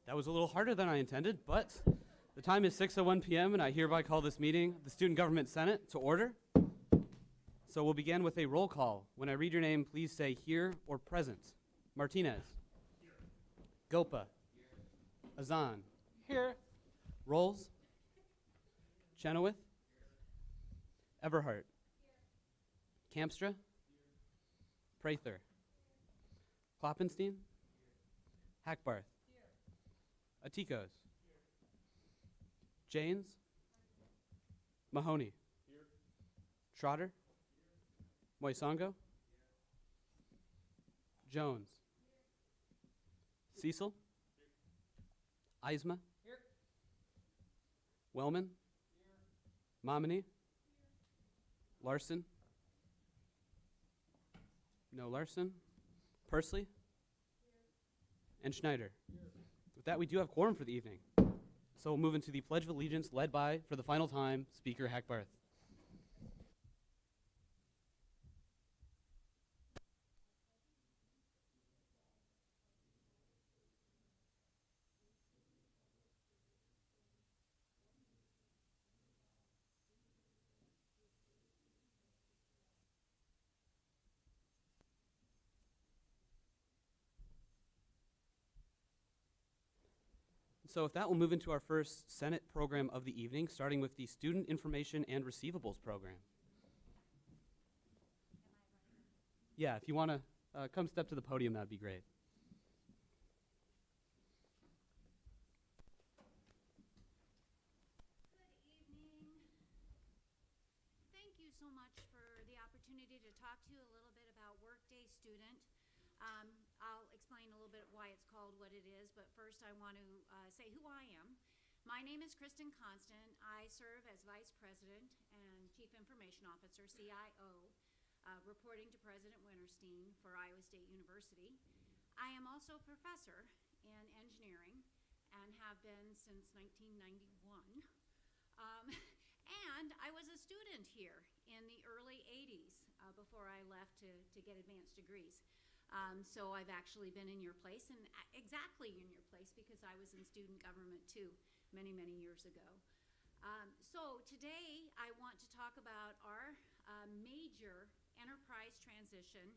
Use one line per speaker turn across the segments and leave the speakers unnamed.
That was a little harder than I intended, but the time is 6:01 p.m. and I hereby call this meeting of the Student Government Senate to order. So we'll begin with a roll call. When I read your name, please say here or present. Martinez. Here. Gopa. Here. Azan.
Here.
Rolls. Chenoweth. Here. Everhart. Here. Campstra. Here. Prather. Kloppenstein. Here. Hackbarth. Here. Atikos. Here. Janes. Mahoney. Here. Trotter. Here. Moisango. Here. Jones. Here. Cecil. Here. Eisma.
Here.
Wellman.
Here.
Momini.
Here.
Larson. No Larson. Pursley. Here. And Schneider.
Here.
With that, we do have quorum for the evening. So we'll move into the Pledge of Allegiance led by, for the final time, Speaker Hackbarth. So with that, we'll move into our first Senate program of the evening, starting with the Student Information and Receivables Program. Yeah, if you want to come step to the podium, that'd be great.
Good evening. Thank you so much for the opportunity to talk to you a little bit about Workday Student. I'll explain a little bit why it's called what it is, but first I want to say who I am. My name is Kristen Constant. I serve as Vice President and Chief Information Officer, CIO, reporting to President Winterstein for Iowa State University. I am also a professor in engineering and have been since 1991. And I was a student here in the early 80s before I left to get advanced degrees. So I've actually been in your place, and exactly in your place, because I was in student government too many, many years ago. So today I want to talk about our major enterprise transition,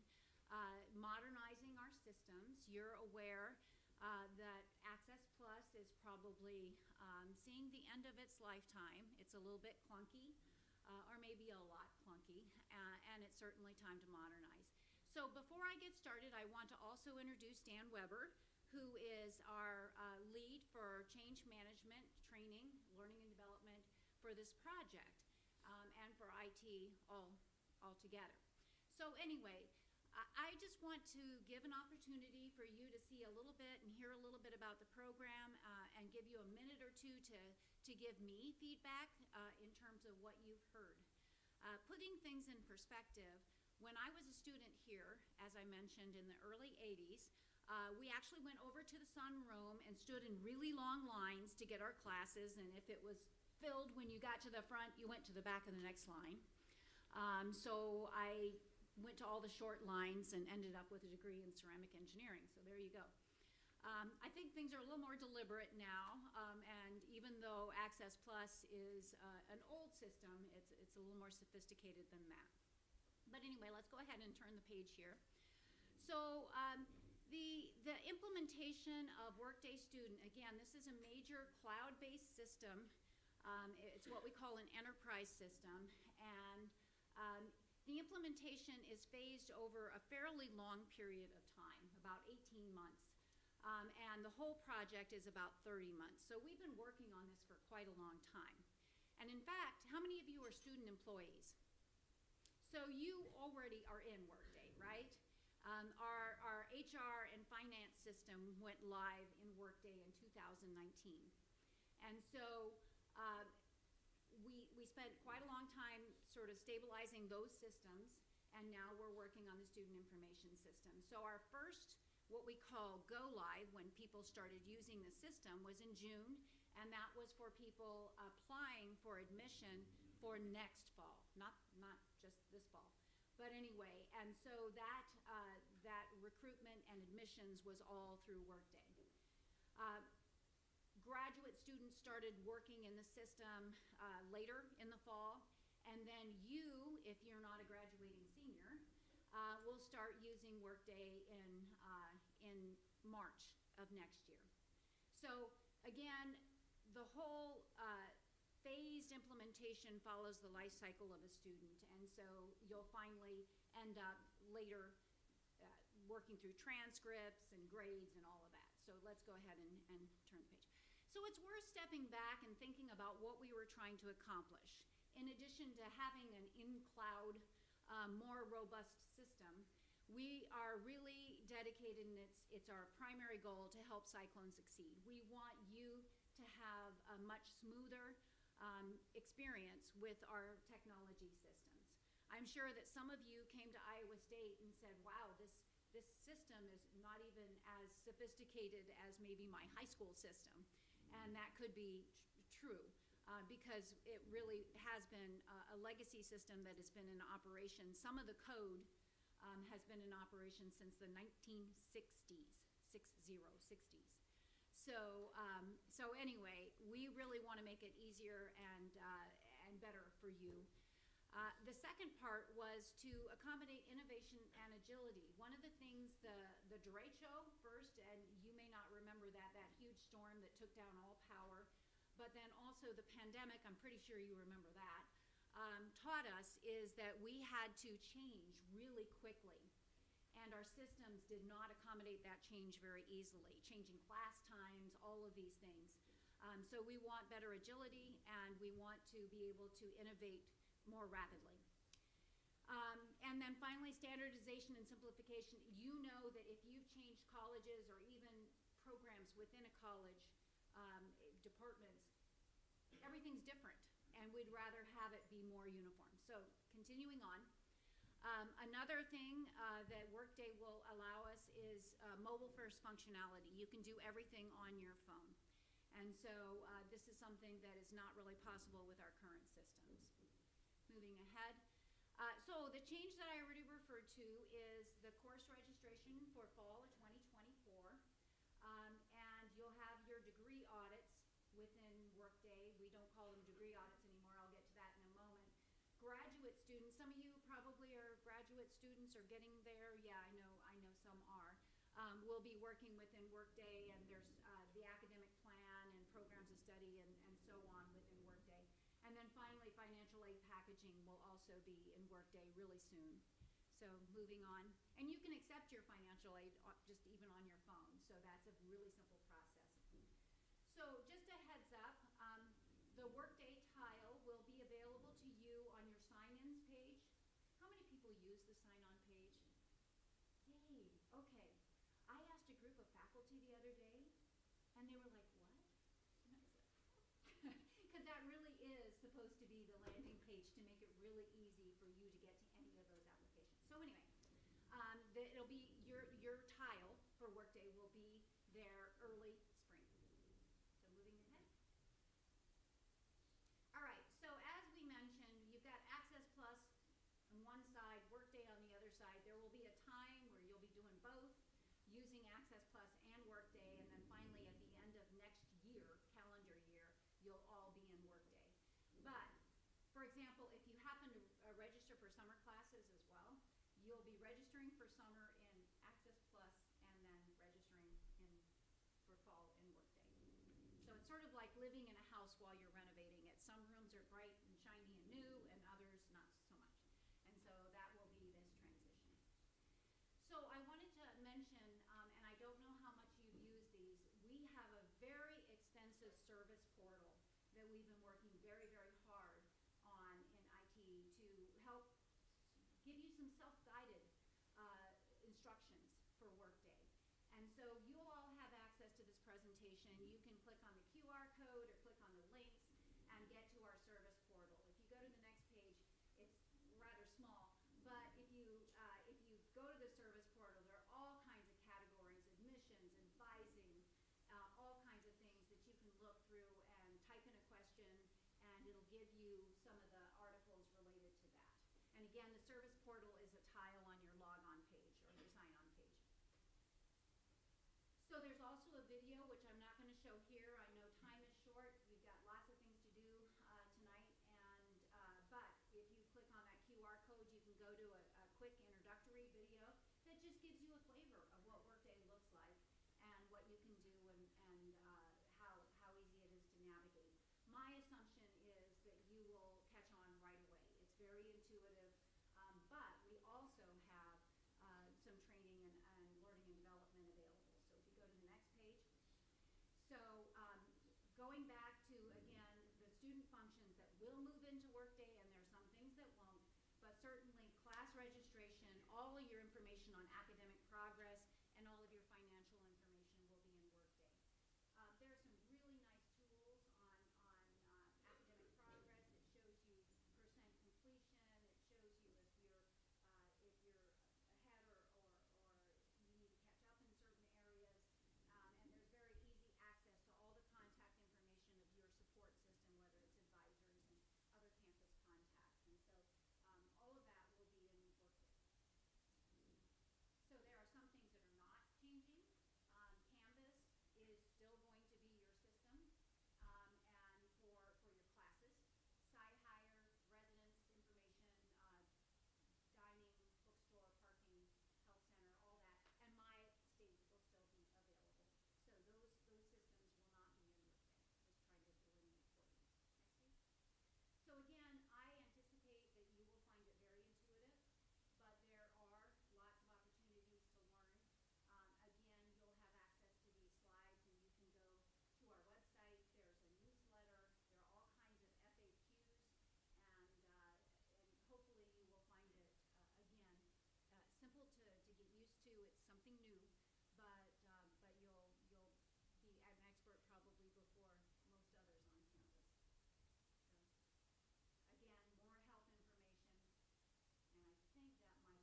modernizing our systems. You're aware that Access Plus is probably seeing the end of its lifetime. It's a little bit clunky, or maybe a lot clunky, and it's certainly time to modernize. So before I get started, I want to also introduce Dan Weber, who is our lead for change management, training, learning and development for this project, and for IT all together. So anyway, I just want to give an opportunity for you to see a little bit and hear a little bit about the program, and give you a minute or two to give me feedback in terms of what you've heard. Putting things in perspective, when I was a student here, as I mentioned, in the early 80s, we actually went over to the sunroom and stood in really long lines to get our classes, and if it was filled when you got to the front, you went to the back of the next line. So I went to all the short lines and ended up with a degree in ceramic engineering, so there you go. I think things are a little more deliberate now, and even though Access Plus is an old system, it's a little more sophisticated than that. But anyway, let's go ahead and turn the page here. So the implementation of Workday Student, again, this is a major cloud-based system. It's what we call an enterprise system, and the implementation is phased over a fairly long period of time, about 18 months. And the whole project is about 30 months. So we've been working on this for quite a long time. And in fact, how many of you are student employees? So you already are in Workday, right? Our HR and finance system went live in Workday in 2019. And so we spent quite a long time sort of stabilizing those systems, and now we're working on the student information system. So our first, what we call go live, when people started using the system, was in June, and that was for people applying for admission for next fall, not just this fall. But anyway, and so that recruitment and admissions was all through Workday. Graduate students started working in the system later in the fall, and then you, if you're not a graduating senior, will start using Workday in March of next year. So again, the whole phased implementation follows the life cycle of a student, and so you'll finally end up later working through transcripts and grades and all of that. So let's go ahead and turn the page. So it's worth stepping back and thinking about what we were trying to accomplish. In addition to having an in-cloud, more robust system, we are really dedicated, and it's our primary goal to help Cyclone succeed. We want you to have a much smoother experience with our technology systems. I'm sure that some of you came to Iowa State and said, wow, this system is not even as sophisticated as maybe my high school system. And that could be true because it really has been a legacy system that has been in operation. Some of the code has been in operation since the 1960s, 60s. So anyway, we really want to make it easier and better for you. The second part was to accommodate innovation and agility. One of the things, the derecho first, and you may not remember that huge storm that took down all power, but then also the pandemic, I'm pretty sure you remember that, taught us is that we had to change really quickly. And our systems did not accommodate that change very easily, changing class times, all of these things. So we want better agility, and we want to be able to innovate more rapidly. And then finally, standardization and simplification. You know that if you've changed colleges or even programs within a college, departments, everything's different, and we'd rather have it be more uniform. So continuing on, another thing that Workday will allow us is mobile-first functionality. You can do everything on your phone. And so this is something that is not really possible with our current systems. Moving ahead. So the change that I already referred to is the course registration for fall of 2024. And you'll have your degree audits within Workday. We don't call them degree audits anymore. I'll get to that in a moment. Graduate students, some of you probably are graduate students or getting there. Yeah, I know some are. We'll be working within Workday, and there's the academic plan and programs of study and so on within Workday. And then finally, financial aid packaging will also be in Workday really soon. So moving on. And you can accept your financial aid just even on your phone. So that's a really simple process. So just a heads up, the Workday tile will be available to you on your sign-ins page. How many people use the sign-on page? Yay, okay. I asked a group of faculty the other day, and they were like, what? Because that really is supposed to be the landing page to make it really easy for you to get to any of those applications. So anyway, it'll be your tile for Workday will be there early spring. So moving ahead. All right, so as we mentioned, you've got Access Plus on one side, Workday on the other side. There will be a time where you'll be doing both, using Access Plus and Workday, and then finally at the end of next year, calendar year, you'll all be in Workday. But, for example, if you happen to register for summer classes as well, you'll be registering for summer in Access Plus and then registering for fall in Workday. So it's sort of like living in a house while you're renovating it. Some rooms are bright and shiny and new, and others not so much. And so that will be this transition. So I wanted to mention, and I don't know how much you've used these, we have a very extensive service portal that we've been working very, very hard on in IT to help give you some self-guided instructions for Workday. And so you'll all have access to this presentation. You can click on the QR code or click on the links and get to our service portal. If you go to the next page, it's rather small, but if you go to the service portal, there are all kinds of categories, admissions, advising, all kinds of things that you can look through and type in a question, and it'll give you some of the articles related to that. And again, the service portal is a tile on your logon page or your sign-on page. So there's also a video, which I'm not going to show here. I know just gives you a flavor of what Workday looks like and what you can do and how easy it is to navigate. My assumption is that you will catch on right away. It's very intuitive, but we also have some training and learning and development available. So if you go to the next page. So going back to, again, the student functions that will move into Workday, and there's some things that won't, but certainly class registration, all of your information on academic progress, and all of your financial information will be in Workday. There are some really nice tools on academic progress. It shows you percent completion. It shows you if you're ahead or you need to catch up in certain areas. And there's very easy access to all the contact information of your support system, whether it's advisors and other campus contacts. And so all of that will be in Workday. So there are some things that are not changing. Canvas is still going to be your system, and for your classes. Site hire, residence information, dining, bookstore, parking, health center, all that, and my state will still be available. So those systems will not be in Workday. Just trying to delineate for you. Next page. So again, I anticipate that you will find it very intuitive, but there are lots of opportunities to learn. Again, you'll have access to these slides, and you can go to our website. There's a newsletter. There are all kinds of FAQs, and hopefully you will find it, again, simple to get used to. It's something new, but you'll be an expert probably before most others on campus. So, again, more health information, and I think that might be it. Yeah.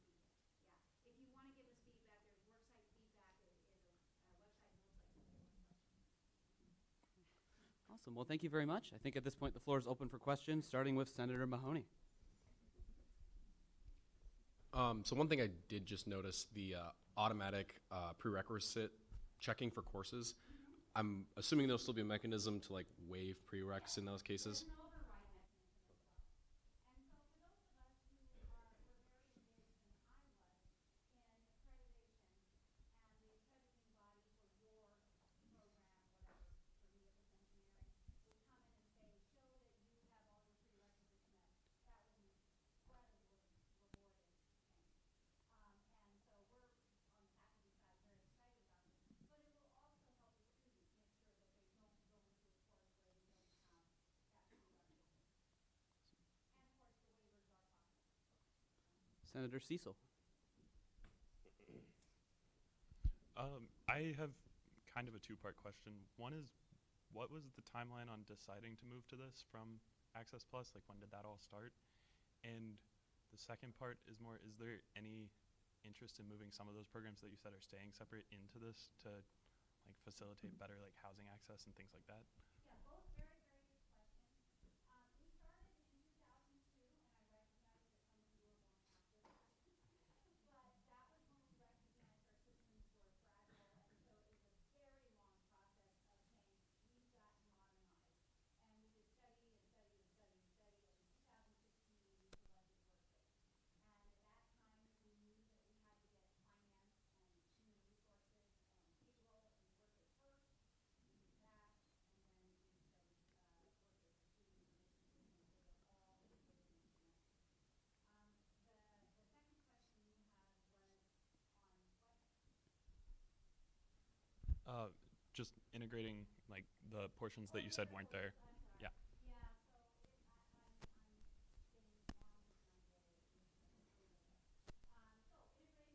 If you want to give us feedback, there's worksite feedback. It is a website notes like if there was questions.
Awesome. Well, thank you very much. I think at this point the floor is open for questions, starting with Senator Mahoney.
So one thing I did just notice, the automatic prerequisite checking for courses. I'm assuming there'll still be a mechanism to like waive prereqs in those cases.
There's an override mechanism as well. And so for those of us who were very engaged, and I was, in accreditation and the accrediting body for your program, whatever, for me it was engineering, would come in and say, show that you have all your prerequisites met. That was an incredibly rewarding thing. And so we're on the faculty side very excited about this. But it will also help the students make sure that they don't go into a course where they don't have that prerequisite. And of course, the waivers are possible.
Senator Cecil.
I have kind of a two-part question. One is, what was the timeline on deciding to move to this from Access Plus? Like, when did that all start? And the second part is more, is there any interest in moving some of those programs that you said are staying separate into this to like facilitate better like housing access and things like that?
Yeah, both very, very good questions. We started in 2002, and I recognize that some of you were born after that. But that was when we recognized our systems were fragile, and so it was a very long process of saying, we've got to modernize. And we did study and study and study and study, and in 2016 we selected Workday. And at that time, we knew that we had to get finance and human resources and payroll and Workday first. We did that, and then we studied Workday for student information systems, so they're all integrated and connected. The second question you had was on what?
Just integrating like the portions that you said weren't there. Yeah.
Yeah, so I'm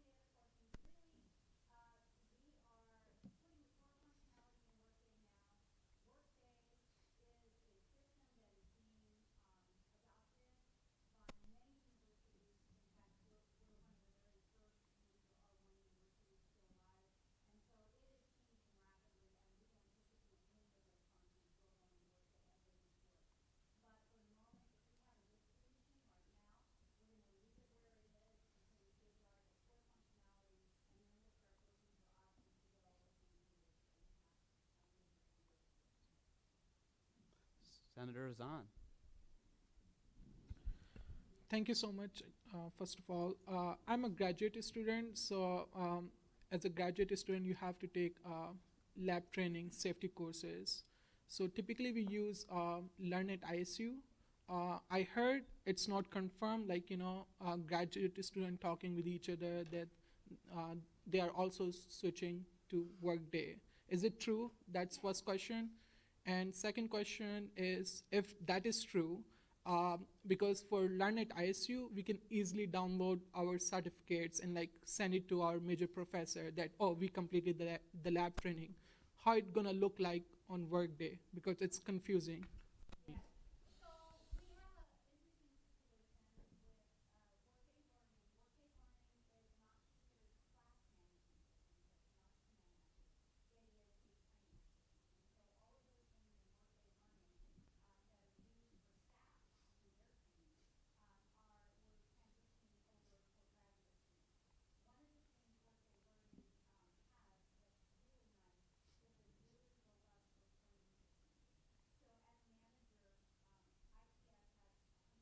getting swamped and I'm getting it. So integrating the other portions, really, we are putting the core functionality in Workday now. Workday is a system that is being adopted by many universities. In fact, we're one of the very first, maybe there are one university still live. And so it is changing rapidly, and we anticipate many of those functions will go in Workday as they mature. But for the moment, if we have a good solution right now, we're going to leave it where it is until we safeguard the core functionality, and then we'll start looking for options to go over to the Workday and have major changes.
Senator Zahn.
Thank you so much. First of all, I'm a graduate student, so as a graduate student, you have to take lab training, safety courses. So typically, we use Learn at ISU. I heard it's not confirmed, like graduate student talking with each other that they are also switching to Workday. Is it true? That's first question. And second question is, if that is true, because for Learn at ISU, we can easily download our certificates and like send it to our major professor that, oh, we completed the lab training. How it gonna look like on Workday? Because it's confusing.
Yes. So we have a interesting situation with Workday Learning. Workday Learning is not considered a class management system, so it's not a command. It is a training system. And so all of those things in Workday Learning that are used for staff to do their training we're transitioning over for graduate students. One of the things Workday Learning has that's really nice is a really robust training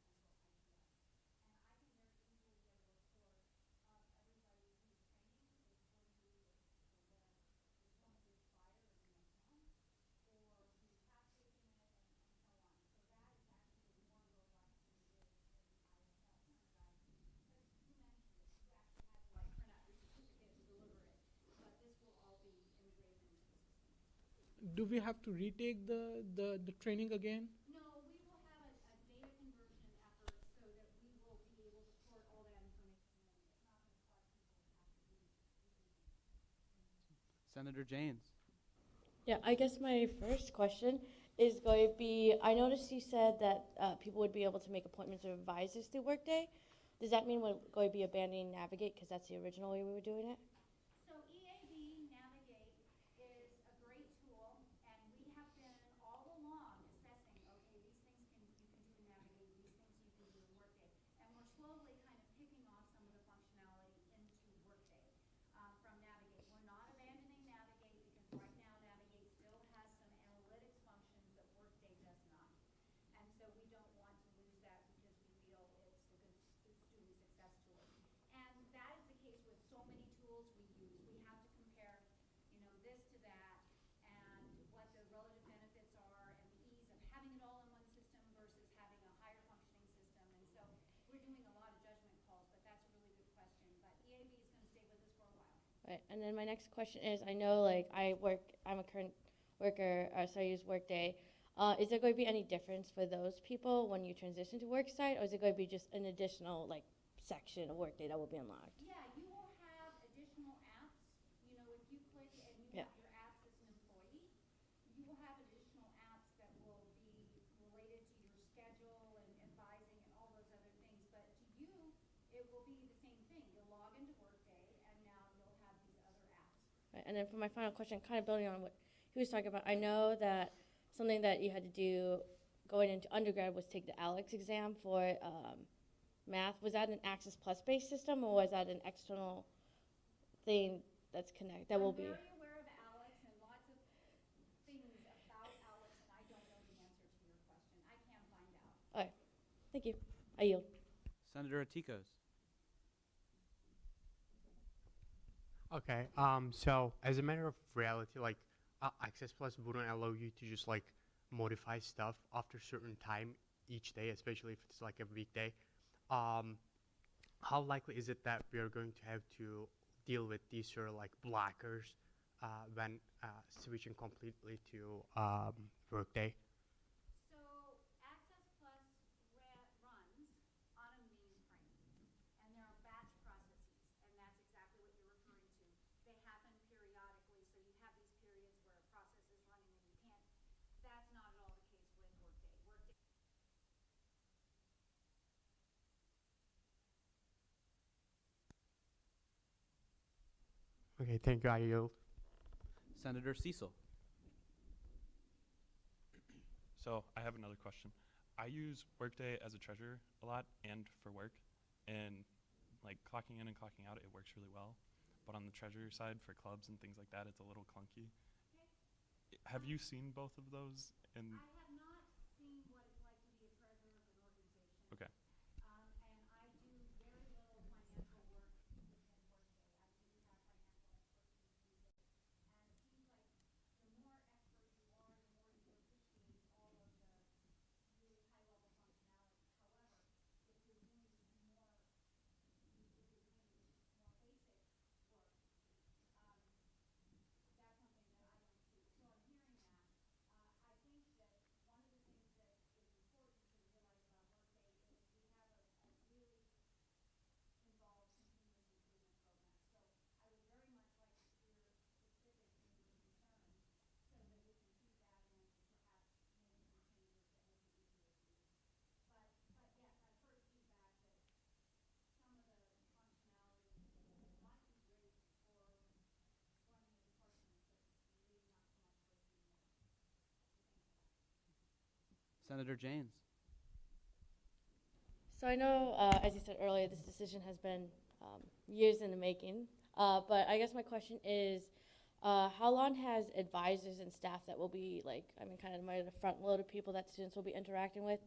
system. So as a manager, ITS has 165 people in central ITS. And I can very easily get a report of everybody whose training is going to be is going to expire in the next month, or who have taken it, and so on. So that is actually more robust than it is in ISS standardized. Because you mentioned it, you actually had to like print out your certificate and deliver it. But this will all be integrated into the system.
Do we have to retake the training again?
No, we will have a data conversion effort so that we will be able to port all that information in. It's not going to cause people to have to redo things.
Senator Janes.
Yeah, I guess my first question is going to be, I noticed you said that people would be able to make appointments with advisors through Workday. Does that mean we're going to be abandoning Navigate because that's the original way we were doing it?
So EAB Navigate is a great tool, and we have been all along assessing, okay, these things you can do in Navigate, these things you can do in Workday. And we're slowly kind of picking off some of the functionality into Workday from Navigate. We're not abandoning Navigate because right now Navigate still has some analytics functions that Workday does not. And so we don't want to lose that because we feel it's a good student success tool. And that is the case with so many tools we use. We have to compare, this to that, and what the relative benefits are, and the ease of having it all in one system versus having a higher functioning system. And so we're doing a lot of judgment calls, but that's a really good question. But EAB is going to stay with us for a while.
Right. And then my next question is, I know I'm a current worker, so I use Workday. Is there going to be any difference for those people when you transition to Worksite, or is it going to be just an additional section of Workday that will be unlocked?
Yeah, you will have additional apps. If you click and you
Yeah.
have your apps as an employee, you will have additional apps that will be related to your schedule and advising and all those other things. But to you, it will be the same thing. You'll log into Workday, and now you'll have these other apps.
Right. And then for my final question, kind of building on what he was talking about, I know that something that you had to do going into undergrad was take the ALEX exam for math. Was that an Access Plus based system, or was that an external thing that will be?
I'm very aware of Alex and lots of things about Alex, and I don't know the answer to your question. I can find out.
All right. Thank you. I yield.
Senator Atikos.
Okay, so as a matter of reality, Access Plus wouldn't allow you to just modify stuff after a certain time each day, especially if it's like a weekday. How likely is it that we are going to have to deal with these sort of blockers when switching completely to Workday?
So Access Plus runs on a mainframe, and there are batch processes, and that's exactly what you're referring to. They happen periodically, so you have these periods where a process is running and you can't. That's not at all the case with Workday.
Okay, thank you. I yield.
Senator Cecil.
So I have another question. I use Workday as a treasurer a lot and for work, and clocking in and clocking out, it works really well. But on the treasurer side for clubs and things like that, it's a little clunky.
Okay.
Have you seen both of those? And
I have not seen what it's like to be a treasurer of an organization.
Senator Janes.
So I know, as you said earlier, this decision has been years in the making. But I guess my question is, how long has advisors and staff that will be kind of the front load of people that students will be interacting with,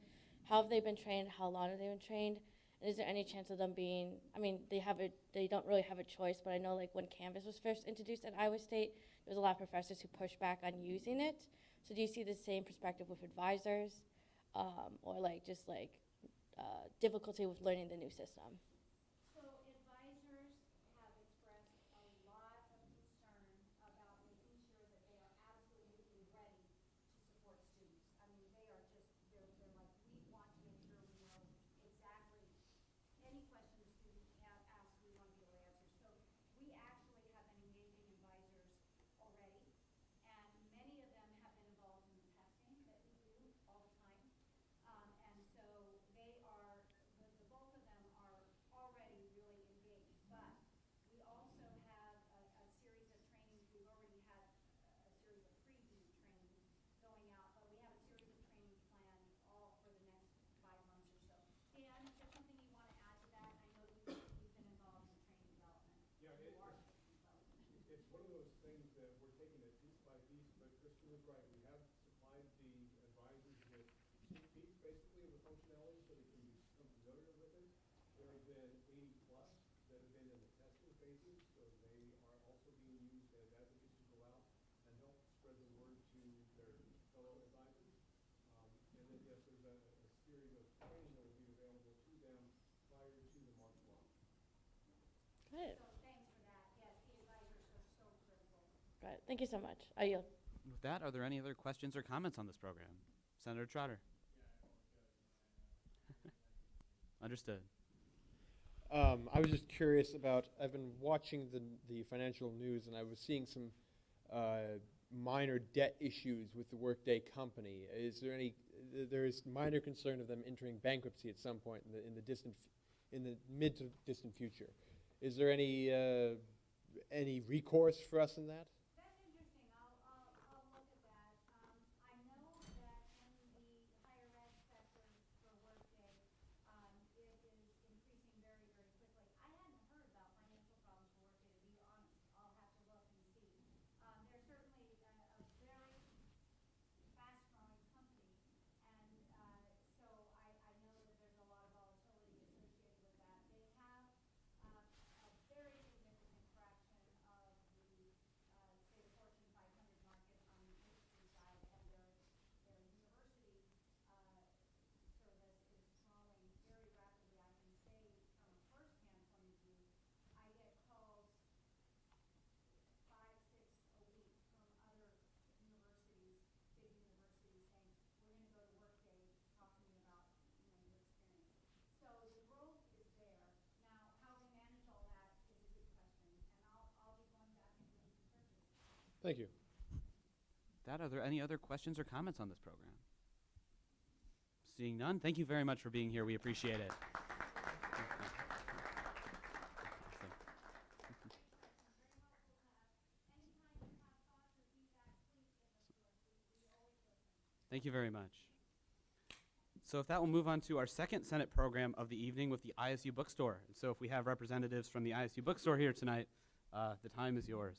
how have they been trained? How long have they been trained? And is there any chance of them being, they don't really have a choice, but I know when Canvas was first introduced at Iowa State, there was a lot of professors who pushed back on using it. So do you see the same perspective with advisors, or difficulty with learning the new system?
So advisors have expressed a lot of concern about making sure that they are absolutely ready to support students. I mean, they are just, they're like, we want to make sure we know exactly any question the student asks, we want to be able to answer. So we actually have been engaging advisors already, and many of them have been involved in the testing that we do all the time. And so they are, the both of them are already really engaged. But we also have a series of trainings. We've already had a series of preview trainings going out, but we have a series of trainings planned all for the next 5 months or so. Dan, is there something you want to add to that? I know you've been involved in training development.
Yeah,
You are training development.
it's one of those things that we're taking it piece by piece, but Kristen was right. We have supplied the advisors with sneak peeks, basically, of the functionality so they can become familiar with it. There have been 80 plus that have been in the testing phases, so they are also being used as advocates to go out and help spread the word to their fellow advisors. And then, yes, there's a series of training that will be available to them prior to the March launch.
Good.
So thanks for that. Yes, the advisors are so critical.
Good. Thank you so much. I yield.
With that, are there any other questions or comments on this program? Senator Trotter. Understood.
I was just curious about, I've been watching the financial news, and I was seeing some minor debt issues with the Workday company. Is there any, there is minor concern of them entering bankruptcy at some point in the mid to distant future. Is there any recourse for us in that?
That's interesting. I'll look at that. I know that in the higher ed sector for Workday, it is increasing very, very quickly. I hadn't heard about financial problems for Workday, to be honest. I'll have to look and see. They're certainly a very fast-growing company, and so I know that there's a lot of volatility associated with that. They have a very significant fraction of the, say, the Fortune 500 market on the industry side, and their university service is growing very rapidly. I can say from a first-hand point of view, I get calls 5, 6 a week from other universities, big universities, saying, we're going to go to Workday, talk to me about your experience. So the growth is there. Now, how they manage all that is a good question, and I'll be going back and doing some searches.
Thank you.
Are there any other questions or comments on this program? Seeing none, thank you very much for being here. We appreciate it. Thank you very much. So if that will move on to our second Senate program of the evening with the ISU Bookstore. And so if we have representatives from the ISU Bookstore here tonight, the time is yours.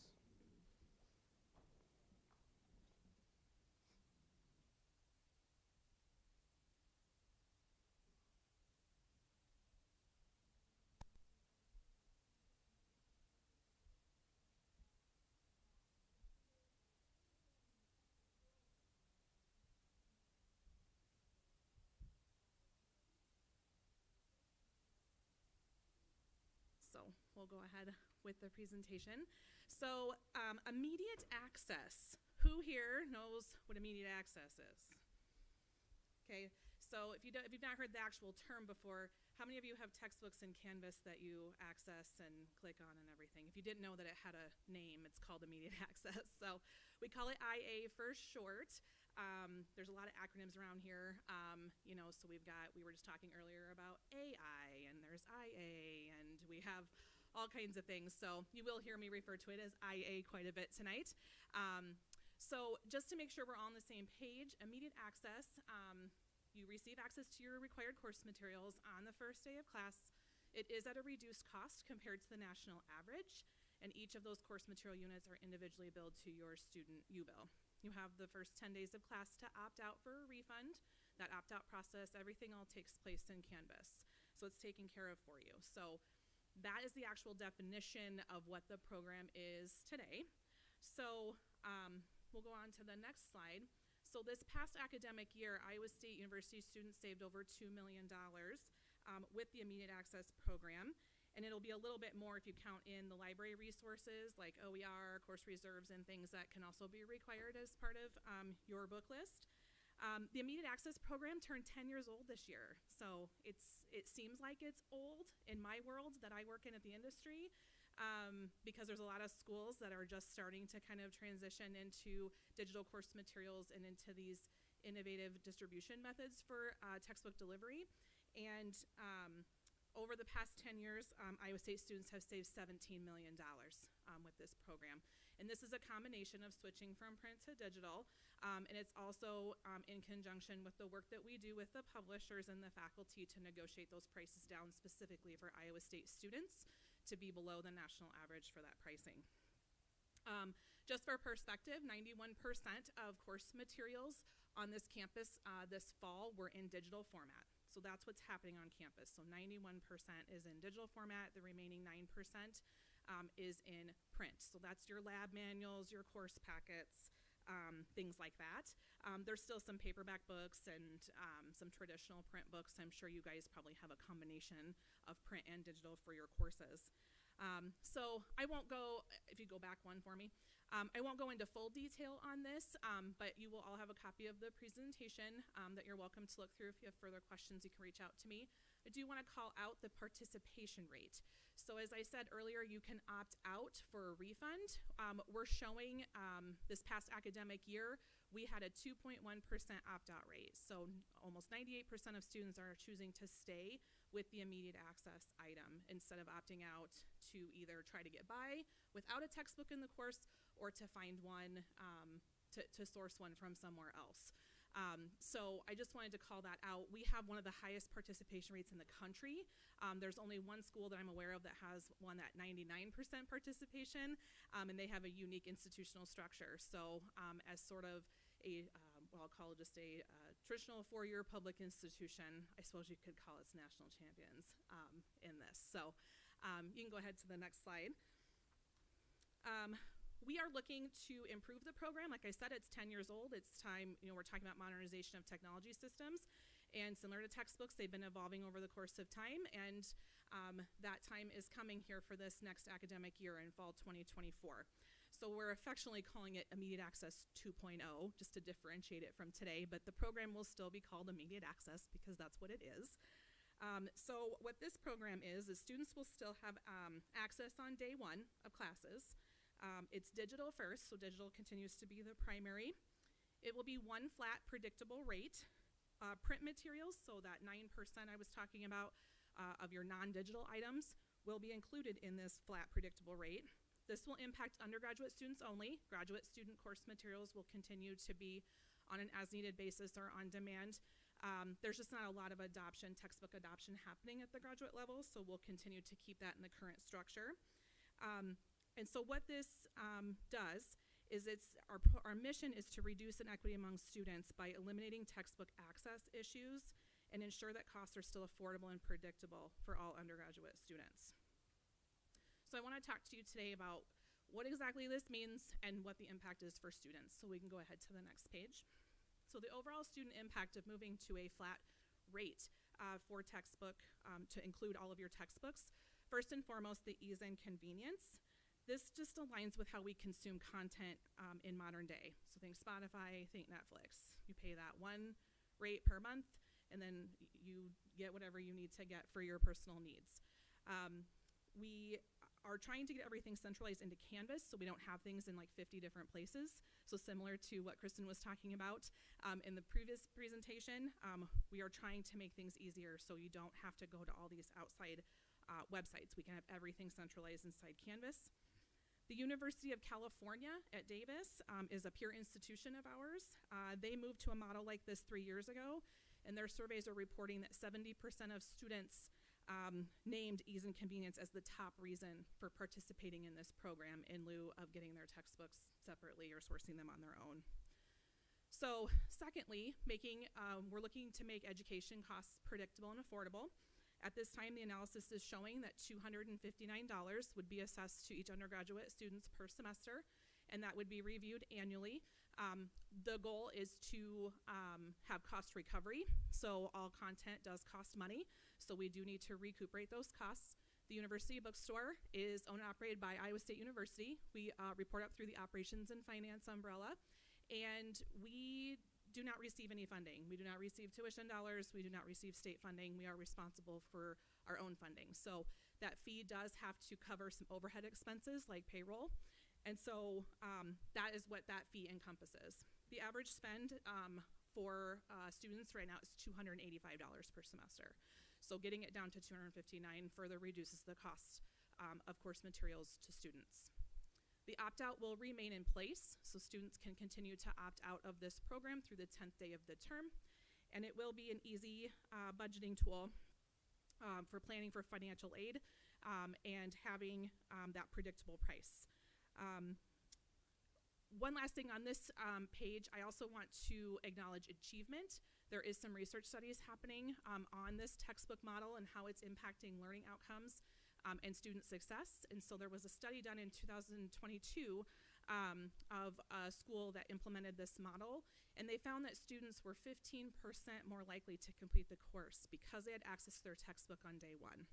So we'll go ahead with the presentation. So immediate access. Who here knows what immediate access is? Okay, so if you've not heard the actual term before, how many of you have textbooks in Canvas that you access and click on and everything? If you didn't know that it had a name, it's called immediate access. So we call it IA for short. There's a lot of acronyms around here, so we were just talking earlier about AI, and there's IA, and we have all kinds of things. So you will hear me refer to it as IA quite a bit tonight. So just to make sure we're all on the same page, immediate access, you receive access to your required course materials on the first day of class. It is at a reduced cost compared to the national average, and each of those course material units are individually billed to your student U-bill. You have the first 10 days of class to opt out for a refund. That opt-out process, everything all takes place in Canvas. So it's taken care of for you. So that is the actual definition of what the program is today. So we'll go on to the next slide. So this past academic year, Iowa State University students saved over $2 million with the immediate access program. And it'll be a little bit more if you count in the library resources like OER, course reserves, and things that can also be required as part of your book list. The immediate access program turned 10 years old this year. So it seems like it's old in my world that I work in at the industry, because there's a lot of schools that are just starting to kind of transition into digital course materials and into these innovative distribution methods for textbook delivery. And over the past 10 years, Iowa State students have saved $17 million with this program. And this is a combination of switching from print to digital, and it's also in conjunction with the work that we do with the publishers and the faculty to negotiate those prices down specifically for Iowa State students to be below the national average for that pricing. Just for perspective, 91% of course materials on this campus this fall were in digital format. So that's what's happening on campus. So 91% is in digital format, the remaining 9% is in print. So that's your lab manuals, your course packets, things like that. There's still some paperback books and some traditional print books. I'm sure you guys probably have a combination of print and digital for your courses. So I won't go, if you go back one for me, I won't go into full detail on this, but you will all have a copy of the presentation that you're welcome to look through. If you have further questions, you can reach out to me. I do want to call out the participation rate. So as I said earlier, you can opt out for a refund. We're showing this past academic year, we had a 2.1% opt-out rate. So almost 98% of students are choosing to stay with the immediate access item instead of opting out to either try to get by without a textbook in the course or to find one, to source one from somewhere else. So I just wanted to call that out. We have one of the highest participation rates in the country. There's only one school that I'm aware of that has one at 99% participation, and they have a unique institutional structure. So as sort of a, well, I'll call it just a traditional four-year public institution, I suppose you could call us national champions in this. So you can go ahead to the next slide. We are looking to improve the program. Like I said, it's 10 years old. It's time, we're talking about modernization of technology systems. And similar to textbooks, they've been evolving over the course of time. And that time is coming here for this next academic year in fall 2024. So we're affectionately calling it Immediate Access 2.0, just to differentiate it from today. But the program will still be called Immediate Access because that's what it is. So what this program is students will still have access on day one of classes. It's digital first, so digital continues to be the primary. It will be one flat, predictable rate. Print materials, so that 9% I was talking about of your non-digital items, will be included in this flat, predictable rate. This will impact undergraduate students only. Graduate student course materials will continue to be on an as-needed basis or on demand. There's just not a lot of adoption, textbook adoption happening at the graduate level, so we'll continue to keep that in the current structure. And so what this does is our mission is to reduce inequity among students by eliminating textbook access issues and ensure that costs are still affordable and predictable for all undergraduate students. So I want to talk to you today about what exactly this means and what the impact is for students. So we can go ahead to the next page. So the overall student impact of moving to a flat rate for textbook to include all of your textbooks. First and foremost, the ease and convenience. This just aligns with how we consume content in modern day. So think Spotify, think Netflix. You pay that one rate per month, and then you get whatever you need to get for your personal needs. We are trying to get everything centralized into Canvas so we don't have things in like 50 different places. So similar to what Kristen was talking about in the previous presentation, we are trying to make things easier so you don't have to go to all these outside websites. We can have everything centralized inside Canvas. The University of California at Davis is a peer institution of ours. They moved to a model like this 3 years ago, and their surveys are reporting that 70% of students named ease and convenience as the top reason for participating in this program in lieu of getting their textbooks separately or sourcing them on their own. So secondly, we're looking to make education costs predictable and affordable. At this time, the analysis is showing that $259 would be assessed to each undergraduate students per semester, and that would be reviewed annually. The goal is to have cost recovery, so all content does cost money, so we do need to recuperate those costs. The University Bookstore is owned and operated by Iowa State University. We report up through the operations and finance umbrella, and we do not receive any funding. We do not receive tuition dollars. We do not receive state funding. We are responsible for our own funding. So that fee does have to cover some overhead expenses like payroll. And so that is what that fee encompasses. The average spend for students right now is $285 per semester. So getting it down to $259 further reduces the cost of course materials to students. The opt-out will remain in place, so students can continue to opt out of this program through the 10th day of the term, and it will be an easy budgeting tool for planning for financial aid and having that predictable price. One last thing on this page, I also want to acknowledge achievement. There is some research studies happening on this textbook model and how it's impacting learning outcomes and student success. And so there was a study done in 2022 of a school that implemented this model, and they found that students were 15% more likely to complete the course because they had access to their textbook on day one.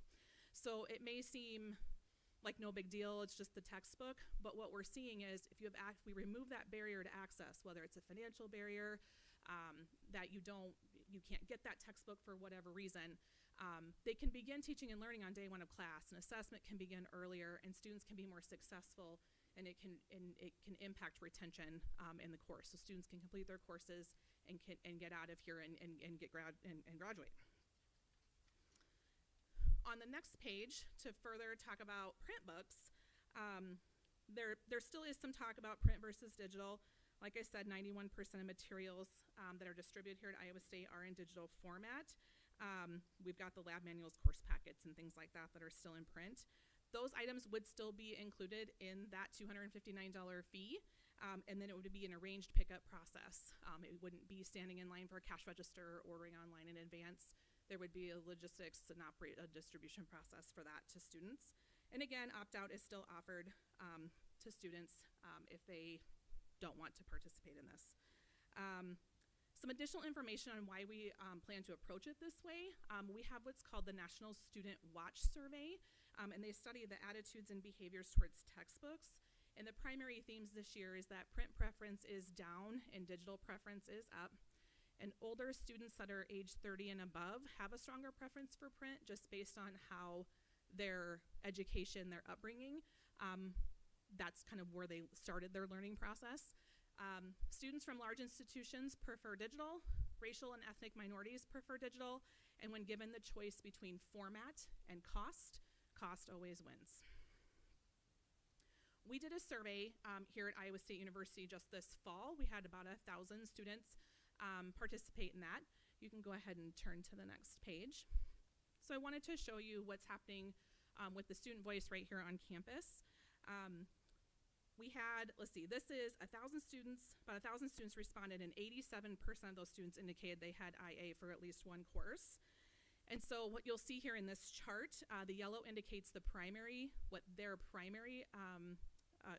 So it may seem like no big deal, it's just the textbook, but what we're seeing is if we remove that barrier to access, whether it's a financial barrier, that you can't get that textbook for whatever reason, they can begin teaching and learning on day one of class, and assessment can begin earlier, and students can be more successful, and it can impact retention in the course. So students can complete their courses and get out of here and graduate. On the next page, to further talk about print books, there still is some talk about print versus digital. Like I said, 91% of materials that are distributed here at Iowa State are in digital format. We've got the lab manuals, course packets, and things like that that are still in print. Those items would still be included in that $259 fee, and then it would be an arranged pickup process. It wouldn't be standing in line for a cash register or ordering online in advance. There would be a logistics and a distribution process for that to students. And again, opt-out is still offered to students if they don't want to participate in this. Some additional information on why we plan to approach it this way. We have what's called the National Student Watch Survey, and they study the attitudes and behaviors towards textbooks. And the primary themes this year is that print preference is down and digital preference is up. And older students that are age 30 and above have a stronger preference for print just based on how their education, their upbringing, that's kind of where they started their learning process. Students from large institutions prefer digital, racial and ethnic minorities prefer digital, and when given the choice between format and cost always wins. We did a survey here at Iowa State University just this fall. We had about 1,000 students participate in that. You can go ahead and turn to the next page. So I wanted to show you what's happening with the student voice right here on campus. We had, let's see, this is 1,000 students, about 1,000 students responded, and 87% of those students indicated they had IA for at least one course. And so what you'll see here in this chart, the yellow indicates what their primary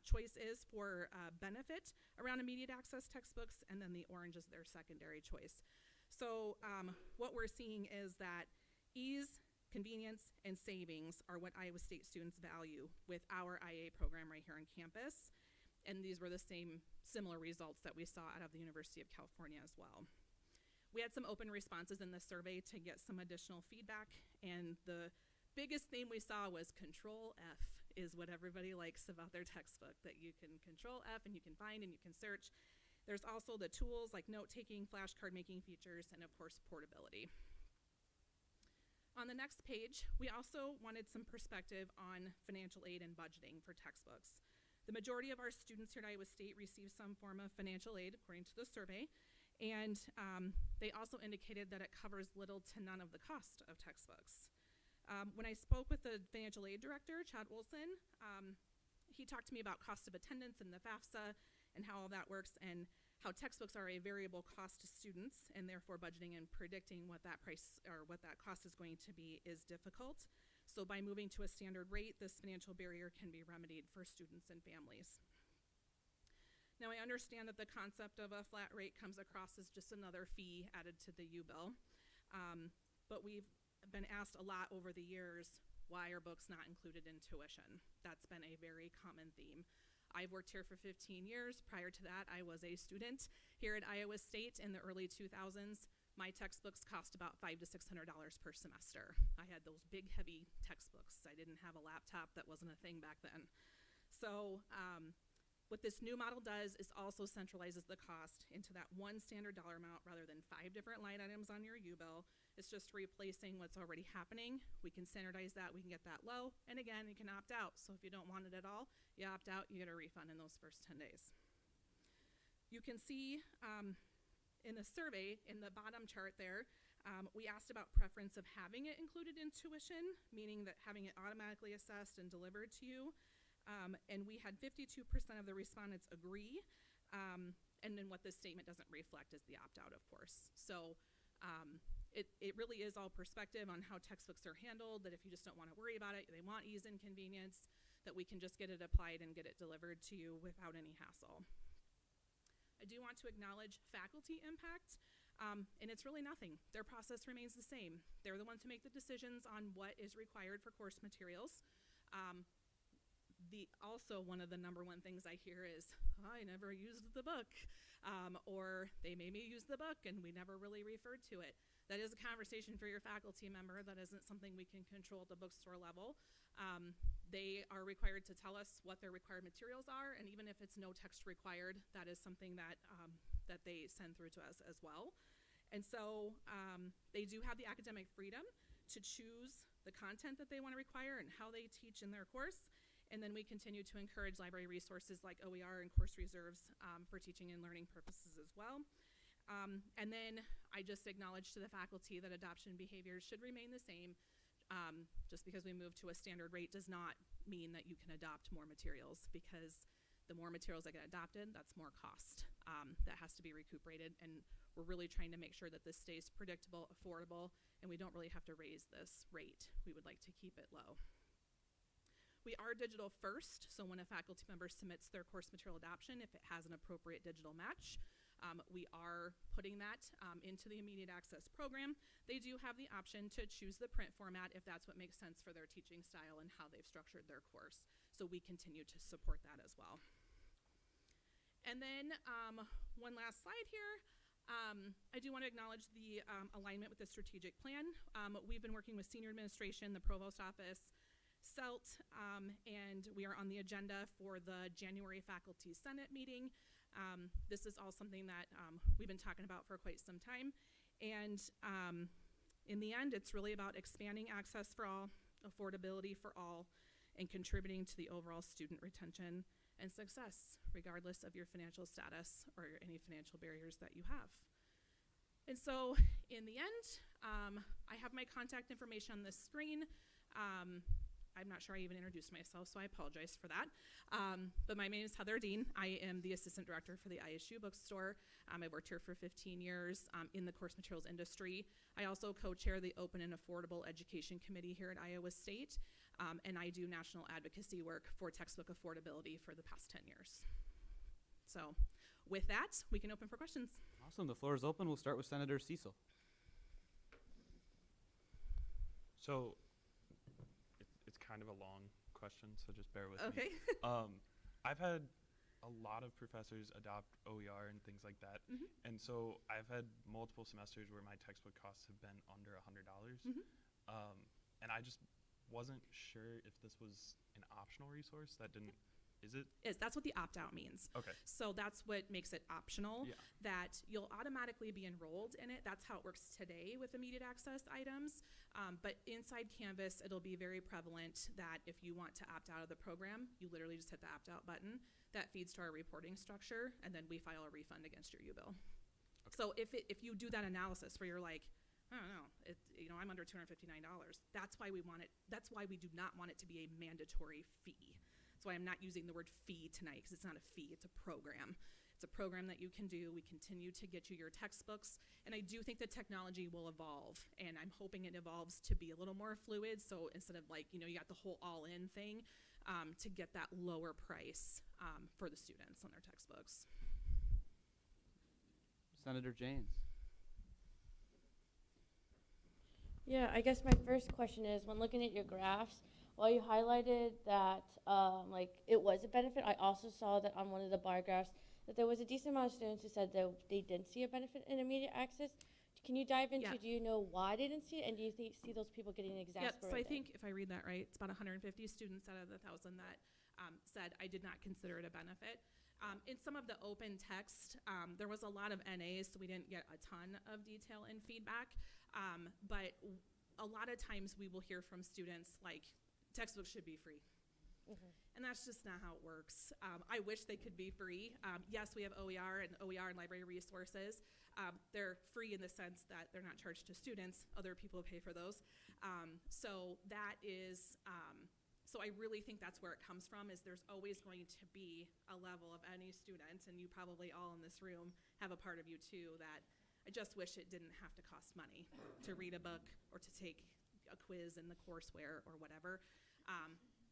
choice is for benefit around immediate access textbooks, and then the orange is their secondary choice. So what we're seeing is that ease, convenience, and savings are what Iowa State students value with our IA program right here on campus. And these were the similar results that we saw out of the University of California as well. We had some open responses in the survey to get some additional feedback, and the biggest theme we saw was Control F is what everybody likes about their textbook, that you can Control F and you can find and you can search. There's also the tools like note-taking, flashcard making features, and of course portability. On the next page, we also wanted some perspective on financial aid and budgeting for textbooks. The majority of our students here at Iowa State receive some form of financial aid according to the survey, And they also indicated that it covers little to none of the cost of textbooks. When I spoke with the financial aid director, Chad Olson, he talked to me about cost of attendance and the FAFSA and how all that works, and how textbooks are a variable cost to students, and therefore budgeting and predicting what that price or what that cost is going to be is difficult. So by moving to a standard rate, this financial barrier can be remedied for students and families. Now, I understand that the concept of a flat rate comes across as just another fee added to the U-bill, but we've been asked a lot over the years, why are books not included in tuition? That's been a very common theme. I've worked here for 15 years. Prior to that, I was a student here at Iowa State in the early 2000s. My textbooks cost about $500 to $600 per semester. I had those big, heavy textbooks. I didn't have a laptop. That wasn't a thing back then. So what this new model does is also centralizes the cost into that one standard dollar amount rather than 5 different line items on your U-bill. It's just replacing what's already happening. We can standardize that, we can get that low, and again, you can opt out. So if you don't want it at all, you opt out, you get a refund in those first 10 days. You can see in the survey, in the bottom chart there, we asked about preference of having it included in tuition, meaning that having it automatically assessed and delivered to you. And we had 52% of the respondents agree, and then what this statement doesn't reflect is the opt-out, of course. So it really is all perspective on how textbooks are handled, that if you just don't want to worry about it, they want ease and convenience, that we can just get it applied and get it delivered to you without any hassle. I do want to acknowledge faculty impact, and it's really nothing. Their process remains the same. They're the ones who make the decisions on what is required for course materials. Also one of the #1 things I hear is, oh, I never used the book, or they made me use the book and we never really referred to it. That is a conversation for your faculty member. That isn't something we can control at the bookstore level. They are required to tell us what their required materials are, and even if it's no text required, that is something that, that they send through to us as well. And so they do have the academic freedom to choose the content that they want to require and how they teach in their course. And then we continue to encourage library resources like OER and course reserves for teaching and learning purposes as well. And then I just acknowledge to the faculty that adoption behaviors should remain the same. Just because we move to a standard rate does not mean that you can adopt more materials, because the more materials that get adopted, that's more cost that has to be recuperated. And we're really trying to make sure that this stays predictable, affordable, and we don't really have to raise this rate. We would like to keep it low. We are digital first, so when a faculty member submits their course material adoption, if it has an appropriate digital match, we are putting that into the immediate access program. They do have the option to choose the print format if that's what makes sense for their teaching style and how they've structured their course. So we continue to support that as well. And then one last slide here. I do want to acknowledge the alignment with the strategic plan. We've been working with senior administration, the provost office, CELT, and we are on the agenda for the January Faculty Senate meeting. This is all something that we've been talking about for quite some time. And in the end, it's really about expanding access for all, affordability for all, and contributing to the overall student retention and success, regardless of your financial status or any financial barriers that you have. And so in the end, I have my contact information on this screen. I'm not sure I even introduced myself, so I apologize for that. But my name is Heather Dean. I am the assistant director for the ISU bookstore. I've worked here for 15 years in the course materials industry. I also co-chair the Open and Affordable Education Committee here at Iowa State, and I do national advocacy work for textbook affordability for the past 10 years. So with that, we can open for questions.
Awesome. The floor is open. We'll start with Senator Cecil.
So it's kind of a long question, so just bear with
Okay.
me. I've had a lot of professors adopt OER and things like that.
Mhm.
And so I've had multiple semesters where my textbook costs have been under $100. And I just wasn't sure if this was an optional resource that didn't, is it?
That's what the opt-out means.
Okay.
So that's what makes it optional,
Yeah.
that you'll automatically be enrolled in it. That's how it works today with immediate access items. But inside Canvas, it'll be very prevalent that if you want to opt out of the program, you literally just hit the opt-out button. That feeds to our reporting structure, and then we file a refund against your U-bill.
Okay.
So if you do that analysis where you're like, I don't know, I'm under $259. That's why we want it. That's why we do not want it to be a mandatory fee. That's why I'm not using the word fee tonight, because it's not a fee, it's a program. It's a program that you can do. We continue to get you your textbooks, and I do think the technology will evolve, and I'm hoping it evolves to be a little more fluid, so instead of like, you got the whole all-in thing, to get that lower price for the students on their textbooks.
Senator James.
Yeah, I guess my first question is, when looking at your graphs, while you highlighted that like it was a benefit, I also saw that on one of the bar graphs that there was a decent amount of students who said that they didn't see a benefit in immediate access. Can you dive into, do you know why they didn't see it, and do you see those people getting exasperated?
Yeah, so I think if I read that right, it's about 150 students out of the 1,000 that said I did not consider it a benefit. In some of the open text, there was a lot of NAs, so we didn't get a ton of detail and feedback. But a lot of times we will hear from students like, textbooks should be free. And that's just not how it works. I wish they could be free. Yes, we have OER and library resources. They're free in the sense that they're not charged to students. Other people pay for those. So that is, so I really think that's where it comes from, is there's always going to be a level of any student, and you probably all in this room have a part of you too, that I just wish it didn't have to cost money to read a book or to take a quiz in the courseware or whatever.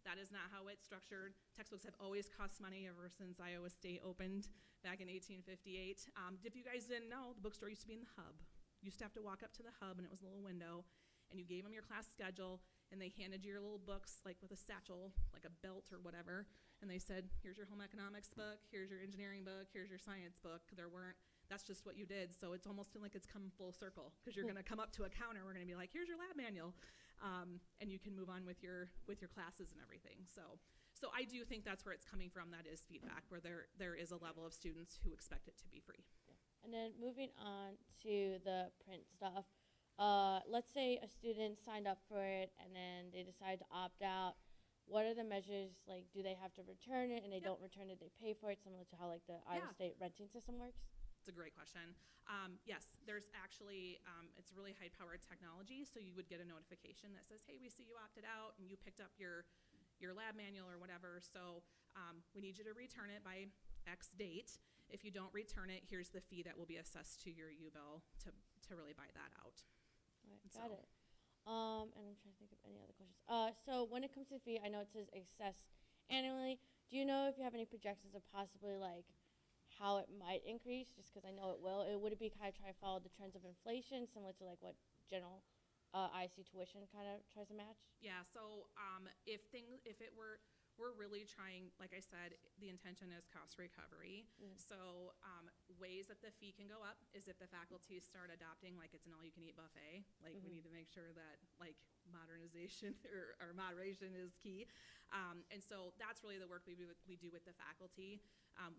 That is not how it's structured. Textbooks have always cost money ever since Iowa State opened back in 1858. If you guys didn't know, the bookstore used to be in the hub. You used to have to walk up to the hub, and it was a little window, and you gave them your class schedule, and they handed you your little books, like with a satchel, like a belt or whatever, and they said, here's your home economics book, here's your engineering book, here's your science book. That's just what you did, so it's almost like it's come full circle, because you're gonna come up to a counter, we're gonna be like, here's your lab manual, and you can move on with your classes and everything. So I do think that's where it's coming from. That is feedback, where there is a level of students who expect it to be free.
Yeah. And then moving on to the print stuff, let's say a student signed up for it and then they decide to opt out. What are the measures, like, do they have to return it, and they don't return it, they pay for it, similar to how like the Iowa State renting system works?
It's a great question. Yes, there's actually, it's really high-powered technology, so you would get a notification that says, hey, we see you opted out and you picked up your lab manual or whatever, so we need you to return it by X date. If you don't return it, here's the fee that will be assessed to your U-bill to really buy that out.
All right, got it. And I'm trying to think of any other questions. So when it comes to fee, I know it says assessed annually. Do you know if you have any projections of possibly like how it might increase? Just because I know it will. Would it be kind of try to follow the trends of inflation, similar to like what general IC tuition kind of tries to match?
Yeah. So we're really trying, like I said, the intention is cost recovery. So ways that the fee can go up is if the faculty start adopting, like, it's an all-you-can-eat buffet. Like, we need to make sure that, like, modernization or moderation is key. And so that's really the work we do with the faculty.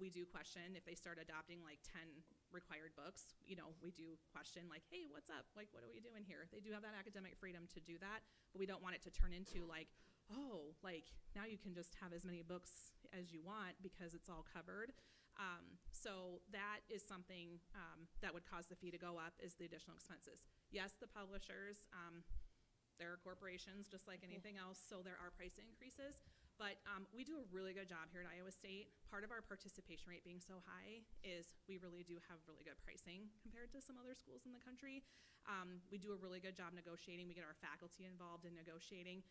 We do question if they start adopting like 10 required books. We do question like, hey, what's up? Like, what are we doing here? They do have that academic freedom to do that, but we don't want it to turn into like, oh, like now you can just have as many books as you want because it's all covered. So that is something that would cause the fee to go up, is the additional expenses. Yes, the publishers, they're corporations just like anything else, so there are price increases. But we do a really good job here at Iowa State. Part of our participation rate being so high is we really do have really good pricing compared to some other schools in the country. We do a really good job negotiating. We get our faculty involved in negotiating.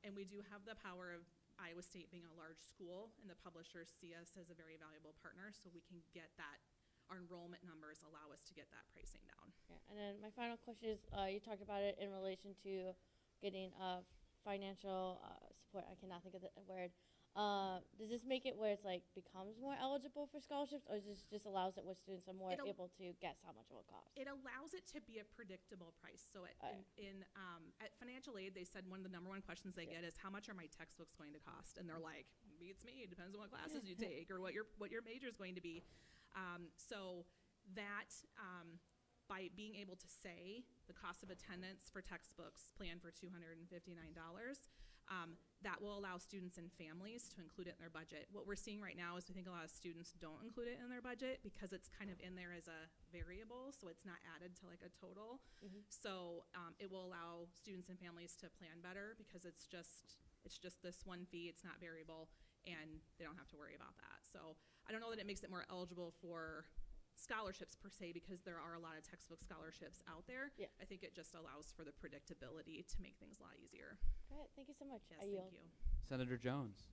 And we do have the power of Iowa State being a large school, and the publishers see us as a very valuable partner, so we can get that. Our enrollment numbers allow us to get that pricing down.
Yeah, and then my final question is, you talked about it in relation to getting financial support. I cannot think of the word. Does this make it where it's like becomes more eligible for scholarships, or is this just allows it where students are more able to guess how much it will cost?
It allows it to be a predictable price. So at financial aid, they said one of the number one questions they get is, how much are my textbooks going to cost? And they're like, beats me. It depends on what classes you take or what your major is going to be. So that by being able to say the cost of attendance for textbooks planned for $259, That will allow students and families to include it in their budget. What we're seeing right now is we think a lot of students don't include it in their budget because it's kind of in there as a variable, so it's not added to like a total. So it will allow students and families to plan better because it's just this one fee, it's not variable, and they don't have to worry about that. So I don't know that it makes it more eligible for scholarships per se because there are a lot of textbook scholarships out there.
Yeah.
I think it just allows for the predictability to make things a lot easier.
Great, thank you so much.
Yes,
I
thank
yield.
you.
Senator Jones.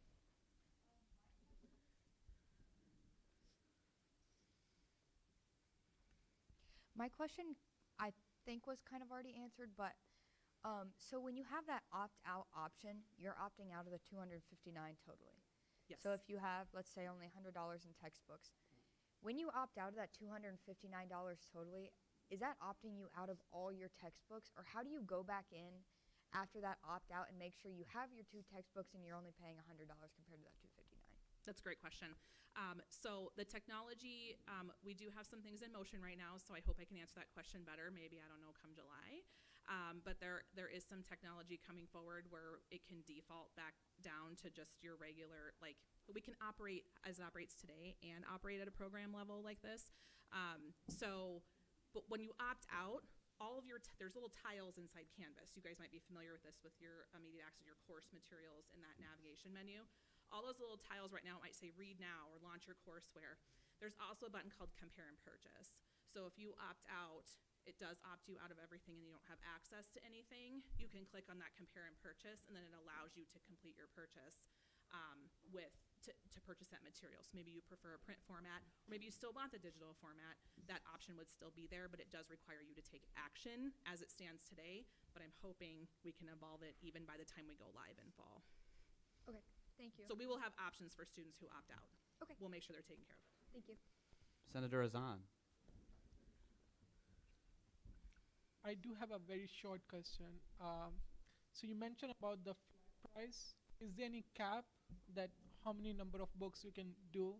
My question, I think, was kind of already answered, but so when you have that opt-out option, you're opting out of the $259 totally.
Yes.
So if you have, let's say, only $100 in textbooks, when you opt out of that $259 totally, is that opting you out of all your textbooks, or how do you go back in after that opt-out and make sure you have your 2 textbooks and you're only paying $100 compared to that $259?
That's a great question. So the technology, we do have some things in motion right now, so I hope I can answer that question better. Maybe, I don't know, come July. But there is some technology coming forward where it can default back down to just your regular, like, we can operate as it operates today and operate at a program level like this. But when you opt out, all of your, there's little tiles inside Canvas. You guys might be familiar with this with your immediate access, your course materials in that navigation menu. All those little tiles right now might say read now or launch your courseware. There's also a button called compare and purchase. So if you opt out, it does opt you out of everything and you don't have access to anything. You can click on that compare and purchase, and then it allows you to complete your purchase to purchase that material. So maybe you prefer a print format, or maybe you still want the digital format. That option would still be there, but it does require you to take action as it stands today. But I'm hoping we can evolve it even by the time we go live in fall.
Okay, thank you.
So we will have options for students who opt out.
Okay.
We'll make sure they're taken care of.
Thank you.
Senator Azan.
I do have a very short question. So you mentioned about the flat price. Is there any cap that how many number of books you can do,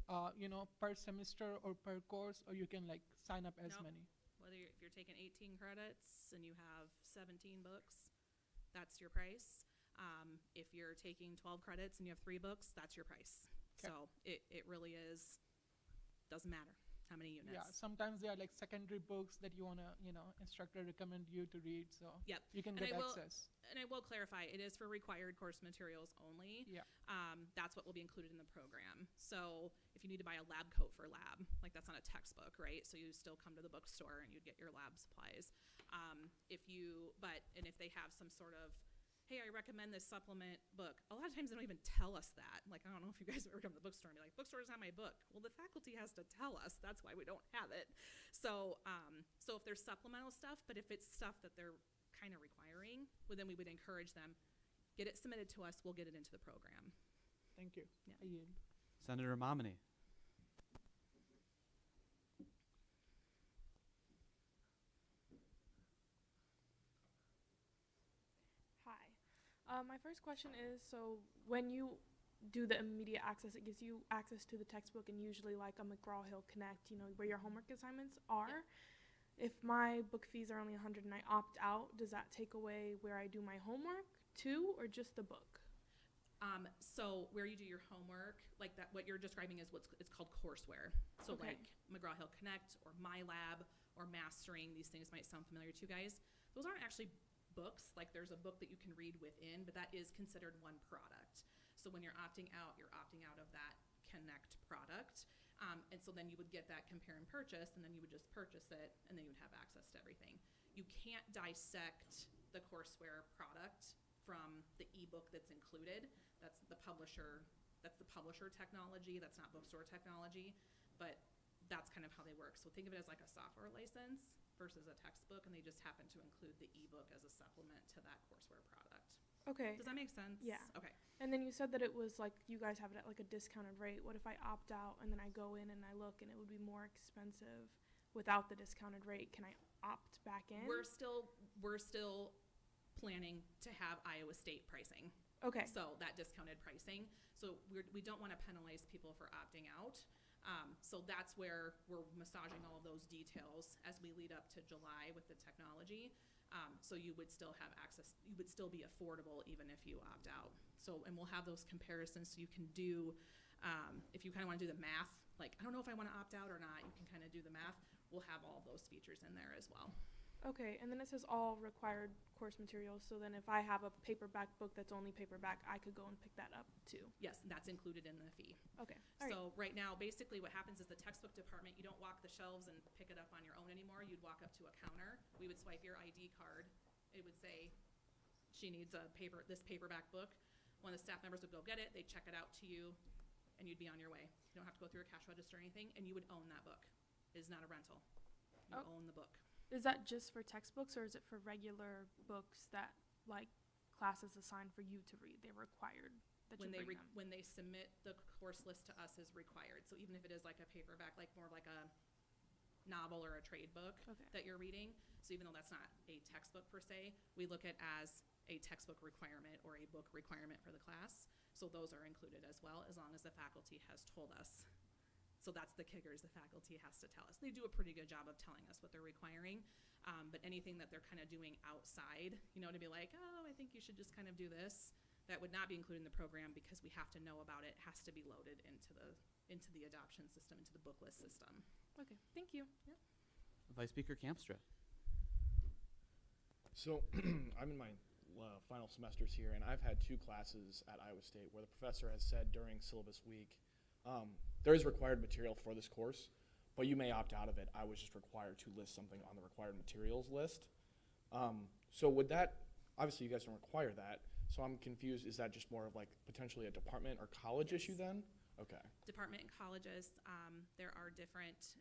per semester or per course, or you can like sign up as
Nope.
many?
If you're taking 18 credits and you have 17 books, that's your price. If you're taking 12 credits and you have 3 books, that's your price.
'Kay.
So it really doesn't matter how many units.
Yeah, sometimes they are like secondary books that you wanna, instructor recommend you to read, so
Yep.
you can
And
get
I will-
access.
And I will clarify, it is for required course materials only.
Yeah.
That's what will be included in the program. So if you need to buy a lab coat for lab, like that's not a textbook, right? So you still come to the bookstore and you'd get your lab supplies. If they have some sort of, hey, I recommend this supplement book. A lot of times they don't even tell us that. Like, I don't know if you guys ever come to the bookstore and be like, bookstore doesn't have my book. Well, the faculty has to tell us. That's why we don't have it. So if there's supplemental stuff, but if it's stuff that they're kind of requiring, well, then we would encourage them, get it submitted to us, we'll get it into the program.
Thank you.
Yeah.
I yield.
Senator Momini.
Hi. My first question is, so when you do the immediate access, it gives you access to the textbook and usually like a McGraw-Hill Connect, where your homework assignments are. If my book fees are only $100 and I opt out, does that take away where I do my homework too, or just the book?
So where you do your homework, like that, what you're describing is it's called courseware. So
Okay.
like McGraw-Hill Connect or MyLab or Mastering, these things might sound familiar to you guys. Those aren't actually books. Like there's a book that you can read within, but that is considered one product. So when you're opting out of that Connect product. And so then you would get that compare and purchase, and then you would just purchase it, and then you would have access to everything. You can't dissect the courseware product from the ebook that's included. That's the publisher technology. That's not bookstore technology, but that's kind of how they work. So think of it as like a software license versus a textbook, and they just happen to include the ebook as a supplement to that courseware product.
Okay.
Does that make sense?
Yeah.
Okay.
And then you said that it was like you guys have it at like a discounted rate. What if I opt out and then I go in and I look and it would be more expensive without the discounted rate? Can I opt back in?
We're still planning to have Iowa State pricing.
Okay.
So that discounted pricing. So we don't want to penalize people for opting out. So that's where we're massaging all of those details as we lead up to July with the technology. So you would still have access, you would still be affordable even if you opt out. So, and we'll have those comparisons so you can do, if you kind of want to do the math, like, I don't know if I want to opt out or not, you can kind of do the math. We'll have all those features in there as well.
Okay, and then it says all required course materials. So then if I have a paperback book that's only paperback, I could go and pick that up too.
Yes, that's included in the fee.
Okay. All right.
So right now, basically what happens is the textbook department, you don't walk the shelves and pick it up on your own anymore. You'd walk up to a counter. We would swipe your ID card. It would say, she needs this paperback book. One of the staff members would go get it. They'd check it out to you, and you'd be on your way. You don't have to go through a cash register or anything, and you would own that book. It is not a rental. You own the book.
Is that just for textbooks, or is it for regular books that, like, classes assign for you to read? They're required that
When
you
they,
bring them?
when they submit the course list to us is required. So even if it is like a paperback, like more like a novel or a trade book
Okay.
that you're reading, so even though that's not a textbook per se, we look at as a textbook requirement or a book requirement for the class. So those are included as well, as long as the faculty has told us. So that's the kicker, is the faculty has to tell us. They do a pretty good job of telling us what they're requiring, but anything that they're kind of doing outside, you know, to be like, oh, I think you should just kind of do this, that would not be included in the program because we have to know about it, has to be loaded into the adoption system, into the book list system.
Okay, thank you.
Yep.
Vice Speaker Campstra.
So I'm in my final semesters here, and I've had 2 classes at Iowa State where the professor has said during syllabus week, there is required material for this course, but you may opt out of it. I was just required to list something on the required materials list. So would that, obviously you guys don't require that, so I'm confused, is that just more of like potentially a department or college issue then? Okay.
Department and colleges, there are different,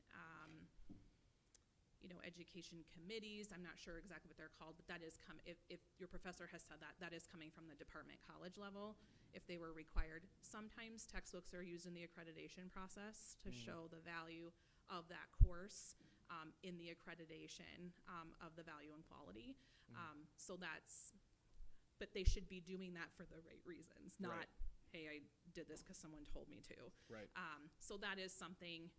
education committees. I'm not sure exactly what they're called, but that is if your professor has said that, that is coming from the department college level. If they were required, sometimes textbooks are used in the accreditation process to show the value of that course in the accreditation of the value and quality. But they should be doing that for the right reasons, not, hey, I did this because someone told me to.
Right.
So that is something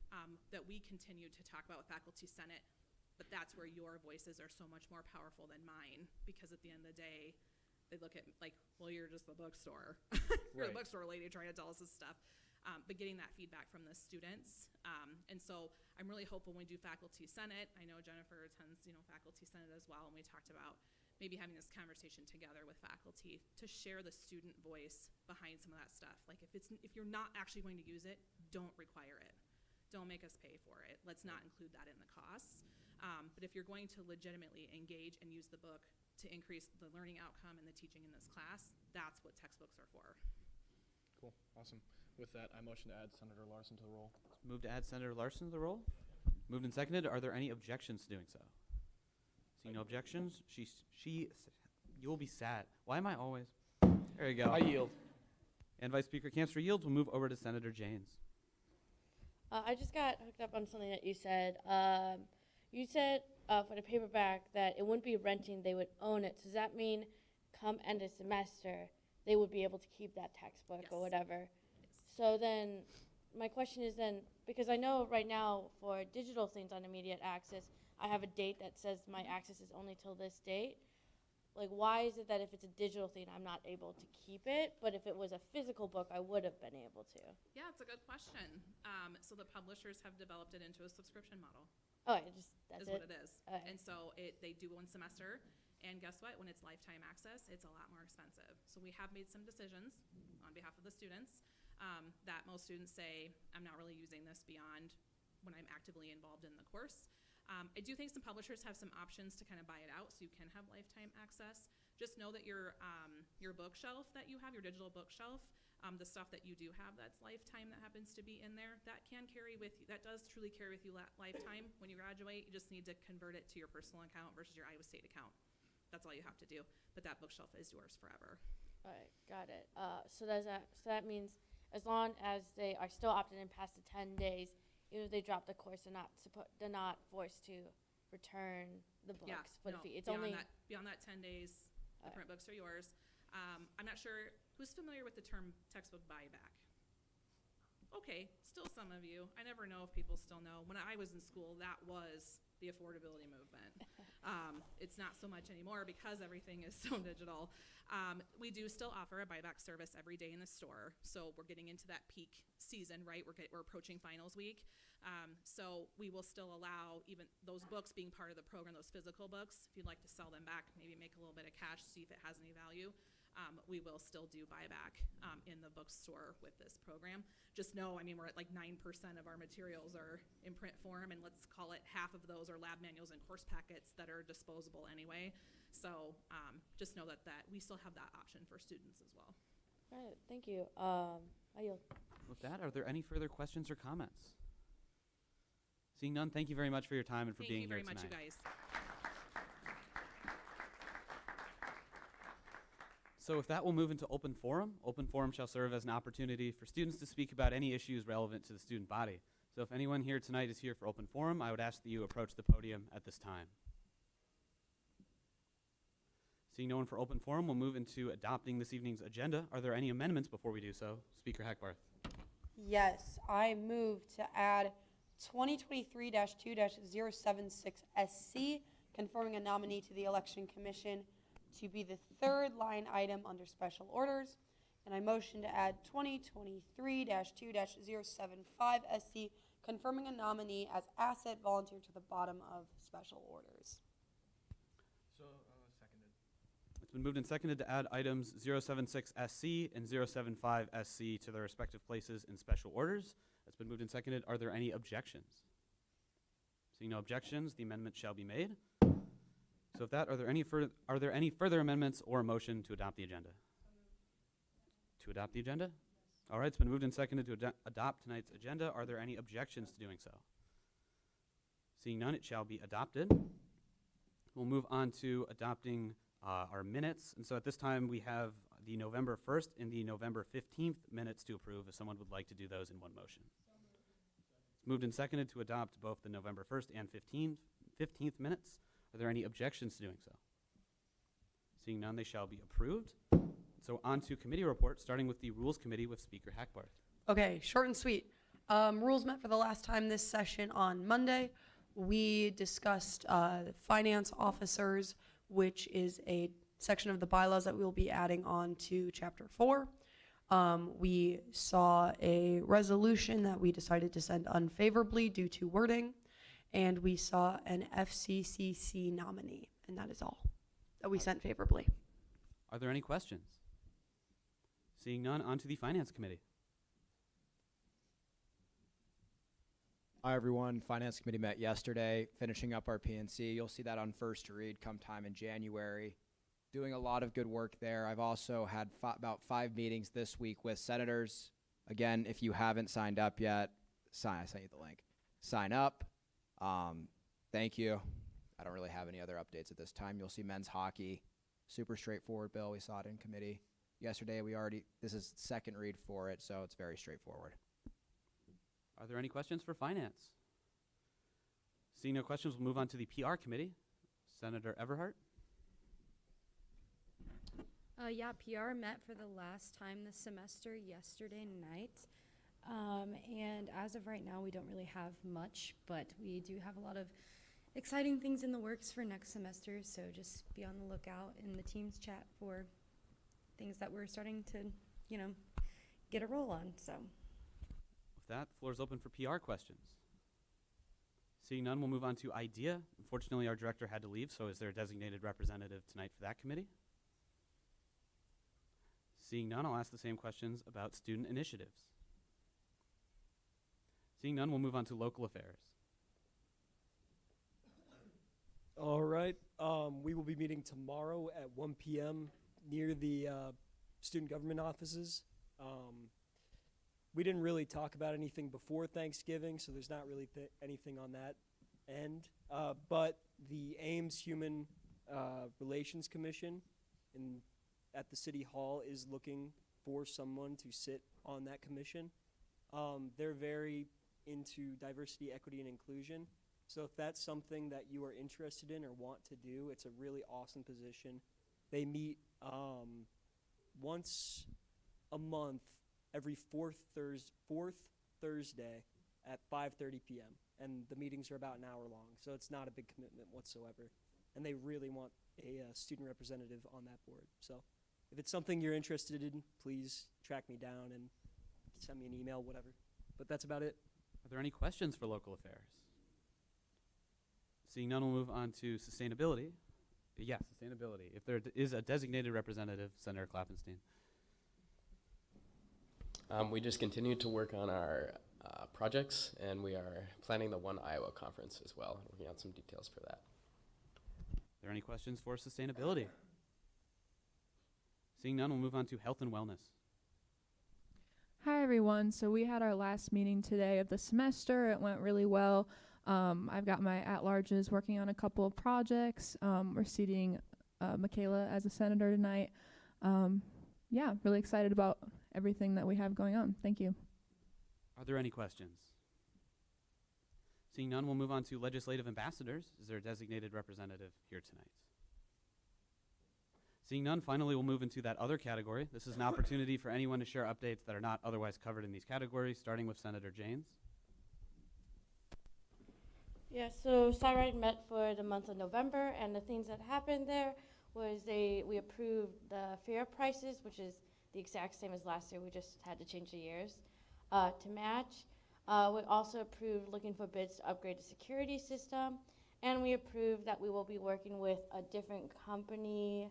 that we continue to talk about with Faculty Senate, but that's where your voices are so much more powerful than mine, because at the end of the day, they look at like, well, you're just the bookstore. You're
Right.
the bookstore lady trying to tell us this stuff. But getting that feedback from the students. And so I'm really hopeful when we do Faculty Senate, I know Jennifer attends, Faculty Senate as well, and we talked about maybe having this conversation together with faculty to share the student voice behind some of that stuff. Like if you're not actually going to use it, don't require it. Don't make us pay for it. Let's not include that in the costs. But if you're going to legitimately engage and use the book to increase the learning outcome and the teaching in this class, that's what textbooks are for.
Cool. Awesome. With that, I motion to add Senator Larson to the roll.
Move to add Senator Larson to the roll. Moved and seconded. Are there any objections to doing so? Seeing no objections, you will be sad. Why am I always? There you go.
I yield.
And Vice Speaker Campstra yields. We'll move over to Senator Janes.
I just got hooked up on something that you said. You said for the paperback that it wouldn't be renting, they would own it. So does that mean come end of semester, they would be able to keep that textbook or
Yes.
whatever?
Yes.
So then my question is then, because I know right now for digital things on immediate access, I have a date that says my access is only till this date. Like, why is it that if it's a digital thing, I'm not able to keep it, but if it was a physical book, I would have been able to?
Yeah, it's a good question. So the publishers have developed it into a subscription model.
Oh, that's
Is
it?
what it is.
Okay.
And so they do 1 semester, and guess what? When it's lifetime access, it's a lot more expensive. So we have made some decisions on behalf of the students that most students say, I'm not really using this beyond when I'm actively involved in the course. I do think some publishers have some options to kind of buy it out so you can have lifetime access. Just know that your bookshelf that you have, your digital bookshelf, the stuff that you do have that's lifetime that happens to be in there, that can carry with you, that does truly carry with you lifetime. When you graduate, you just need to convert it to your personal account versus your Iowa State account. That's all you have to do. But that bookshelf is yours forever.
All right, got it. So that means as long as they are still opted in past the 10 days, even if they drop the course, they're not forced to return the books for the fee. It's only
beyond that 10 days, the print books are yours. I'm not sure who's familiar with the term textbook buyback. Okay, still some of you. I never know if people still know. When I was in school, that was the affordability movement. It's not so much anymore because everything is so digital. We do still offer a buyback service every day in the store. So we're getting into that peak season, right? We're approaching finals week. So we will still allow even those books being part of the program, those physical books. If you'd like to sell them back, maybe make a little bit of cash, see if it has any value. We will still do buyback in the bookstore with this program. Just know, I mean, we're at like 9% of our materials are in print form, and let's call it half of those are lab manuals and course packets that are disposable anyway. So just know that we still have that option for students as well.
All right, thank you. I yield.
With that, are there any further questions or comments? Seeing none, thank you very much for your time and for being here tonight.
Thank you very much, you guys.
So with that, we'll move into open forum. Open forum shall serve as an opportunity for students to speak about any issues relevant to the student body. So if anyone here tonight is here for open forum, I would ask that you approach the podium at this time. Seeing no one for open forum, we'll move into adopting this evening's agenda. Are there any amendments before we do so? Speaker Hackbarth.
Yes, I move to add 2023-2-076SC, confirming a nominee to the Election Commission to be the third line item under special orders. And I motion to add 2023-2-075SC, confirming a nominee as asset volunteer to the bottom of special orders.
Seconded.
It's been moved and seconded to add items 076SC and 075SC to their respective places in special orders. It's been moved and seconded. Are there any objections? Seeing no objections, the amendment shall be made. So with that, are there any further amendments or a motion to adopt the agenda? To adopt the agenda? All right, it's been moved and seconded to adopt tonight's agenda. Are there any objections to doing so? Seeing none, it shall be adopted. We'll move on to adopting our minutes. And so at this time, we have the November 1st and the November 15th minutes to approve, if someone would like to do those in one motion. It's moved and seconded to adopt both the November 1st and 15th minutes. Are there any objections to doing so? Seeing none, they shall be approved. So on to committee reports, starting with the Rules Committee with Speaker Hackbarth.
Okay, short and sweet. Rules met for the last time this session on Monday. We discussed finance officers, which is a section of the bylaws that we'll be adding on to Chapter 4. We saw a resolution that we decided to send unfavorably due to wording, and we saw an FCCC nominee, and that is all that we sent favorably.
Are there any questions? Seeing none, on to the Finance Committee.
Hi everyone, Finance Committee met yesterday, finishing up our PNC. You'll see that on first to read come time in January. Doing a lot of good work there. I've also had about 5 meetings this week with senators. Again, if you haven't signed up yet, I sent you the link. Sign up. Thank you. I don't really have any other updates at this time. You'll see men's hockey. Super straightforward bill. We saw it in committee. Yesterday this is second read for it, so it's very straightforward.
Are there any questions for Finance? Seeing no questions, we'll move on to the PR Committee. Senator Everhart.
Yeah, PR met for the last time this semester yesterday night. And as of right now, we don't really have much, but we do have a lot of exciting things in the works for next semester. So just be on the lookout in the Teams chat for things that we're starting to, get a roll on. So
With that, the floor is open for PR questions. Seeing none, we'll move on to IDEA. Unfortunately, our director had to leave, so is there a designated representative tonight for that committee? Seeing none, I'll ask the same questions about student initiatives. Seeing none, we'll move on to local affairs.
All right. We will be meeting tomorrow at 1 p.m. near the student government offices. We didn't really talk about anything before Thanksgiving, so there's not really anything on that end. But the Ames Human Relations Commission at the City Hall is looking for someone to sit on that commission. They're very into diversity, equity, and inclusion. So if that's something that you are interested in or want to do, it's a really awesome position. They meet once a month, every fourth Thursday at 5:30 p.m. And the meetings are about an hour long, so it's not a big commitment whatsoever. and they really want a student representative on that board. So if it's something you're interested in, please track me down and send me an email, whatever. But that's about it.
Are there any questions for local affairs? Seeing none, we'll move on to sustainability. Yes, sustainability. If there is a designated representative, Senator Klappenstein.
We just continued to work on our projects, and we are planning the One Iowa Conference as well, working on some details for that.
Are there any questions for sustainability? Seeing none, we'll move on to health and wellness.
Hi everyone. So we had our last meeting today of the semester. It went really well. I've got my at-larges working on a couple of projects. We're seating Michaela as a senator tonight. Yeah, really excited about everything that we have going on. Thank you.
Are there any questions? Seeing none, we'll move on to legislative ambassadors. Is there a designated representative here tonight? Seeing none, finally, we'll move into that other category. This is an opportunity for anyone to share updates that are not otherwise covered in these categories, starting with Senator Janes.
Yeah, so Cyride met for the month of November, and the things that happened there was we approved the fair prices, which is the exact same as last year. We just had to change the years to match. We also approved looking for bids to upgrade the security system, and we approved that we will be working with a different company,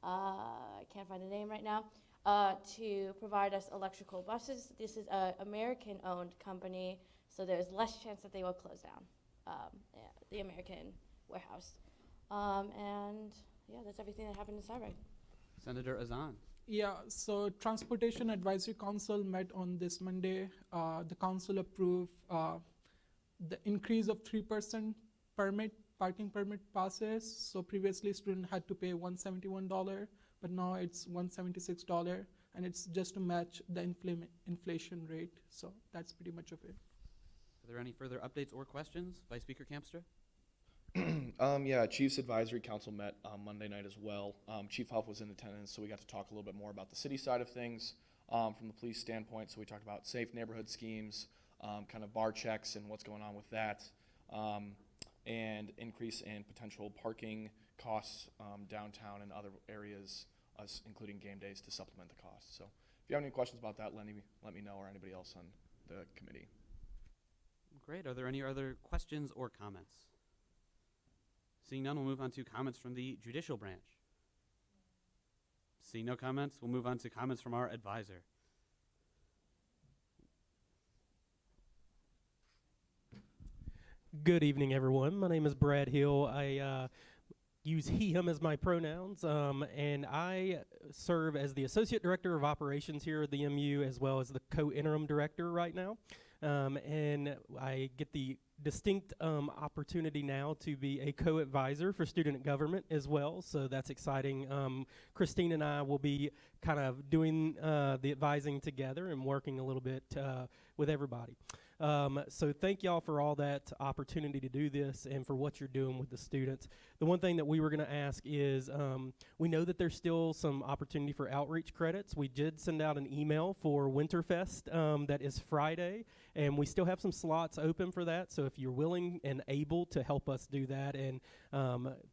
I can't find the name right now, to provide us electrical buses. This is an American-owned company, so there's less chance that they will close down the American warehouse. And yeah, that's everything that happened in Cyride.
Senator Azan.
Yeah, so Transportation Advisory Council met on this Monday. The council approved the increase of 3% parking permit passes. So previously student had to pay $171, but now it's $176, and it's just to match the inflation rate. So that's pretty much of it.
Are there any further updates or questions? Vice Speaker Campstra?
Yeah, Chiefs Advisory Council met Monday night as well. Chief Huff was in attendance, so we got to talk a little bit more about the city side of things from the police standpoint. So we talked about safe neighborhood schemes, kind of bar checks and what's going on with that, and increase in potential parking costs downtown and other areas, including game days, to supplement the cost. So if you have any questions about that, let me know, or anybody else on the committee.
Great. Are there any other questions or comments? Seeing none, we'll move on to comments from the judicial branch. Seeing no comments, we'll move on to comments from our advisor.
Good evening, everyone. My name is Brad Hill. I use he, him as my pronouns, and I serve as the Associate Director of Operations here at the MU, as well as the co-interim director right now. And I get the distinct opportunity now to be a co-advisor for student government as well, so that's exciting. Christine and I will be kind of doing the advising together and working a little bit with everybody. So thank y'all for all that opportunity to do this and for what you're doing with the students. The one thing that we were going to ask is we know that there's still some opportunity for outreach credits. We did send out an email for Winterfest that is Friday, and we still have some slots open for that. So if you're willing and able to help us do that and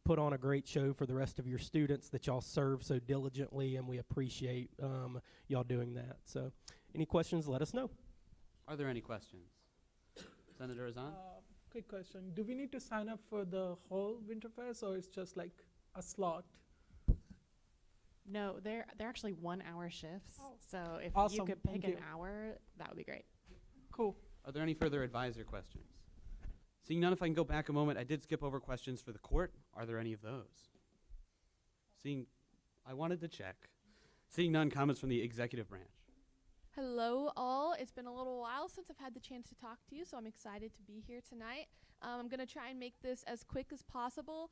put on a great show for the rest of your students that y'all serve so diligently, and we appreciate y'all doing that. So any questions, let us know.
Are there any questions? Senator Azan?
Quick question. Do we need to sign up for the whole Winterfest, or it's just like a slot?
No, they're actually 1 hour shifts. So if
Awesome.
you could pick
Thank
an hour, that would be great.
Cool.
Are there any further advisor questions? Seeing none, if I can go back a moment, I did skip over questions for the court. Are there any of those? I wanted to check. Seeing none, comments from the executive branch.
Hello all, it's been a little while since I've had the chance to talk to you, so I'm excited to be here tonight. I'm going to try and make this as quick as possible.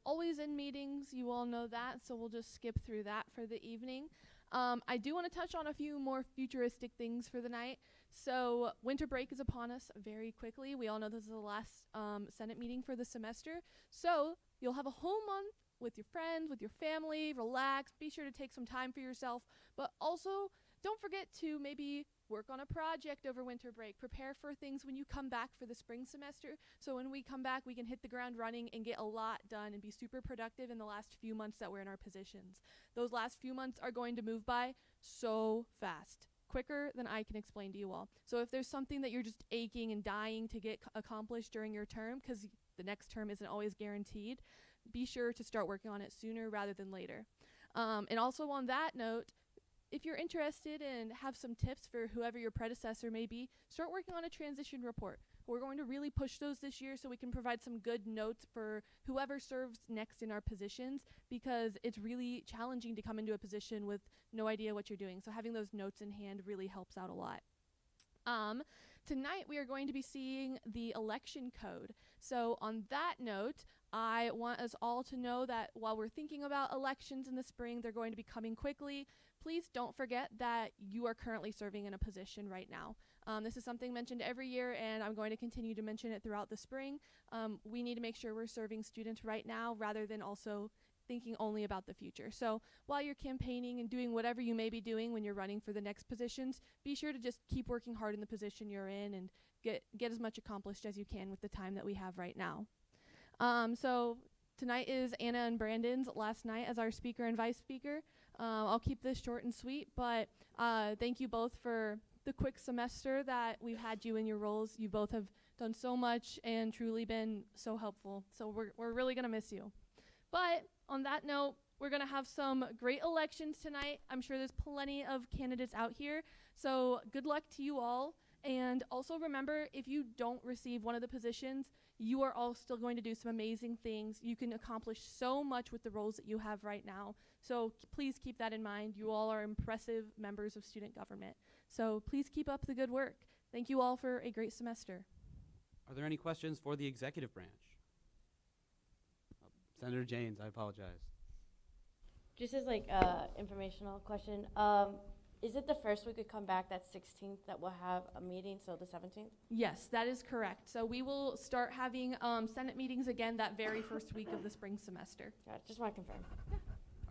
Always in meetings, you all know that, so we'll just skip through that for the evening. I do want to touch on a few more futuristic things for the night. So winter break is upon us very quickly. We all know this is the last Senate meeting for the semester, so you'll have a whole month with your friends, with your family, relax, be sure to take some time for yourself, but also don't forget to maybe work on a project over winter break. Prepare for things when you come back for the spring semester. So when we come back, we can hit the ground running and get a lot done and be super productive in the last few months that we're in our positions. Those last few months are going to move by so fast, quicker than I can explain to you all. So if there's something that you're just aching and dying to get accomplished during your term, because the next term isn't always guaranteed, be sure to start working on it sooner rather than later. And also on that note, if you're interested and have some tips for whoever your predecessor may be, start working on a transition report. We're going to really push those this year so we can provide some good notes for whoever serves next in our positions, because it's really challenging to come into a position with no idea what you're doing. So having those notes in hand really helps out a lot. Tonight we are going to be seeing the election code. So on that note, I want us all to know that while we're thinking about elections in the spring, they're going to be coming quickly. Please don't forget that you are currently serving in a position right now. This is something mentioned every year, and I'm going to continue to mention it throughout the spring. We need to make sure we're serving students right now rather than also thinking only about the future. So while you're campaigning and doing whatever you may be doing when you're running for the next positions, be sure to just keep working hard in the position you're in and get as much accomplished as you can with the time that we have right now. So tonight is Anna and Brandon's last night as our speaker and vice speaker. I'll keep this short and sweet, but thank you both for the quick semester that we've had you in your roles. You both have done so much and truly been so helpful. So we're really gonna miss you. But on that note, we're gonna have some great elections tonight. I'm sure there's plenty of candidates out here. So good luck to you all. And also remember, if you don't receive one of the positions, you are all still going to do some amazing things. You can accomplish so much with the roles that you have right now. So please keep that in mind. You all are impressive members of student government. So please keep up the good work. Thank you all for a great semester.
Are there any questions for the executive branch? Senator Janes, I apologize.
Just as like informational question, is it the first week we come back, that 16th, that we'll have a meeting, so the 17th?
Yes, that is correct. So we will start having Senate meetings again that very first week of the spring semester.
Got it. Just want to confirm.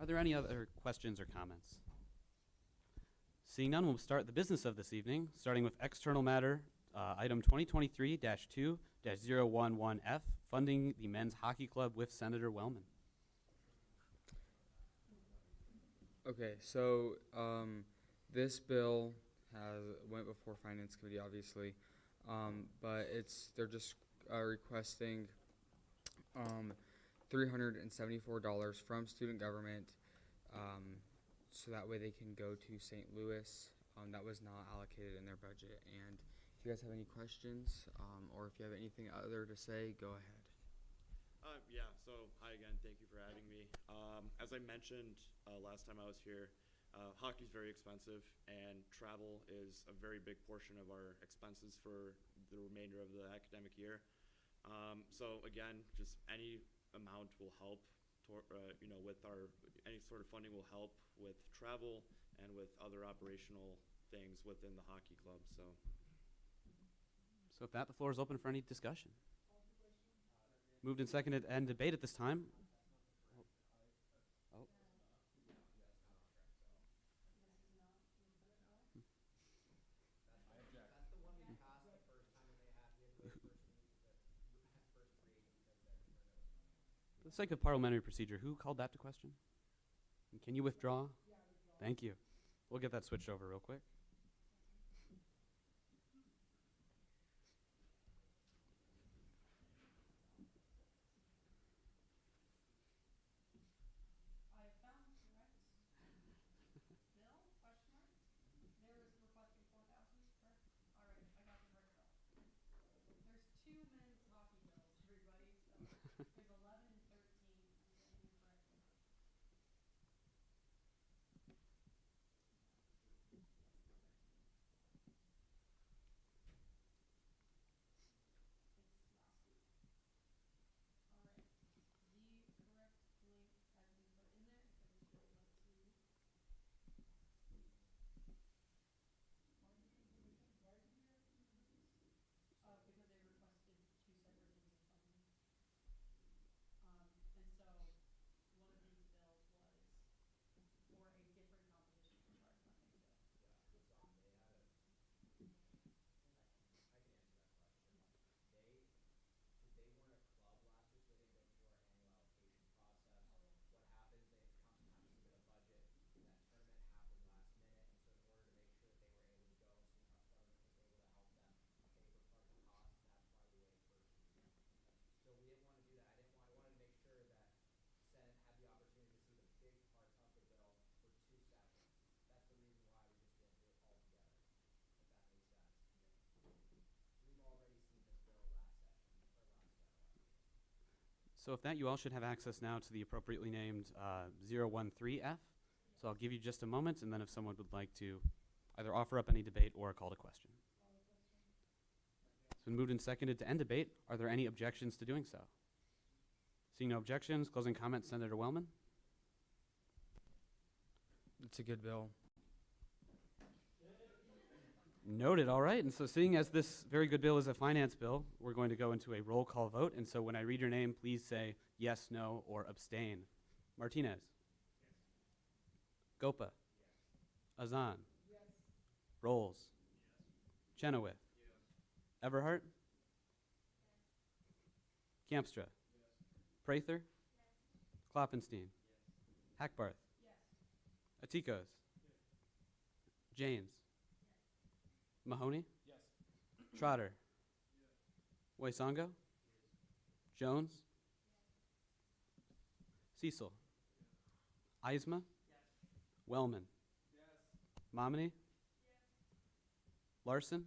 Are there any other questions or comments? Seeing none, we'll start the business of this evening, starting with external matter, item 2023-2-011F, funding the men's hockey club with Senator Wellman.
Okay, so this bill went before Finance Committee, obviously, but they're just requesting $374 from student government, so that way they can go to St. Louis. That was not allocated in their budget. And if you guys have any questions, or if you have anything other to say, go ahead.
Yeah, so hi again, thank you for having me. As I mentioned last time I was here, hockey's very expensive, and travel is a very big portion of our expenses for the remainder of the academic year. So again, just any amount will help, with any sort of funding will help with travel and with other operational things within the hockey club. So
with that, the floor is open for any discussion. Moved and seconded and debate at this time. Oh. For the sake of parliamentary procedure, who called that to question? And can you withdraw? Thank you. We'll get that switched over real quick. So with that, you all should have access now to the appropriately named 013F. So I'll give you just a moment, and then if someone would like to either offer up any debate or call to question. It's been moved and seconded to end debate. Are there any objections to doing so? Seeing no objections, closing comments, Senator Wellman.
It's a good bill.
Noted, all right. And so seeing as this very good bill is a finance bill, we're going to go into a roll call vote. And so when I read your name, please say yes, no, or abstain. Martinez. Gopa. Azan. Rolls. Chenoweth. Everhart. Campstra. Prather. Kloppenstein. Hackbarth. Atikos. Janes. Mahoney? Trotter? Waisongo? Jones? Cecil? Eisma? Wellman? Momini? Larson?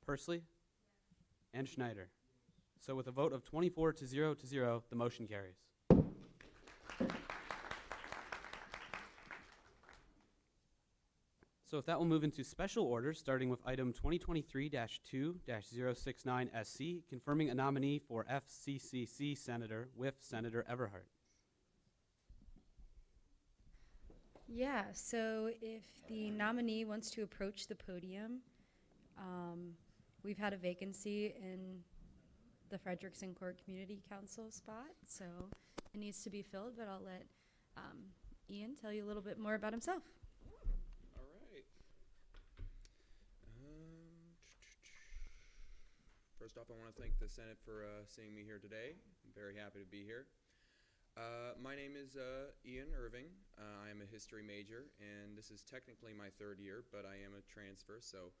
Pursley? And Schneider. So with a vote of 24 to 0 to 0, the motion carries. So with that, we'll move into special orders, starting with item 2023-2-069SC, confirming a nominee for FCCC Senator with Senator Everhart.
Yeah, so if the nominee wants to approach the podium, we've had a vacancy in the Frederickson Court Community Council spot, so it needs to be filled, but I'll let Ian tell you a little bit more about himself.
First off, I want to thank the Senate for seeing me here today. I'm very happy to be here. My name is Ian Irving. I am a history major, and this is technically my third year, but I am a transfer, so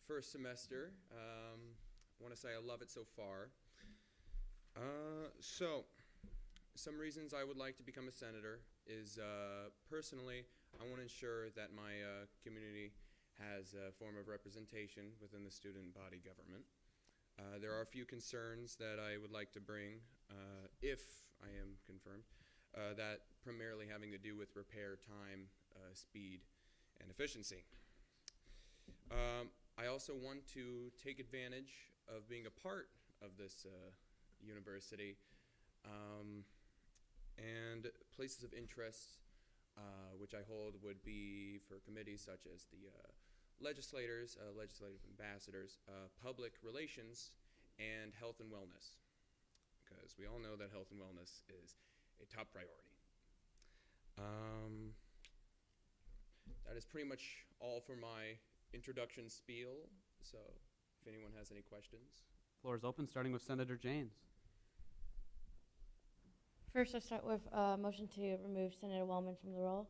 first semester. I want to say I love it so far. So, some reasons I would like to become a senator is, personally, I want to ensure that my community has a form of representation within the student body government. There are a few concerns that I would like to bring, if I am confirmed, that primarily having to do with repair time, speed, and efficiency. I also want to take advantage of being a part of this university, and places of interest which I hold would be for committees such as the legislators, legislative ambassadors, public relations, and health and wellness, because we all know that health and wellness is a top priority. That is pretty much all for my introduction spiel, so if anyone has any questions.
Floor is open, starting with Senator Janes.
First, I'll start with a motion to remove Senator Wellman from the roll.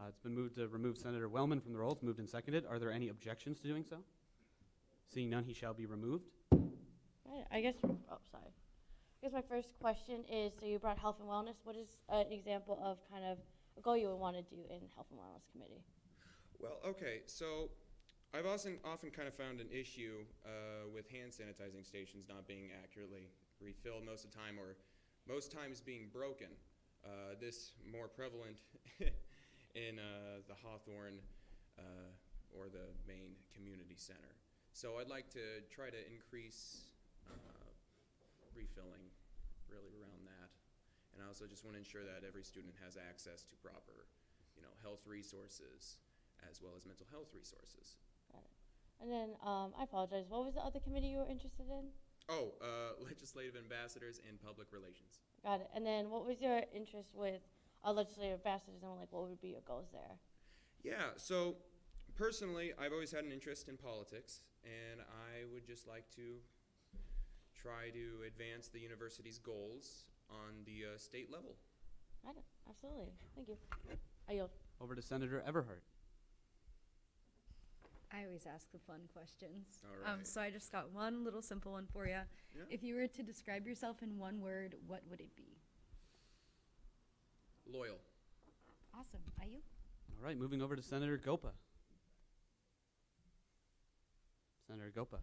It's been moved to remove Senator Wellman from the roll. It's moved and seconded. Are there any objections to doing so? Seeing none, he shall be removed.
Right, I guess my first question is, so you brought health and wellness. What is an example of kind of a goal you would want to do in health and wellness committee?
Well, okay, so I've often kind of found an issue with hand sanitizing stations not being accurately refilled most of the time, or most times being broken. This more prevalent in the Hawthorne or the main community center. So I'd like to try to increase refilling really around that. And I also just want to ensure that every student has access to proper, health resources as well as mental health resources.
Got it. And then I apologize. What was the other committee you were interested in?
Oh, legislative ambassadors and public relations.
Got it. And then what was your interest with legislative ambassadors, and what would be your goals there?
Yeah, so personally, I've always had an interest in politics, and I would just like to try to advance the university's goals on the state level.
Got it. Absolutely. Thank you. I yield.
Over to Senator Everhart.
I always ask the fun questions.
All right.
So I just got one little simple one for you.
Yeah.
If you were to describe yourself in one word, what would it be?
Loyal.
Awesome. Are you?
All right, moving over to Senator Gopa. Senator Gopa.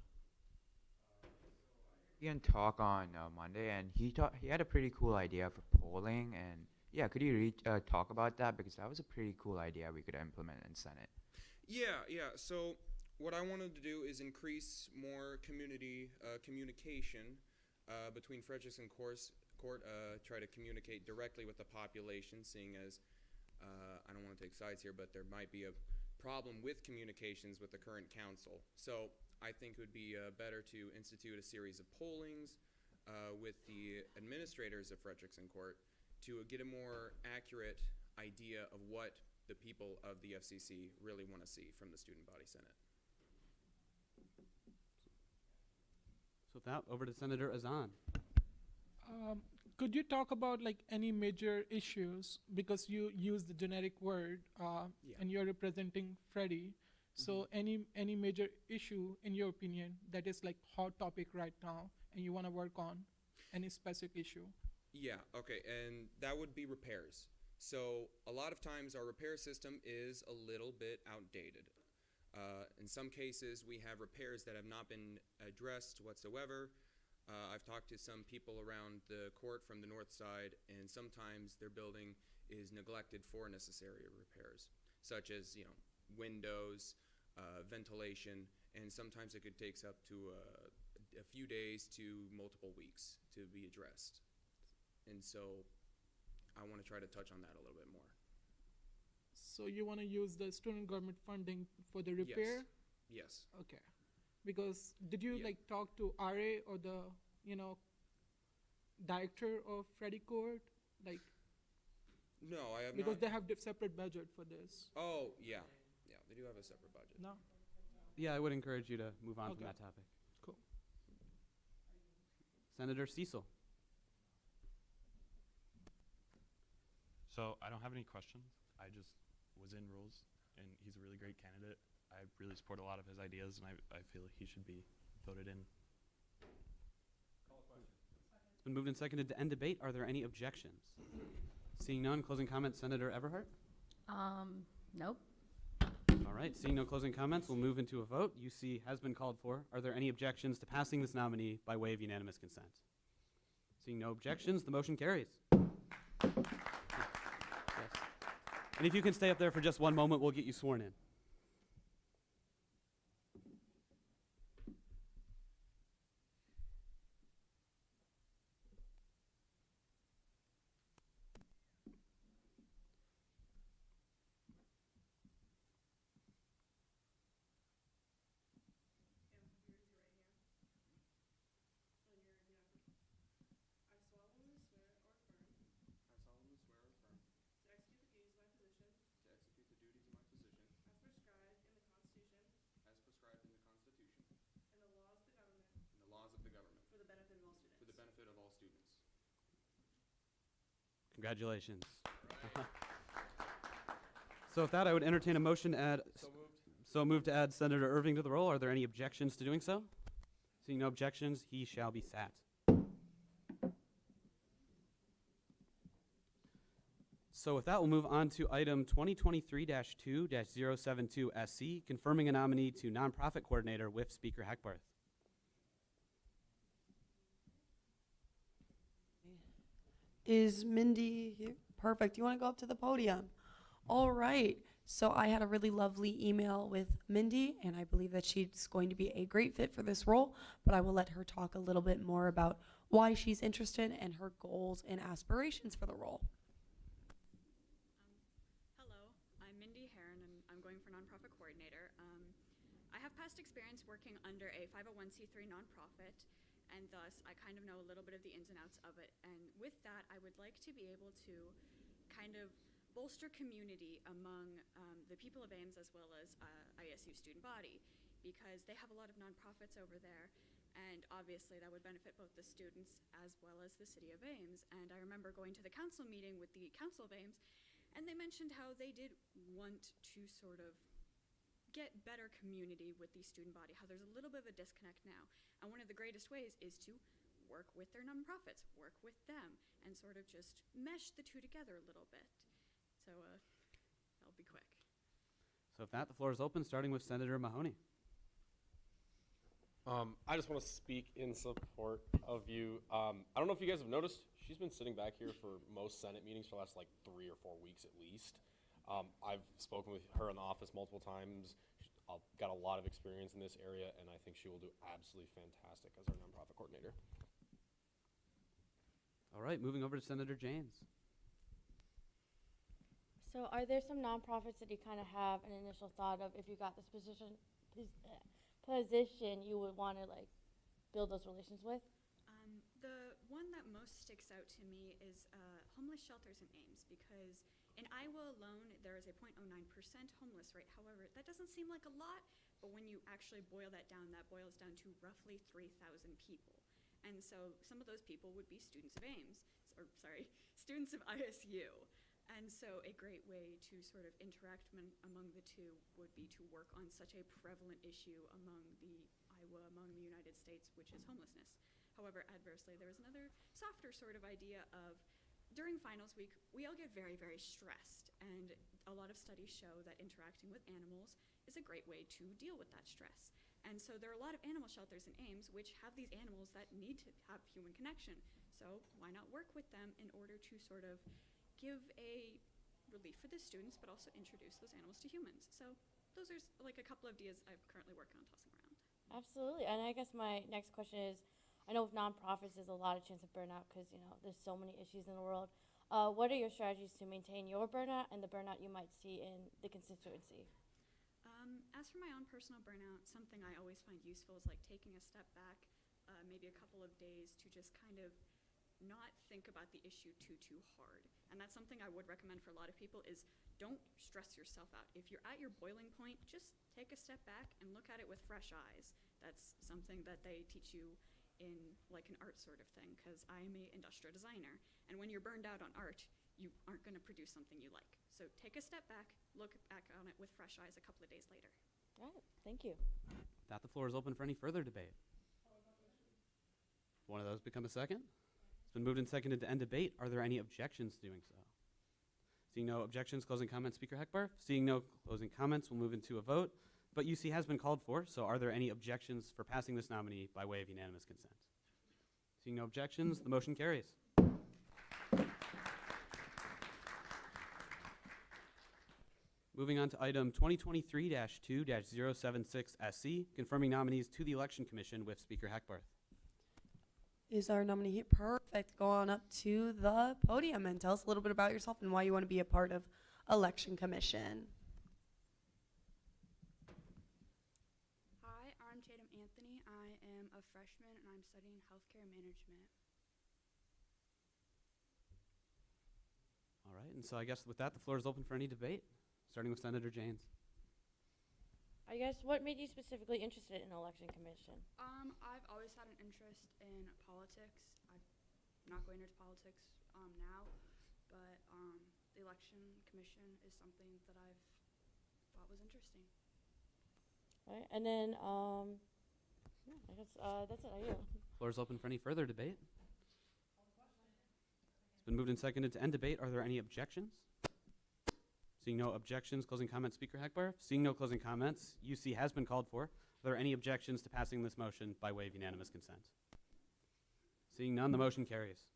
Ian talk on Monday, and he had a pretty cool idea for polling. And yeah, could you talk about that, because that was a pretty cool idea we could implement in Senate.
Yeah. So what I wanted to do is increase more community communication between Fredericton Court, try to communicate directly with the population, seeing as I don't want to take sides here, but there might be a problem with communications with the current council. So I think it would be better to institute a series of pollings with the administrators of Fredericton Court to get a more accurate idea of what the people of the FCC really want to see from the Student Body Senate.
So with that, over to Senator Azan.
Could you talk about like any major issues, because you use the generic word and you're representing Freddie. So any major issue in your opinion that is like hot topic right now and you want to work on, any specific issue?
Yeah, okay, and that would be repairs. So a lot of times our repair system is a little bit outdated. In some cases we have repairs that have not been addressed whatsoever. I've talked to some people around the court from the north side, and sometimes their building is neglected for necessary repairs, such as windows, ventilation, and sometimes it could take up to a few days to multiple weeks to be addressed. And so I want to try to touch on that a little bit more.
So you want to use the student government funding for the repair?
Yes.
Okay. Because did you like talk to RA or the director of Freddie Court? Like,
no, I have
because
not.
they have separate budget for this.
Oh, yeah, they do have a separate budget.
No.
Yeah, I would encourage you to move on from
Okay.
that topic.
Cool.
Senator Cecil.
So I don't have any questions. I just was in rules, and he's a really great candidate. I really support a lot of his ideas, and I feel he should be voted in.
It's been moved and seconded to end debate. Are there any objections? Seeing none, closing comments, Senator Everhart?
Nope.
All right, seeing no closing comments, we'll move into a vote. UC has been called for. Are there any objections to passing this nominee by way of unanimous consent? Seeing no objections, the motion carries. Yes. And if you can stay up there for just one moment, we'll get you sworn in. Congratulations. So with that, I would entertain a motion to add. So moved to add Senator Irving to the roll. Are there any objections to doing so? Seeing no objections, he shall be sat. So with that, we'll move on to item 2023-2-072 SC, confirming a nominee to nonprofit coordinator with Speaker Hackbarth.
Is Mindy here? Perfect. You want to go up to the podium? All right. So I had a really lovely email with Mindy, and I believe that she's going to be a great fit for this role, but I will let her talk a little bit more about why she's interested and her goals and aspirations for the role.
Hello, I'm Mindy Heron, and I'm going for nonprofit coordinator. I have past experience working under a 501c3 nonprofit, and thus I kind of know a little bit of the ins and outs of it. And with that, I would like to be able to kind of bolster community among the people of Ames as well as ISU student body, because they have a lot of nonprofits over there, and obviously that would benefit both the students as well as the city of Ames. And I remember going to the council meeting with the Council of Ames, and they mentioned how they did want to sort of get better community with the student body, how there's a little bit of a disconnect now. And one of the greatest ways is to work with their nonprofits, work with them, and sort of just mesh the two together a little bit. So that'll be quick.
So with that, the floor is open, starting with Senator Mahoney.
I just want to speak in support of you. I don't know if you guys have noticed, she's been sitting back here for most Senate meetings for the last like 3 or 4 weeks at least. I've spoken with her in the office multiple times. She's got a lot of experience in this area, and I think she will do absolutely fantastic as our nonprofit coordinator.
All right, moving over to Senator James.
So are there some nonprofits that you kind of have an initial thought of if you got this position, you would want to like build those relations with?
The one that most sticks out to me is homeless shelters in Ames, because in Iowa alone, there is a 0.09% homeless rate. However, that doesn't seem like a lot, but when you actually boil that boils down to roughly 3,000 people. And so some of those people would be students of Ames, or sorry, students of ISU. And so a great way to sort of interact among the two would be to work on such a prevalent issue among the United States, which is homelessness. However, adversely, there was another softer sort of idea of during finals week, we all get very, very stressed. And a lot of studies show that interacting with animals is a great way to deal with that stress. And so there are a lot of animal shelters in Ames which have these animals that need to have human connection. So why not work with them in order to sort of give a relief for the students, but also introduce those animals to humans. So those are like a couple of ideas I'm currently working on tossing around.
Absolutely. And I guess my next question is, I know with nonprofits there's a lot of chance of burnout because, you know, there's so many issues in the world. What are your strategies to maintain your burnout and the burnout you might see in the constituency?
As for my own personal burnout, something I always find useful is like taking a step back, maybe a couple of days to just kind of not think about the issue too hard. And that's something I would recommend for a lot of people is don't stress yourself out. If you're at your boiling point, just take a step back and look at it with fresh eyes. That's something that they teach you in like an art sort of thing, because I am an industrial designer. And when you're burned out on art, you aren't going to produce something you like. So take a step back, look back on it with fresh eyes a couple of days later.
All right, thank you.
With that, the floor is open for any further debate. One of those become a second? It's been moved and seconded to end debate. Are there any objections to doing so? Seeing no objections, closing comments, Speaker Heckbarth. Seeing no closing comments, we'll move into a vote. But UC has been called for, so are there any objections for passing this nominee by way of unanimous consent? Seeing no objections, the motion carries. Moving on to item 2023-2-076SC, confirming nominees to the Election Commission with Speaker Heckbarth.
Is our nominee here? Perfect. Go on up to the podium and tell us a little bit about yourself and why you want to be a part of Election Commission.
Hi, I'm Tatum Anthony. I am a freshman and I'm studying healthcare management.
All right, and so I guess with that, the floor is open for any debate, starting with Senator James.
I guess what made you specifically interested in Election Commission?
I've always had an interest in politics. I'm not going into politics now, but the Election Commission is something that I've thought was interesting.
All right, and then yeah, I guess that's it. I yield.
Floor is open for any further debate. It's been moved and seconded to end debate. Are there any objections? Seeing no objections, closing comments, Speaker Heckbarth. Seeing no closing comments, UC has been called for. Are there any objections to passing this motion by way of unanimous consent? Seeing none, the motion carries.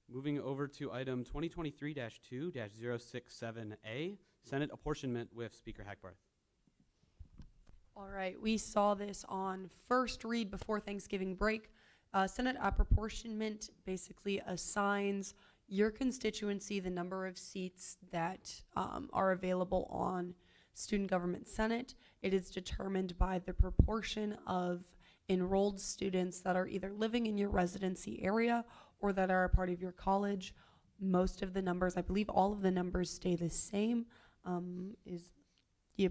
Moving over to item 2023-2-067A, Senate apportionment with Speaker Heckbarth.
All right, we saw this on first read before Thanksgiving break. Senate apportionment basically assigns your constituency the number of seats that are available on Student Government Senate. It is determined by the proportion of enrolled students that are either living in your residency area or that are a part of your college. Most of the numbers, I believe all of the numbers stay the same. If you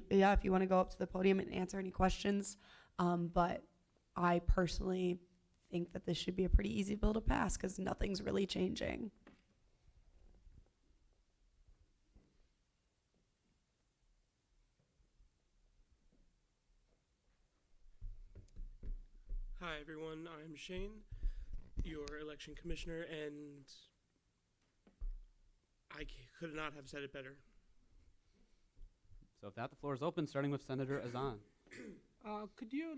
want to go up to the podium and answer any questions. But I personally think that this should be a pretty easy bill to pass because nothing's really changing.
Hi everyone, I'm Shane, your election commissioner, and I could not have said it better.
So with that, the floor is open, starting with Senator Azan.
Could you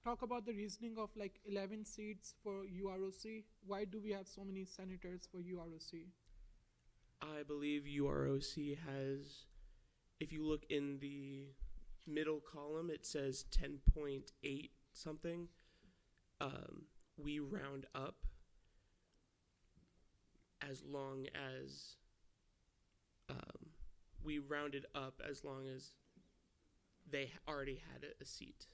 talk about the reasoning of 11 seats for UROC? Why do we have so many senators for UROC?
I believe UROC has, if you look in the middle column, it says 10.8 something. We round up as long as we rounded up as long as they already had a seat.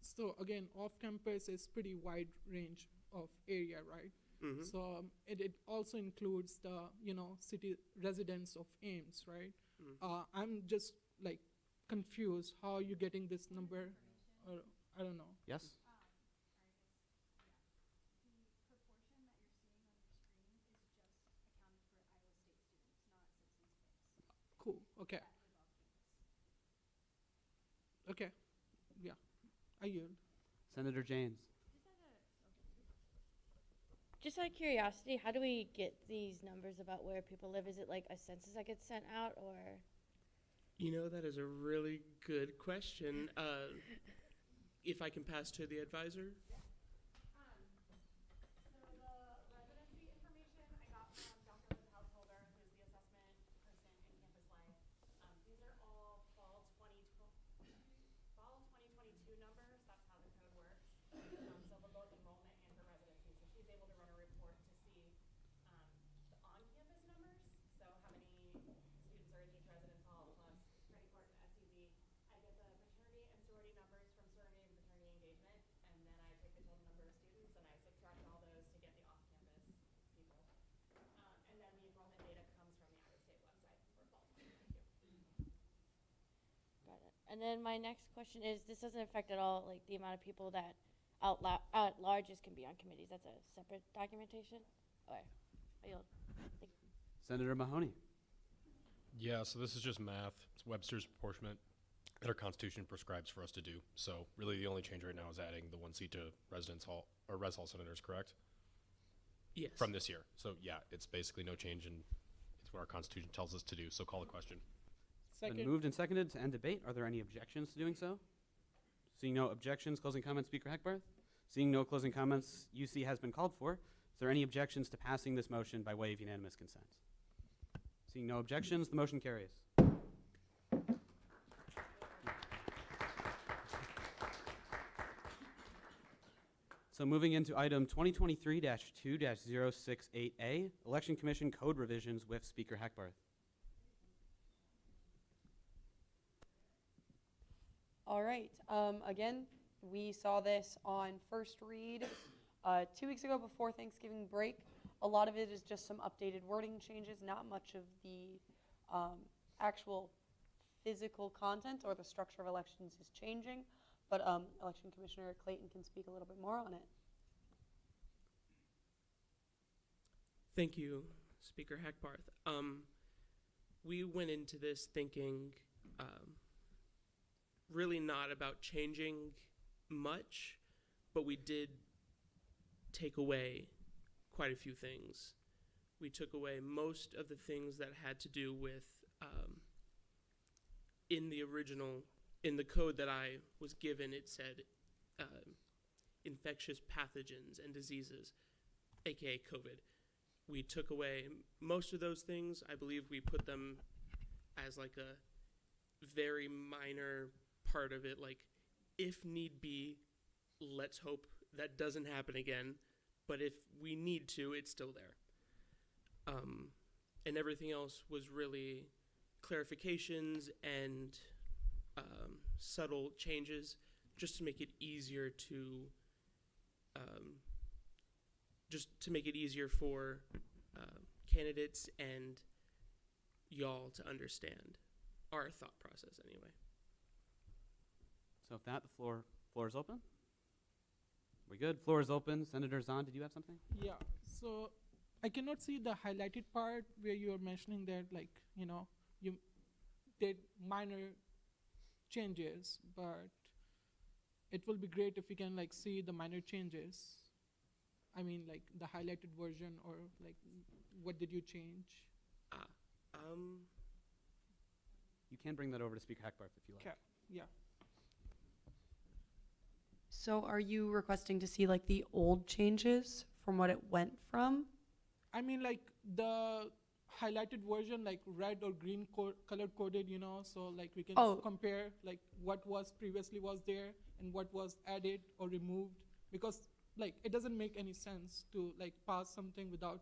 So again, off-campus is pretty wide range of area, right?
Mm-hmm.
So it also includes the city residents of Ames, right?
Mm.
I'm just confused how you getting this number, or I don't know.
Yes?
Cool. Okay. Okay. Yeah. I yield.
Senator James.
Just out of curiosity, how do we get these numbers about where people live? Is it like a census that gets sent out, or?
You know, that is a really good question. If I can pass to the advisor.
And then my next question is, this doesn't affect at all the amount of people that at larges can be on committees. That's a separate documentation. Okay, I yield. Thank you.
Senator Mahoney.
Yeah, so this is just math. It's Webster's apportionment that our Constitution prescribes for us to do. So really the only change right now is adding the one seat to residence hall or res hall senators, correct?
Yes.
From this year. So yeah, it's basically no change, and it's what our Constitution tells us to do. So call the question.
Been moved and seconded to end debate. Are there any objections to doing so? Seeing no objections, closing comments, Speaker Heckbarth. Seeing no closing comments, UC has been called for. Is there any objections to passing this motion by way of unanimous consent? Seeing no objections, the motion carries. So moving into item 2023-2-068A, Election Commission Code Revisions with Speaker Heckbarth.
All right. Again, we saw this on first read 2 weeks ago before Thanksgiving break. A lot of it is just some updated wording changes. Not much of the actual physical content or the structure of elections is changing, but Election Commissioner Clayton can speak a little bit more on it.
Thank you, Speaker Heckbarth. We went into this thinking really not about changing much, but we did take away quite a few things. We took away most of the things that had to do with, in the code that I was given, it said infectious pathogens and diseases, aka COVID. We took away most of those things. I believe we put them as a very minor part of it, if need be, let's hope that doesn't happen again, but if we need to, it's still there. And everything else was really clarifications and subtle changes just to make it easier for candidates and y'all to understand our thought process anyway.
So with that, the floor is open. We good? Floor is open. Senator Zahn, did you have something?
Yeah. So I cannot see the highlighted part where you are mentioning that you did minor changes, but it will be great if we can see the minor changes. I mean, the highlighted version, or what did you change?
You can bring that over to Speaker Hackbarth if you like.
Okay, yeah.
So are you requesting to see like the old changes from what it went from?
I mean, like the highlighted version, like red or green color coded, you know, so like we can compare like what was previously was there and what was added or removed, because like it doesn't make any sense to like pass something without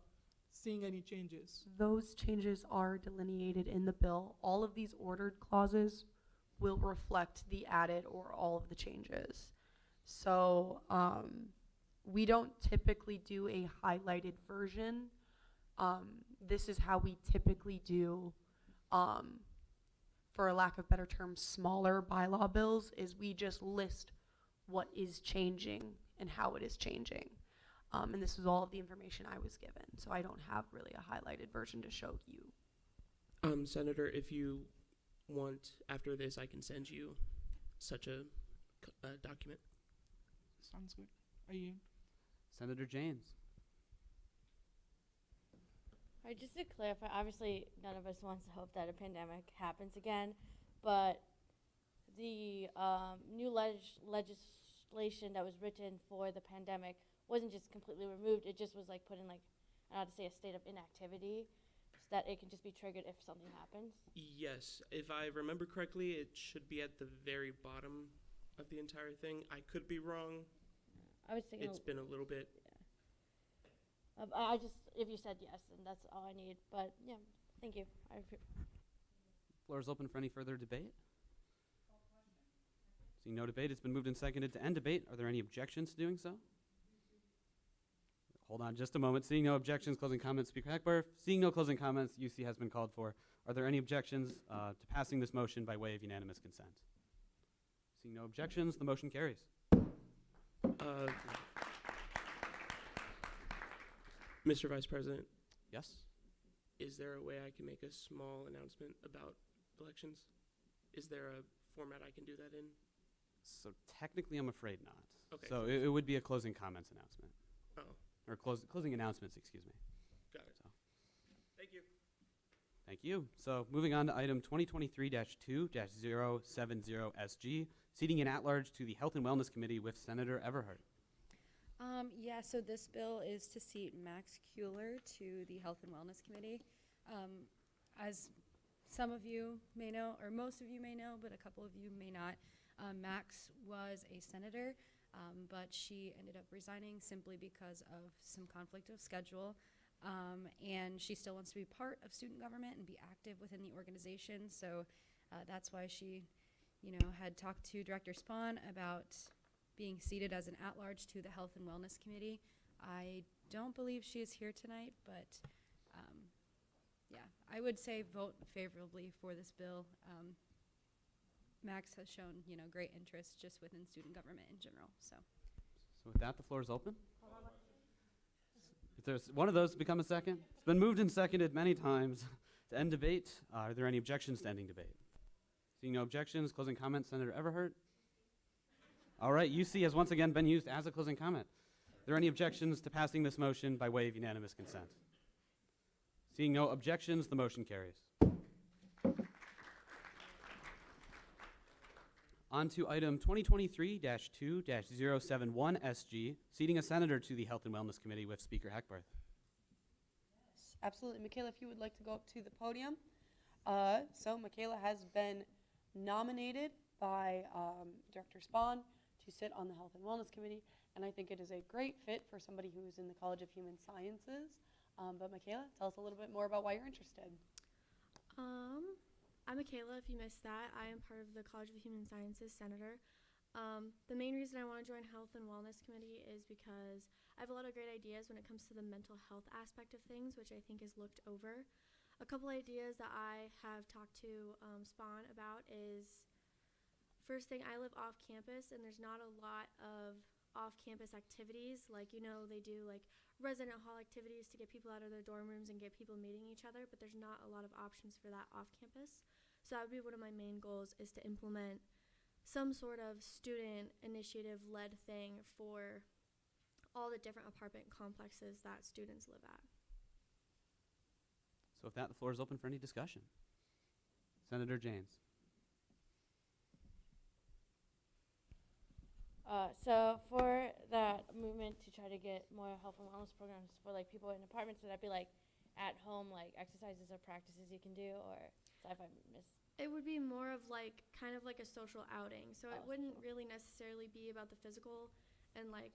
seeing any changes.
Those changes are delineated in the bill. All of these ordered clauses will reflect the added or all of the changes. So we don't typically do a highlighted version. This is how we typically do, for a lack of better term, smaller bylaw bills, is we just list what is changing and how it is changing. And this is all of the information I was given. So I don't have really a highlighted version to show you.
Senator, if you want, after this, I can send you such a document.
Sounds good. Are you?
Senator James.
All right, just to clarify, obviously none of us wants to hope that a pandemic happens again, but the new legislation that was written for the pandemic wasn't just completely removed, it just was like put in like, I don't know how to say, a state of inactivity, so that it can just be triggered if something happens.
Yes, if I remember correctly, it should be at the very bottom of the entire thing. I could be wrong.
I was thinking
it's been a little bit.
I just, if you said yes, and that's all I need. But yeah, thank you.
Floor is open for any further debate. Seeing no debate, it's been moved and seconded to end debate. Are there any objections to doing so? Hold on just a moment. Seeing no objections, closing comments, Speaker Hackbarth. Seeing no closing comments, UC has been called for. Are there any objections to passing this motion by way of unanimous consent? Seeing no objections, the motion carries.
Mr. Vice President.
Yes?
Is there a way I can make a small announcement about elections? Is there a format I can do that in?
So technically, I'm afraid not.
Okay.
So it would be a closing comments announcement.
Oh.
Or closing announcements, excuse me.
Got it.
So.
Thank you.
Thank you. So moving on to item 2023-2-070SG, seating an at-large to the Health and Wellness Committee with Senator Everhart.
Yeah, so this bill is to seat Max Kuehler to the Health and Wellness Committee. As some of you may know, or most of you may know, but a couple of you may not, Max was a senator, but she ended up resigning simply because of some conflict of schedule. And she still wants to be part of student government and be active within the organization. So that's why she, had talked to Director Spahn about being seated as an at-large to the Health and Wellness Committee. I don't believe she is here tonight, but yeah, I would say vote favorably for this bill. Max has shown, great interest just within student government in general. So
with that, the floor is open. If there's one of those to become a second, it's been moved and seconded many times to end debate. Are there any objections to ending debate? Seeing no objections, closing comments, Senator Everhart. All right, UC has once again been used as a closing comment. Are there any objections to passing this motion by way of unanimous consent? Seeing no objections, the motion carries. On to item 2023-2-071SG, seating a senator to the Health and Wellness Committee with Speaker Hackbarth.
Yes, absolutely. Michaela, if you would like to go up to the podium. So Michaela has been nominated by Director Spahn to sit on the Health and Wellness Committee, and I think it is a great fit for somebody who's in the College of Human Sciences. But Michaela, tell us a little bit more about why you're interested.
I'm Michaela, if you missed that. I am part of the College of Human Sciences Senator. The main reason I want to join Health and Wellness Committee is because I have a lot of great ideas when it comes to the mental health aspect of things, which I think is looked over. A couple ideas that I have talked to Spahn about is, first thing, I live off campus and there's not a lot of off-campus activities. Like, they do like resident hall activities to get people out of their dorm rooms and get people meeting each other, but there's not a lot of options for that off campus. So that would be one of my main goals, is to implement some sort of student initiative-led thing for all the different apartment complexes that students live at.
So with that, the floor is open for any discussion. Senator James.
So for that movement to try to get more health and wellness programs for like people in apartments, would that be like at home, like exercises or practices you can do, or if I miss?
It would be more of like kind of like a social outing. So it
Oh,
wouldn't really necessarily be about the physical and like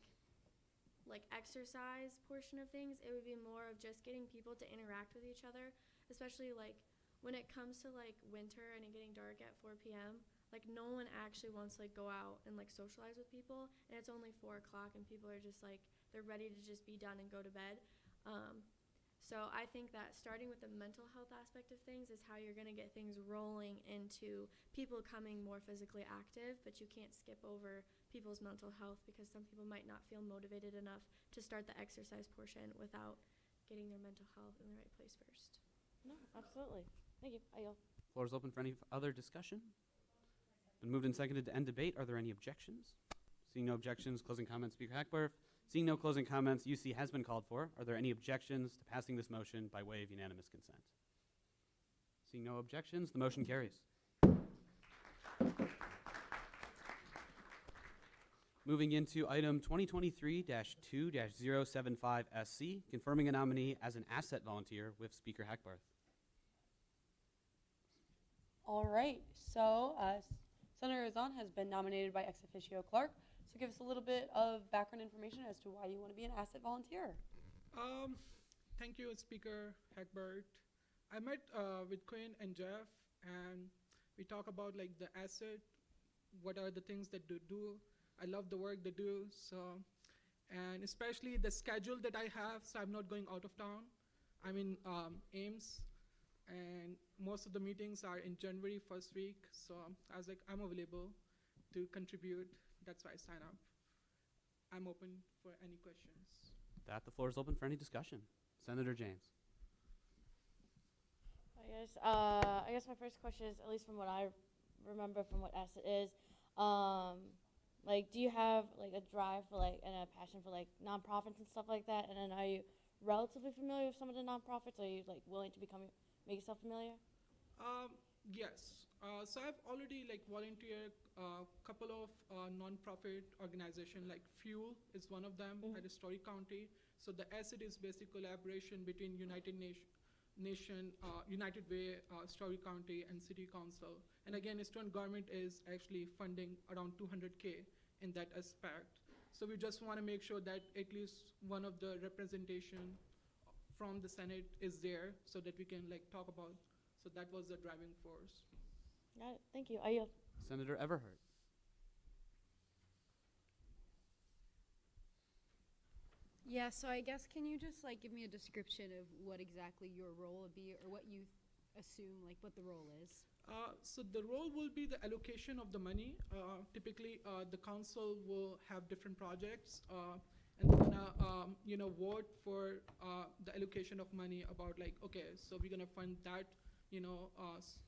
exercise portion of things. It would be more of just getting people to interact with each other, especially like when it comes to like winter and it getting dark at 4 p.m. Like no one actually wants to like go out and like socialize with people, and it's only 4 o'clock and people are just like they're ready to just be done and go to bed. So I think that starting with the mental health aspect of things is how you're going to get things rolling into people becoming more physically active, but you can't skip over people's mental health because some people might not feel motivated enough to start the exercise portion without getting their mental health in the right place first.
No, absolutely. Thank you. I yield.
Floor is open for any other discussion. Been moved and seconded to end debate. Are there any objections? Seeing no objections, closing comments, Speaker Hackbarth. Seeing no closing comments, UC has been called for. Are there any objections to passing this motion by way of unanimous consent? Seeing no objections, the motion carries. Moving into item 2023-2-075SC, confirming a nominee as an asset volunteer with Speaker Hackbarth.
All right, so Senator Azan has been nominated by ex officio Clark. So give us a little bit of background information as to why you want to be an asset volunteer.
Thank you, Speaker Hackbert. I met with Quinn and Jeff, and we talk about like the asset, what are the things that they do. I love the work they do, so, and especially the schedule that I have, so I'm not going out of town. I'm in Ames, and most of the meetings are in January first week, so I was like, I'm available to contribute. That's why I sign up. I'm open for any questions.
That the floor is open for any discussion. Senator James.
I guess my first question is, at least from what I remember from what asset is, like, do you have like a drive for like and a passion for like nonprofits and stuff like that? And then are you relatively familiar with some of the nonprofits? Are you like willing to make yourself familiar?
Yes. So I've already like volunteered a couple of nonprofit organizations, like Fuel is one of them at Story County. So the asset is basic collaboration between United Way, Story County, and City Council. And again, student government is actually funding around $200K in that aspect. So we just want to make sure that at least one of the representation from the Senate is there so that we can like talk about. So that was the driving force.
Got it. Thank you. I yield.
Senator Everhart.
Yeah, so I guess can you just like give me a description of what exactly your role would be, or what you assume, like what the role is?
So the role will be the allocation of the money. Typically, the council will have different projects, and they're gonna, vote for the allocation of money about like, okay, so we're gonna fund that,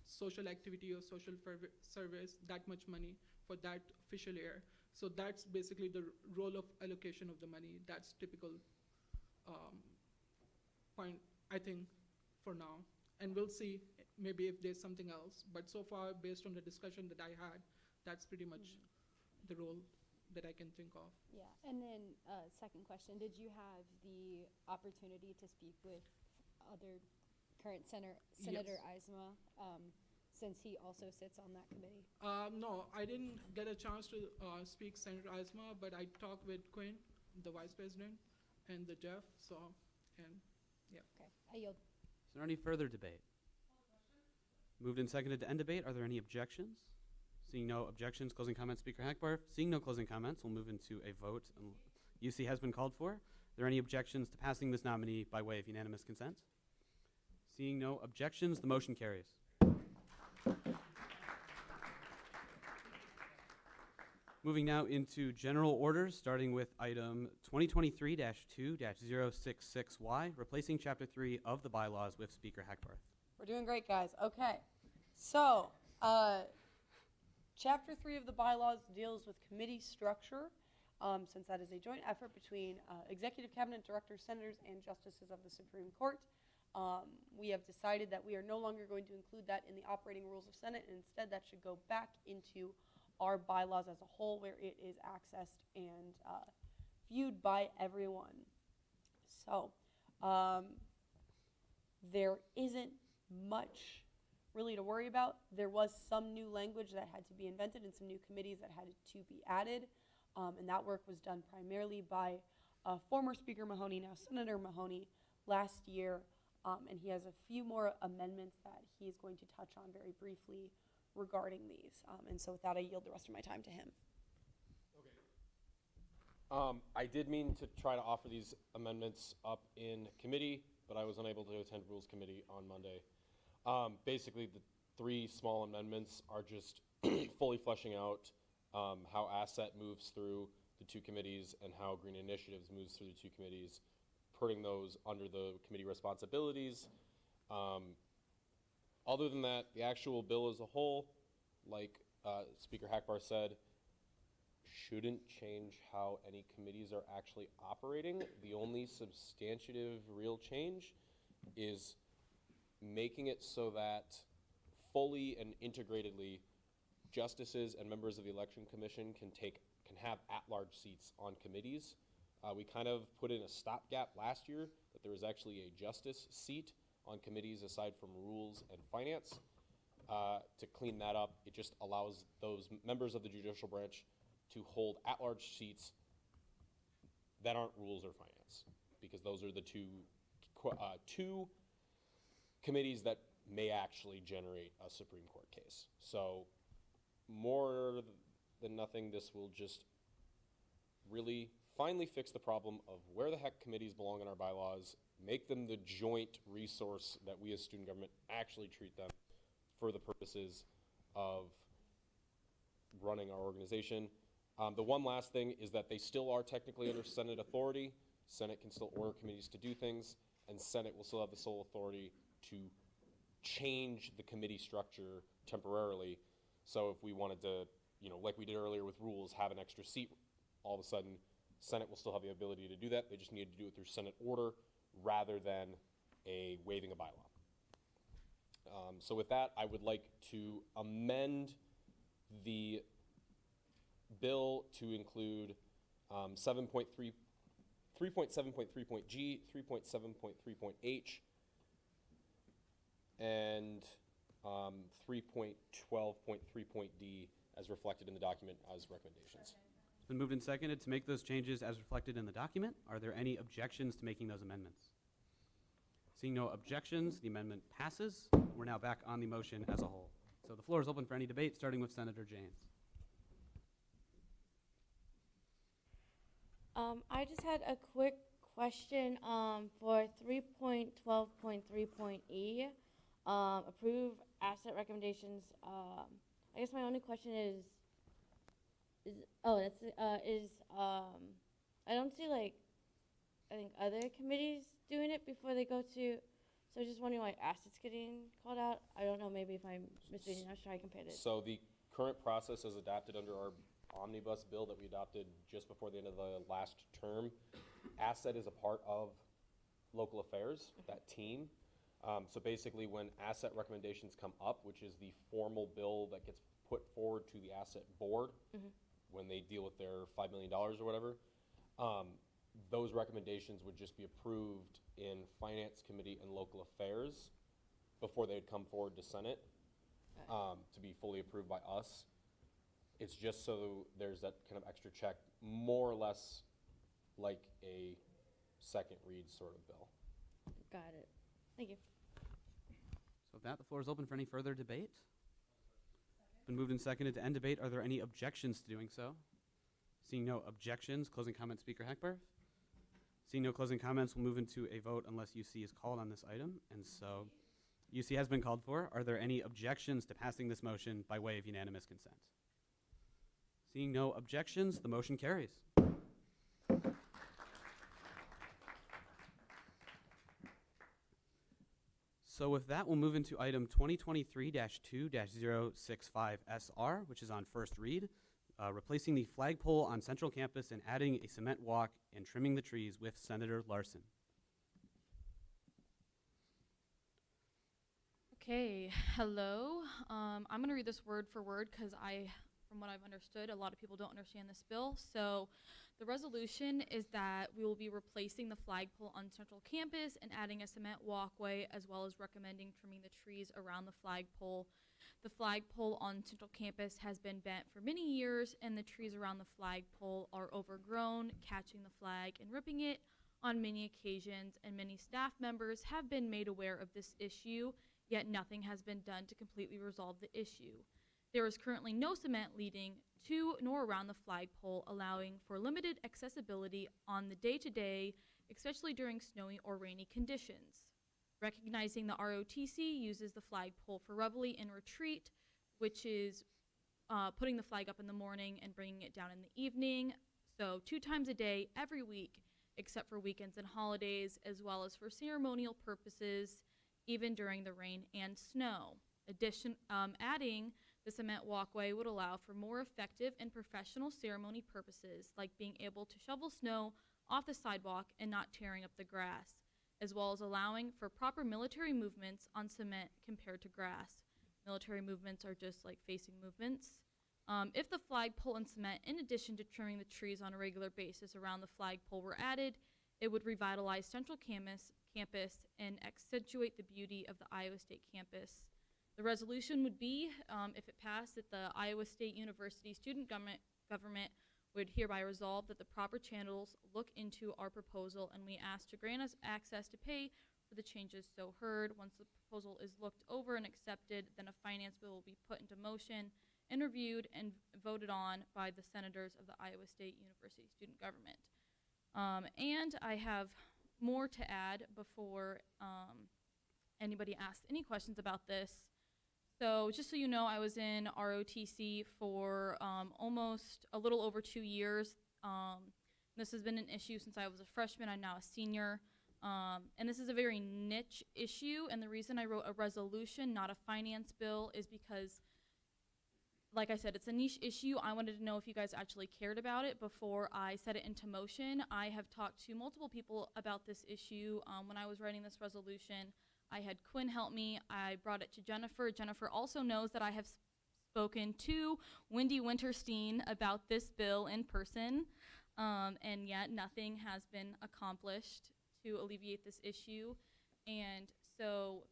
social activity or social service, that much money for that official year. So that's basically the role of allocation of the money. That's typical point, I think, for now. And we'll see maybe if there's something else. But so far, based on the discussion that I had, that's pretty much the role that I can think of.
Yeah, and then second question, did you have the opportunity to speak with other current Senator Eisma, since he also sits on that committee?
No, I didn't get a chance to speak Senator Eisma, but I talked with Quinn, the vice president, and the Jeff, and yeah.
Okay, I yield.
Is there any further debate? Moved and seconded to end debate. Are there any objections? Seeing no objections, closing comments, Speaker Hackbarth. Seeing no closing comments, we'll move into a vote. UC has been called for. Are there any objections to passing this nominee by way of unanimous consent? Seeing no objections, the motion carries. Moving now into general orders, starting with item 2023-2-066Y, replacing Chapter 3 of the bylaws with Speaker Hackbarth.
We're doing great, guys. Okay. So, Chapter 3 of the bylaws deals with committee structure, since that is a joint effort between Executive Cabinet Directors, Senators, and Justices of the Supreme Court. we have decided that we are no longer going to include that in the operating rules of Senate, and instead that should go back into our bylaws as a whole, where it is accessed and viewed by everyone. So there isn't much really to worry about. There was some new language that had to be invented and some new committees that had to be added, and that work was done primarily by former Speaker Mahoney, now Senator Mahoney, last year, and he has a few more amendments that he is going to touch on very briefly regarding these. And so with that, I yield the rest of my time to him.
I did mean to try to offer these amendments up in committee, but I was unable to attend Rules Committee on Monday. Basically, the three small amendments are just fully fleshing out how asset moves through the two committees and how green initiatives moves through the two committees, putting those under the committee responsibilities. Other than that, the actual bill as a whole, like Speaker Hackbar said, shouldn't change how any committees are actually operating. The only substantive real change is making it so that fully and integratedly justices and members of the Election Commission can have at-large seats on committees. We kind of put in a stopgap last year that there was actually a justice seat on committees aside from rules and finance. To clean that up, it just allows those members of the judicial branch to hold at-large seats that aren't rules or finance, because those are the two committees that may actually generate a Supreme Court case. So more than nothing, this will just really finally fix the problem of where the heck committees belong in our bylaws, make them the joint resource that we as student government actually treat them for the purposes of running our organization. The one last thing is that they still are technically under Senate authority. Senate can still order committees to do things, and Senate will still have the sole authority to change the committee structure temporarily. So if we wanted to, like we did earlier with rules, have an extra seat, all of a sudden, Senate will still have the ability to do that. They just need to do it through Senate order rather than waiving a bylaw. So with that, I would like to amend the bill to include 3.7.3.g, 3.7.3.h, and 3.12.3.d as reflected in the document as recommendations.
It's been moved and seconded to make those changes as reflected in the document. Are there any objections to making those amendments? Seeing no objections, the amendment passes. We're now back on the motion as a whole. So the floor is open for any debate, starting with Senator James.
I just had a quick question for 3.12.3.e, approve asset recommendations. I guess my only question is I don't see I think other committees doing it before they go to, so I was just wondering why assets getting called out. I don't know, maybe if I'm misreading, I was trying to compare it.
So the current process is adapted under our omnibus bill that we adopted just before the end of the last term. Asset is a part of local affairs, that team. So basically when asset recommendations come up, which is the formal bill that gets put forward to the asset board when they deal with their $5 million or whatever, those recommendations would just be approved in Finance Committee and Local Affairs before they'd come forward to Senate to be fully approved by us. It's just so there's that kind of extra check, more or less like a second read sort of bill.
Got it. Thank you.
So with that, the floor is open for any further debate. It's been moved and seconded to end debate. Are there any objections to doing so? Seeing no objections, closing comment, Speaker Heckberg. Seeing no closing comments, we'll move into a vote unless UC is called on this item. And so UC has been called for. Are there any objections to passing this motion by way of unanimous consent? Seeing no objections, the motion carries. So with that, we'll move into item 2023-2-065SR, which is on first read, replacing the flagpole on Central Campus and adding a cement walk and trimming the trees with Senator Larson.
Okay, hello. I'm going to read this word for word because from what I've understood, a lot of people don't understand this bill. So the resolution is that we will be replacing the flagpole on Central Campus and adding a cement walkway, as well as recommending trimming the trees around the flagpole. The flagpole on Central Campus has been bent for many years, and the trees around the flagpole are overgrown, catching the flag and ripping it on many occasions, and many staff members have been made aware of this issue, yet nothing has been done to completely resolve the issue. There is currently no cement leading to nor around the flagpole, allowing for limited accessibility on the day-to-day, especially during snowy or rainy conditions. Recognizing the ROTC uses the flagpole for reveille and retreat, which is putting the flag up in the morning and bringing it down in the evening. So 2 times a day, every week, except for weekends and holidays, as well as for ceremonial purposes, even during the rain and snow. Adding the cement walkway would allow for more effective and professional ceremony purposes, like being able to shovel snow off the sidewalk and not tearing up the grass, as well as allowing for proper military movements on cement compared to grass. Military movements are just like facing movements. If the flagpole and cement, in addition to trimming the trees on a regular basis around the flagpole, were added, it would revitalize Central Campus and accentuate the beauty of the Iowa State campus. The resolution would be, if it passed, that the Iowa State University student government would hereby resolve that the proper channels look into our proposal, and we ask to grant us access to pay for the changes so heard. Once the proposal is looked over and accepted, then a finance bill will be put into motion and reviewed and voted on by the senators of the Iowa State University student government. And I have more to add before anybody asks any questions about this. So just so you know, I was in ROTC for almost a little over 2 years. This has been an issue since I was a freshman. I'm now a senior. And this is a very niche issue, and the reason I wrote a resolution, not a finance bill, is because, like I said, it's a niche issue. I wanted to know if you guys actually cared about it before I set it into motion. I have talked to multiple people about this issue. When I was writing this resolution, I had Quinn help me. I brought it to Jennifer. Jennifer also knows that I have spoken to Wendy Winterstein about this bill in person, and yet nothing has been accomplished to alleviate this issue. And so,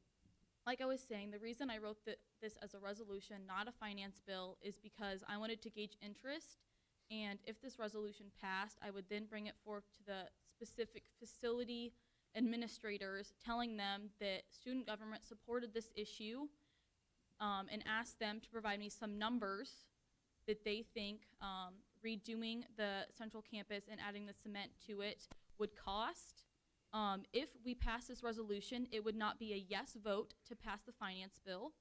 like I was saying, the reason I wrote this as a resolution, not a finance bill, is because I wanted to gauge interest, and if this resolution passed, I would then bring it forth to the specific facility administrators, telling them that student government supported this issue, and asked them to provide me some numbers that they think redoing the Central Campus and adding the cement to it would cost. If we pass this resolution, it would not be a yes vote to pass the finance bill.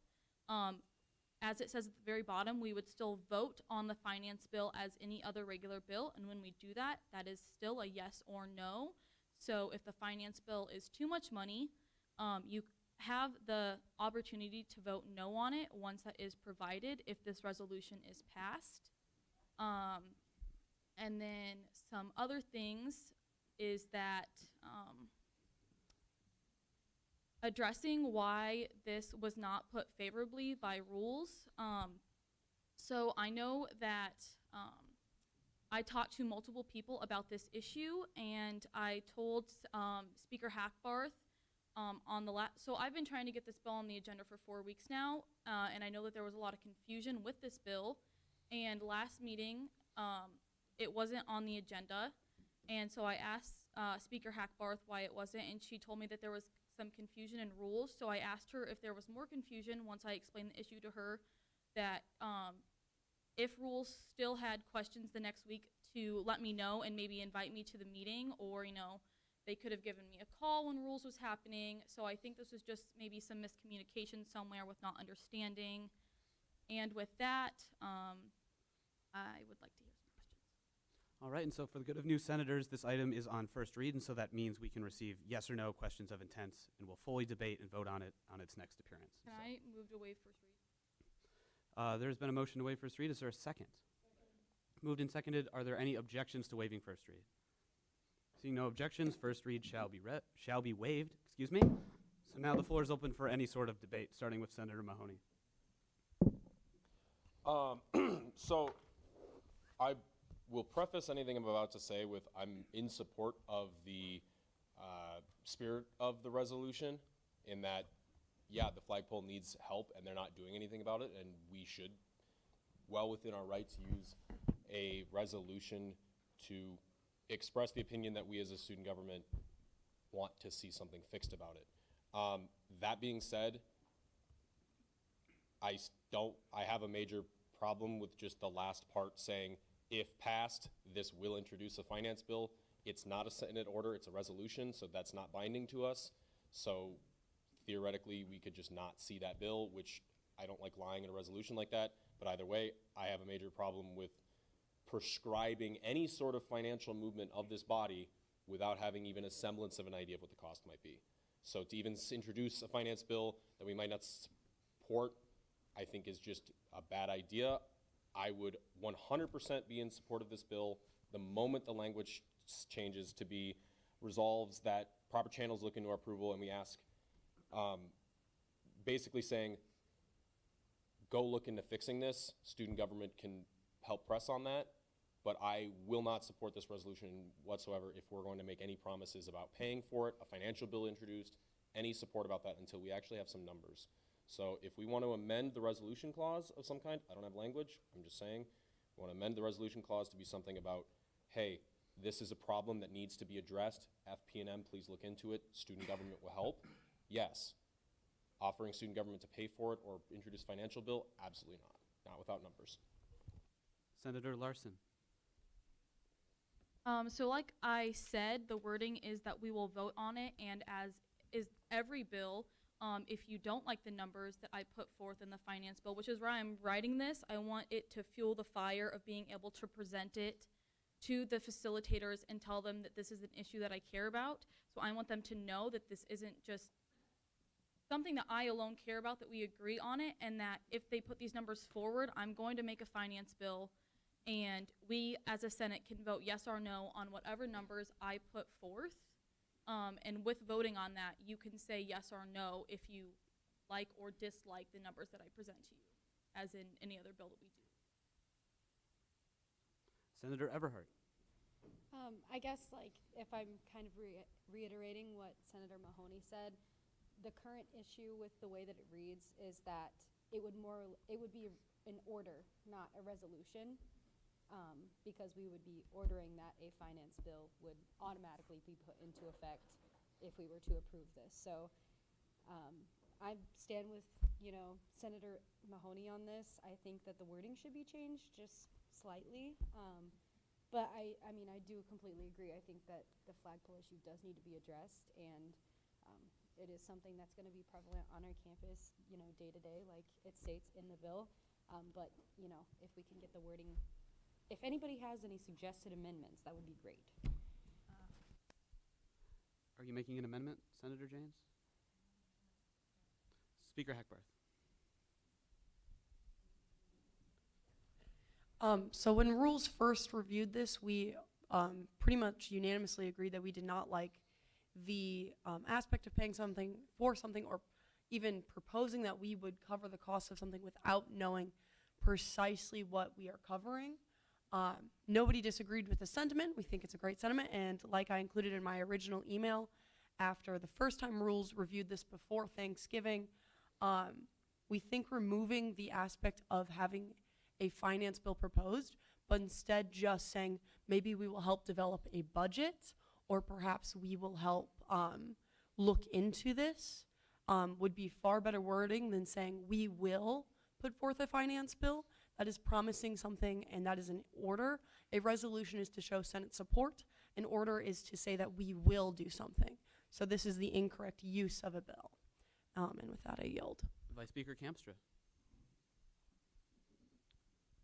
As it says at the very bottom, we would still vote on the finance bill as any other regular bill, and when we do that, that is still a yes or no. So if the finance bill is too much money, you have the opportunity to vote no on it once that is provided if this resolution is passed. And then some other things is that addressing why this was not put favorably by rules. So I know that I talked to multiple people about this issue, and I told Speaker Hackbarth on the so I've been trying to get this bill on the agenda for 4 weeks now, and I know that there was a lot of confusion with this bill, and last meeting it wasn't on the agenda, and so I asked Speaker Hackbarth why it wasn't, and she told me that there was some confusion in rules. So I asked her if there was more confusion once I explained the issue to her, that if rules still had questions the next week to let me know and maybe invite me to the meeting, or they could have given me a call when rules was happening. So I think this was just maybe some miscommunication somewhere with not understanding. And with that, I would like to hear some questions.
All right, and so for the good of new senators, this item is on first read, and so that means we can receive yes or no questions of intent, and we'll fully debate and vote on it on its next appearance.
Can I move to waive first read?
There's been a motion to waive first read. Is there a second? Moved and seconded. Are there any objections to waiving first read? Seeing no objections, first read shall be waived. Excuse me. So So now the floor is open for any sort of debate, starting with Senator Mahoney.
So I will preface anything I'm about to say with I'm in support of the spirit of the resolution, in that, yeah, the flagpole needs help and they're not doing anything about it, and we should, well within our rights, use a resolution to express the opinion that we as a student government want to see something fixed about it. That being said, I have a major problem with just the last part saying, if passed, this will introduce a finance bill. It's not a Senate order, it's a resolution, so that's not binding to us. So theoretically, we could just not see that bill, which I don't like lying in a resolution like that, but either way, I have a major problem with prescribing any sort of financial movement of this body without having even a semblance of an idea of what the cost might be. So to even introduce a finance bill that we might not support, I think is just a bad idea. I would 100% be in support of this bill the moment the language changes to be resolves that proper channels look into our approval, and we ask, basically saying, go look into fixing this. Student government can help press on that, but I will not support this resolution whatsoever if we're going to make any promises about paying for it, a financial bill introduced, any support about that until we actually have some numbers. So if we want to amend the resolution clause of some kind, I don't have language, I'm just saying, we want to amend the resolution clause to be something about, hey, this is a problem that needs to be addressed, FP&M, please look into it, student government will help, yes. Offering student government to pay for it or introduce financial bill, absolutely not without numbers.
Senator Larson.
So like I said, the wording is that we will vote on it, and as is every bill, if you don't like the numbers that I put forth in the finance bill, which is why I'm writing this, I want it to fuel the fire of being able to present it to the facilitators and tell them that this is an issue that I care about. So I want them to know that this isn't just something that I alone care about, that we agree on it, and that if they put these numbers forward, I'm going to make a finance bill, and we as a Senate can vote yes or no on whatever numbers I put forth. And with voting on that, you can say yes or no if you like or dislike the numbers that I present to you, as in any other bill that we do.
Senator Everhart.
I guess, like, if I'm kind of reiterating what Senator Mahoney said, the current issue with the way that it reads is that it would be an order, not a resolution, because we would be ordering that a finance bill would automatically be put into effect if we were to approve this. So I stand with, Senator Mahoney on this. I think that the wording should be changed just slightly. But I mean, I do completely agree. I think that the flagpole issue does need to be addressed, and it is something that's going to be prevalent on our campus, day to day, like it states in the bill. But, if we can get the wording, if anybody has any suggested amendments, that would be great.
Are you making an amendment, Senator James? Speaker Hackbarth.
So when Rules first reviewed this, we pretty much unanimously agreed that we did not like the aspect of paying something for something, or even proposing that we would cover the cost of something without knowing precisely what we are covering. Nobody disagreed with the sentiment. We think it's a great sentiment, and like I included in my original email, after the first time Rules reviewed this before Thanksgiving, we think removing the aspect of having a finance bill proposed, but instead just saying maybe we will help develop a budget, or perhaps we will help look into this, would be far better wording than saying we will put forth a finance bill. That is promising something, and that is an order. A resolution is to show Senate support. An order is to say that we will do something. So this is the incorrect use of a bill. And with that, I yield.
Vice Speaker Campstra.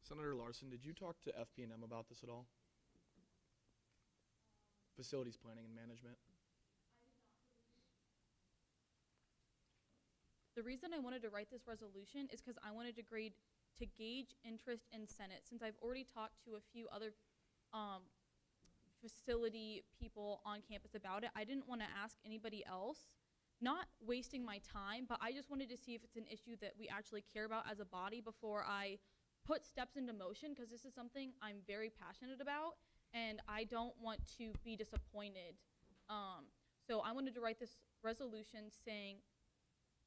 Senator Larson, did you talk to FP&M about this at all? Facilities planning and management.
The reason I wanted to write this resolution is because I wanted to gauge interest in Senate. Since I've already talked to a few other facility people on campus about it, I didn't want to ask anybody else not wasting my time, but I just wanted to see if it's an issue that we actually care about as a body before I put steps into motion, because this is something I'm very passionate about, and I don't want to be disappointed. So I wanted to write this resolution saying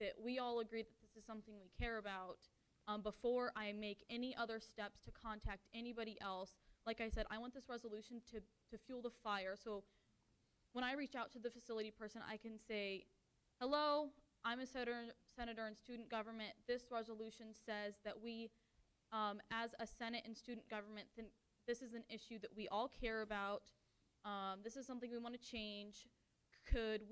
that we all agree that this is something we care about, before I make any other steps to contact anybody else. Like I said, I want this resolution to fuel the fire. So when I reach out to the facility person, I can say, hello, I'm a senator in student government. This resolution says that we, as a Senate and student government, think this is an issue that we all care about. This is something we want to change. Could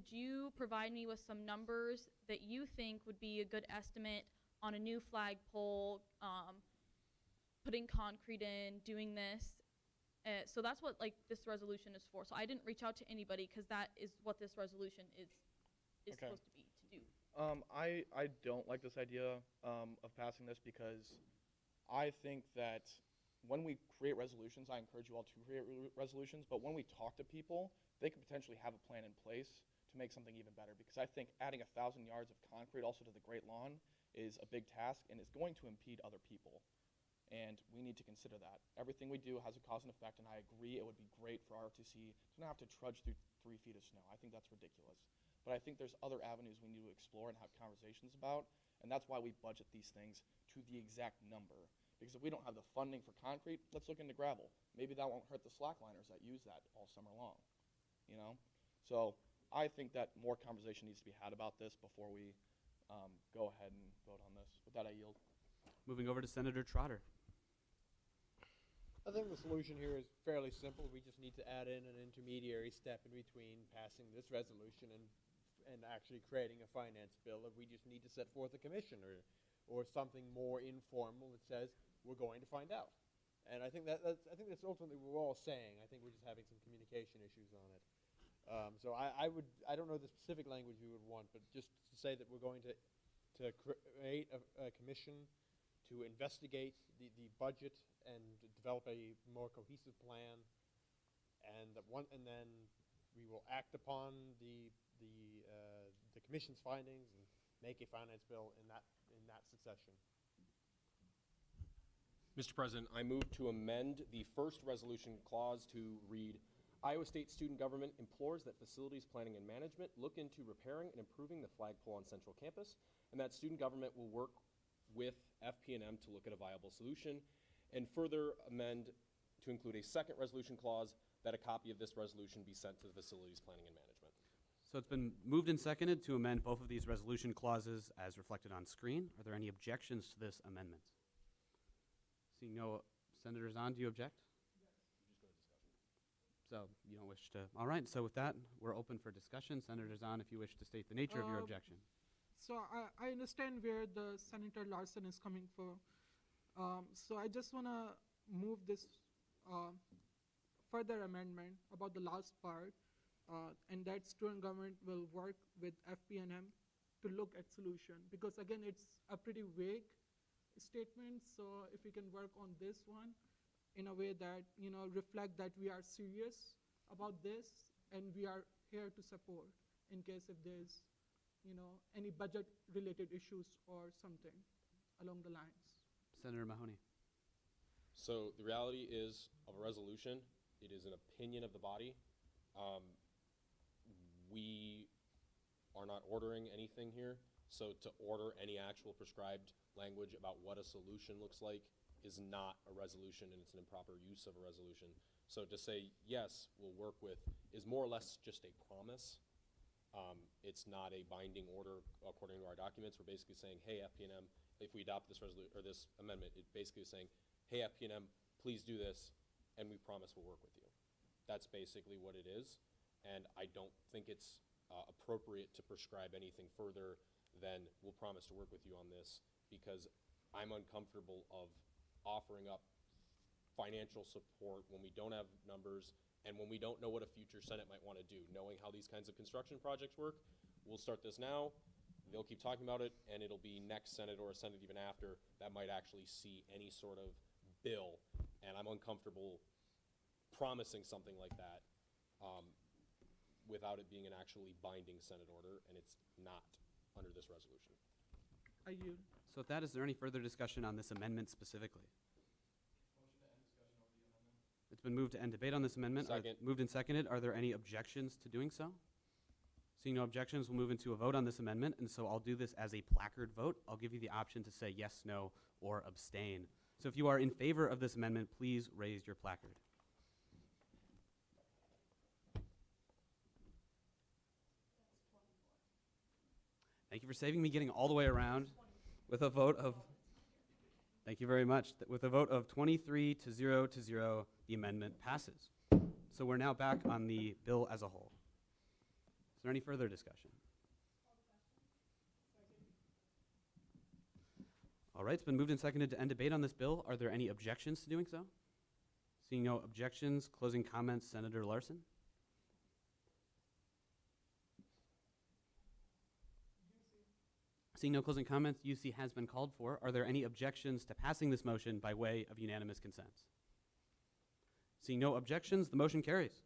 you provide me with some numbers that you think would be a good estimate on a new flagpole, putting concrete in, doing this? So that's what this resolution is for. So I didn't reach out to anybody because that is what this resolution is
Okay.
supposed to be, to do.
I don't like this idea of passing this because I think that when we create resolutions, I encourage you all to create resolutions, but when we talk to people, they could potentially have a plan in place to make something even better, because I think adding 1,000 yards of concrete also to the Great Lawn is a big task and is going to impede other people, and we need to consider that. Everything we do has a cause and effect, and I agree it would be great for ROTC to not have to trudge through 3 feet of snow. I think that's ridiculous. But I think there's other avenues we need to explore and have conversations about, and that's why we budget these things to the exact number. Because if we don't have the funding for concrete, let's look into gravel. Maybe that won't hurt the slackliners that use that all summer long, you know? So I think that more conversation needs to be had about this before we go ahead and vote on this. With that, I yield.
Moving over to Senator Trotter.
I think the solution here is fairly simple. We just need to add in an intermediary step in between passing this resolution and actually creating a finance bill. We just need to set forth a commission or something more informal that says we're going to find out. And I think that's ultimately what we're all saying. I think we're just having some communication issues on it. So I don't know the specific language we would want, but just to say that we're going to create a commission to investigate the budget and develop a more cohesive plan, and then we will act upon the commission's findings and make a finance bill in that succession.
Mr. President, I move to amend the first resolution clause to read, Iowa State Student Government implores that facilities planning and management look into repairing and improving the flagpole on Central Campus, and that student government will work with FP&M to look at a viable solution, and further amend to include a second resolution clause that a copy of this resolution be sent to the facilities planning and management.
So it's been moved and seconded to amend both of these resolution clauses as reflected on screen. Are there any objections to this amendment? Seeing no, Senator Zahn, do you object? So you don't wish to. All right, so with that, we're open for discussion. Senator Zahn, if you wish to state the nature of your objection.
So I understand where the Senator Larson is coming from. So I just want to move this further amendment about the last part, and that student government will work with FP&M to look at solution, because again, it's a pretty vague statement. So if we can work on this one in a way that, you know, reflect that we are serious about this and we are here to support in case if there's, you know, any budget related issues or something along the lines.
Senator Mahoney.
So the reality is of a resolution, it is an opinion of the body. We are not ordering anything here. So to order any actual prescribed language about what a solution looks like is not a resolution, and it's an improper use of a resolution. So to say, yes, we'll work with is more or less just a promise. It's not a binding order according to our documents. We're basically saying, hey, FP&M, if we adopt this resolution or this amendment, it basically is saying, hey, FP&M, please do this, and we promise we'll work with you. That's basically what it is, and I don't think it's appropriate to prescribe anything further than we'll promise to work with you on this, because I'm uncomfortable of offering up financial support when we don't have numbers and when we don't know what a future Senate might want to do. Knowing how these kinds of construction projects work, we'll start this now, they'll keep talking about it, and it'll be next Senate or a Senate even after that might actually see any sort of bill, and I'm uncomfortable promising something like that without it being an actually binding Senate order, and it's not under this resolution.
I yield.
So with that, is there any further discussion on this amendment specifically? It's been moved to end debate on this amendment.
Second.
Moved and seconded. Are there any objections to doing so? Seeing no objections, we'll move into a vote on this amendment, and so I'll do this as a placard vote. I'll give you the option to say yes, no, or abstain. So if you are in favor of this amendment, please raise your placard. Thank you for saving me getting all the way around with a vote of, thank you very much. With a vote of 23 to 0 to 0, the amendment passes. So we're now back on the bill as a whole. Is there any further discussion? All right, it's been moved and seconded to end debate on this bill. Are there any objections to doing so? Seeing no objections, closing comments, Senator Larson. Seeing no closing comments, UC has been called for. Are there any objections to passing this motion by way of unanimous consent? Seeing no objections, the motion carries.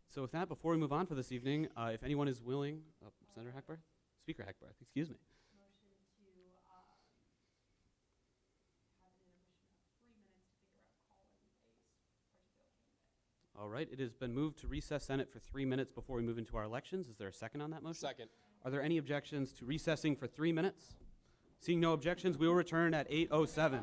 So with that, before we move on for this evening, if anyone is willing, Senator Hackbarth? Speaker Hackbarth, excuse me. All right, it has been moved to recess Senate for 3 minutes before we move into our elections. Is there a second on that motion?
Second.
Are there any objections to recessing for 3 minutes? Seeing no objections, we will return at 8:07.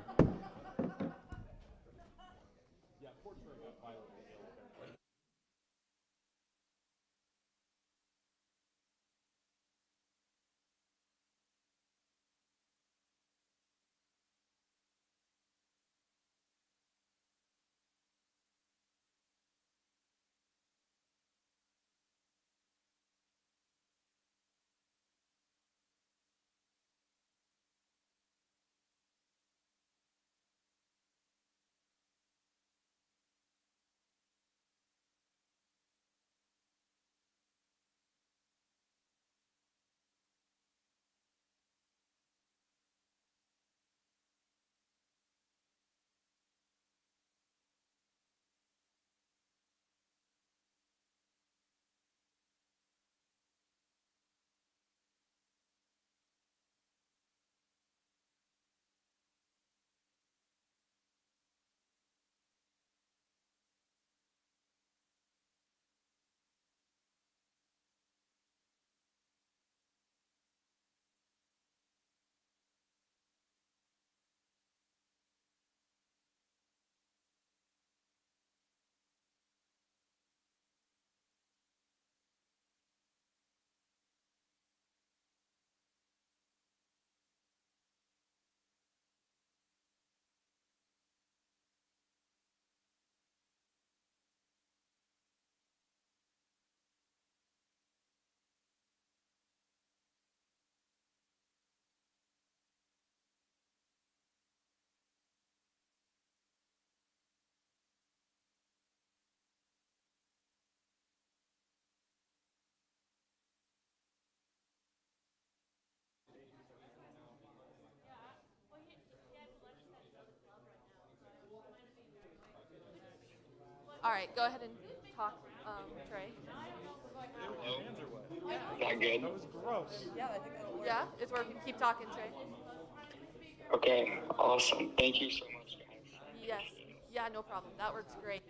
All right, go ahead and talk, Trey.
That good?
That was gross. Yeah, I think that'll work. Yeah, it's working. Keep talking, Trey.
Okay, awesome. Thank you so much, guys.
Yes. Yeah, no problem. That works great.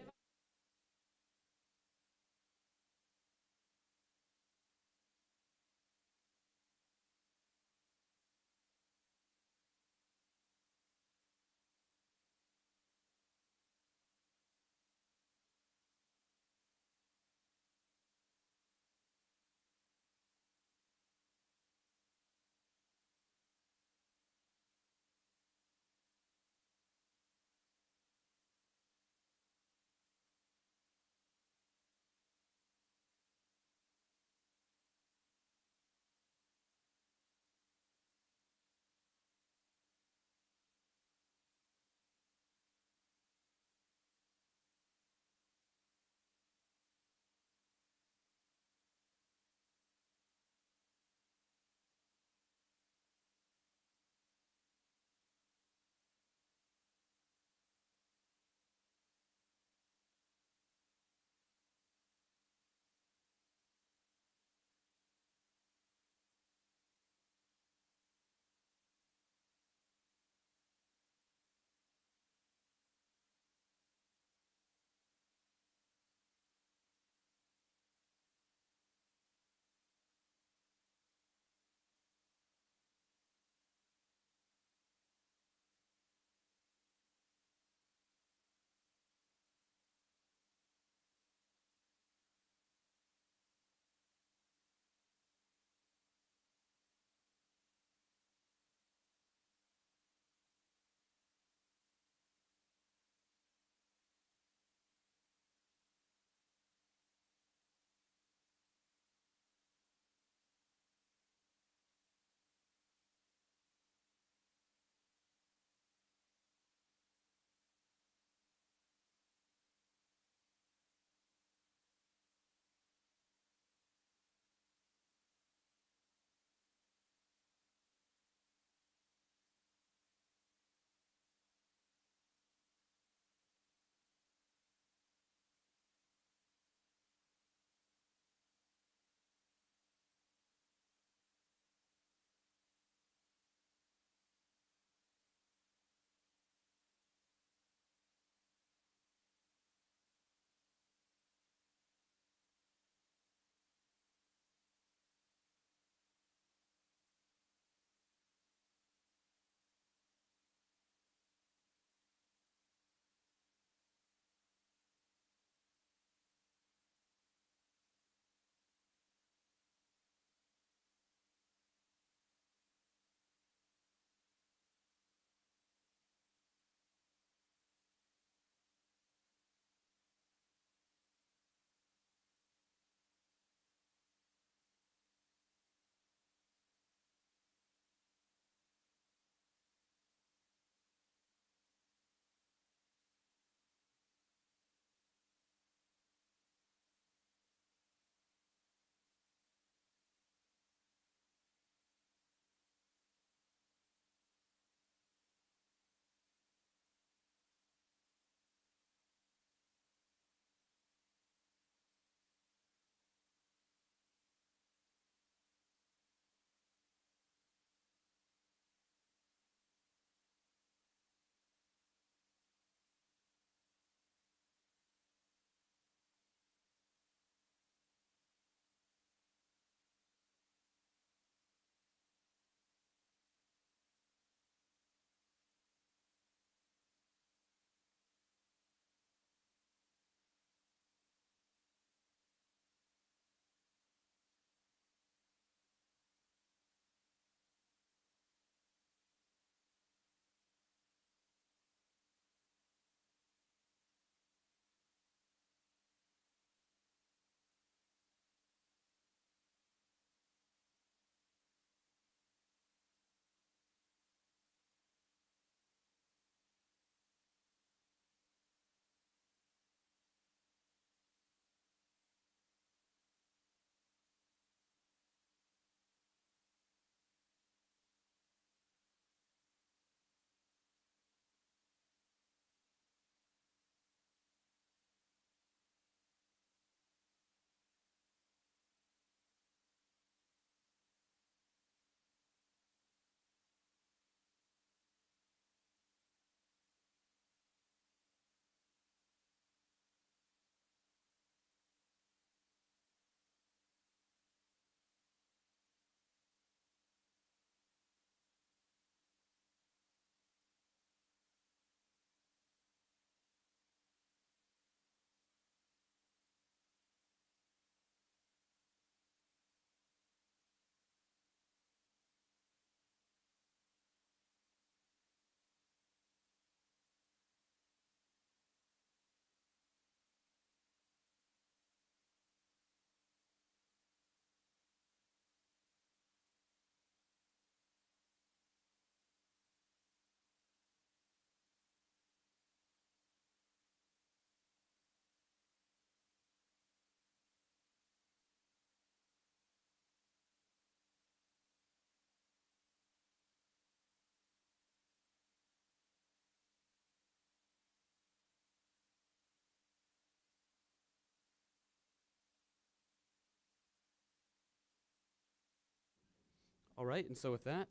All right, and so with that,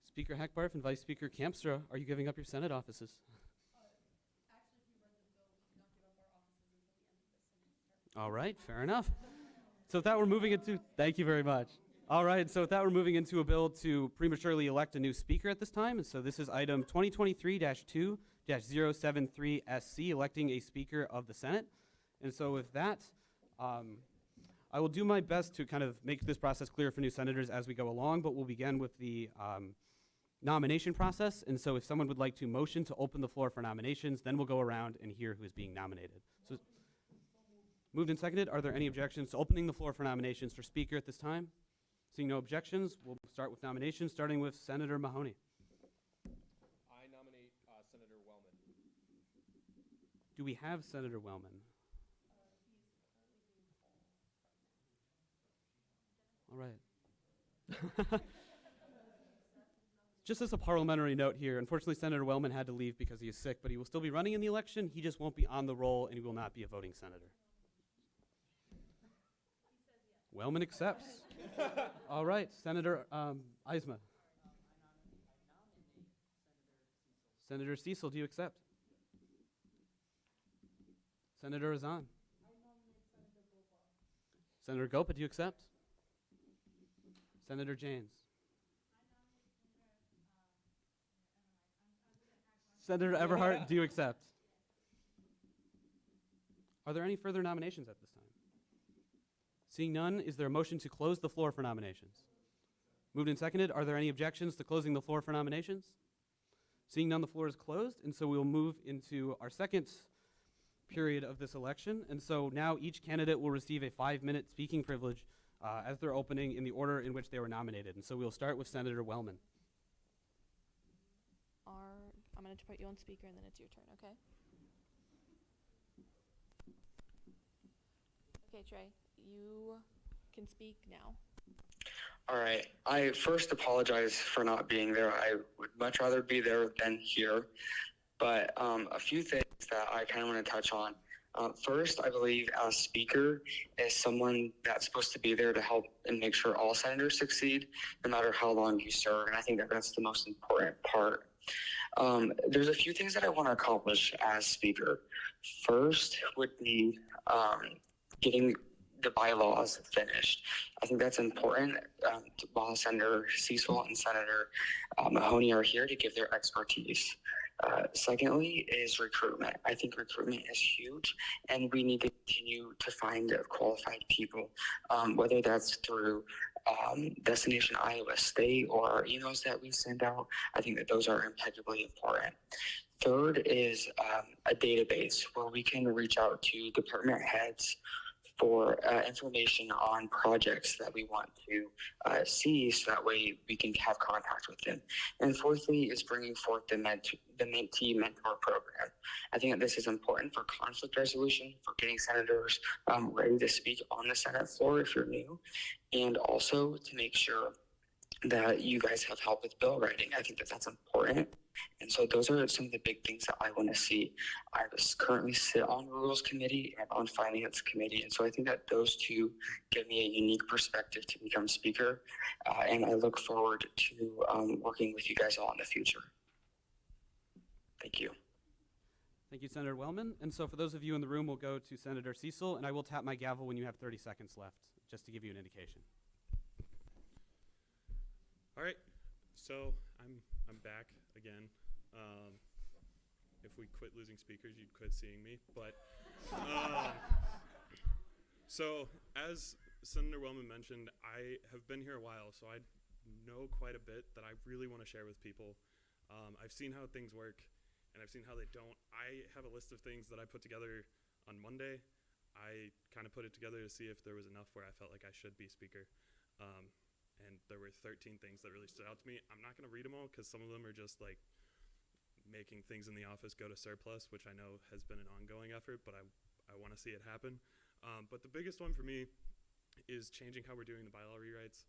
Speaker Hackbarth and Vice Speaker Campstra, are you giving up your Senate offices? All right, fair enough. So with that, we're moving into, thank you very much. All right, so with that, we're moving into a bill to prematurely elect a new speaker at this time. And so this is item 2023-2-073SC, electing a speaker of the Senate. And so with that, I will do my best to kind of make this process clear for new senators as we go along, but we'll begin with the nomination process. And so if someone would like to motion to open the floor for nominations, then we'll go around and hear who is being nominated. So moved and seconded, are there any objections to opening the floor for nominations for speaker at this time? Seeing no objections, we'll start with nominations, starting with Senator Mahoney.
I nominate Senator Wellman.
Do we have Senator Wellman? All right. Just as a parliamentary note here, unfortunately Senator Wellman had to leave because he is sick, but he will still be running in the election. He just won't be on the roll and he will not be a voting senator. Wellman accepts. All right, Senator Eisma. Senator Cecil, do you accept? Senator Azan. Senator Gopa, do you accept? Senator James. Senator Everhart, do you accept? Are there any further nominations at this time? Seeing none, is there a motion to close the floor for nominations? Moved and seconded, are there any objections to closing the floor for nominations? Seeing none, the floor is closed, and so we will move into our second period of this election. And so now each candidate will receive a 5-minute speaking privilege as they're opening in the order in which they were nominated. And so we'll start with Senator Wellman.
I'm going to put you on speaker and then it's your turn, okay? Okay, Trey, you can speak now.
All right. I first apologize for not being there. I would much rather be there than here. But a few things that I kind of want to touch on. First, I believe as speaker is someone that's supposed to be there to help and make sure all senators succeed, no matter how long you serve. And I think that that's the most important part. There's a few things that I want to accomplish as speaker. First would be getting the bylaws finished. I think that's important while Senator Cecil and Senator Mahoney are here to give their expertise. Secondly is recruitment. I think recruitment is huge, and we need to continue to find qualified people, whether that's through Destination Iowa State or our emails that we send out. I think that those are impeccably important. Third is a database where we can reach out to department heads for information on projects that we want to see, so that way we can have contact with them. And fourthly is bringing forth the mentee mentor program. I think that this is important for conflict resolution, for getting senators ready to speak on the Senate floor if you're new, and also to make sure that you guys have help with bill writing. I think that that's important. And so those are some of the big things that I want to see. I currently sit on Rules Committee and on Finance Committee. And so I think that those two give me a unique perspective to become speaker. And I look forward to working with you guys all in the future. Thank you.
Thank you, Senator Wellman. And so for those of you in the room, we'll go to Senator Cecil, and I will tap my gavel when you have 30 seconds left, just to give you an indication.
All right, so I'm back again. If we quit losing speakers, you'd quit seeing me. But so as Senator Wellman mentioned, I have been here a while, so I know quite a bit that I really want to share with people. I've seen how things work, and I've seen how they don't. I have a list of things that I put together on Monday. I kind of put it together to see if there was enough where I felt like I should be speaker. And there were 13 things that really stood out to me. I'm not going to read them all because some of them are just like making things in the office go to surplus, which I know has been an ongoing effort, but I want to see it happen. But the biggest one for me is changing how we're doing the bylaw rewrites,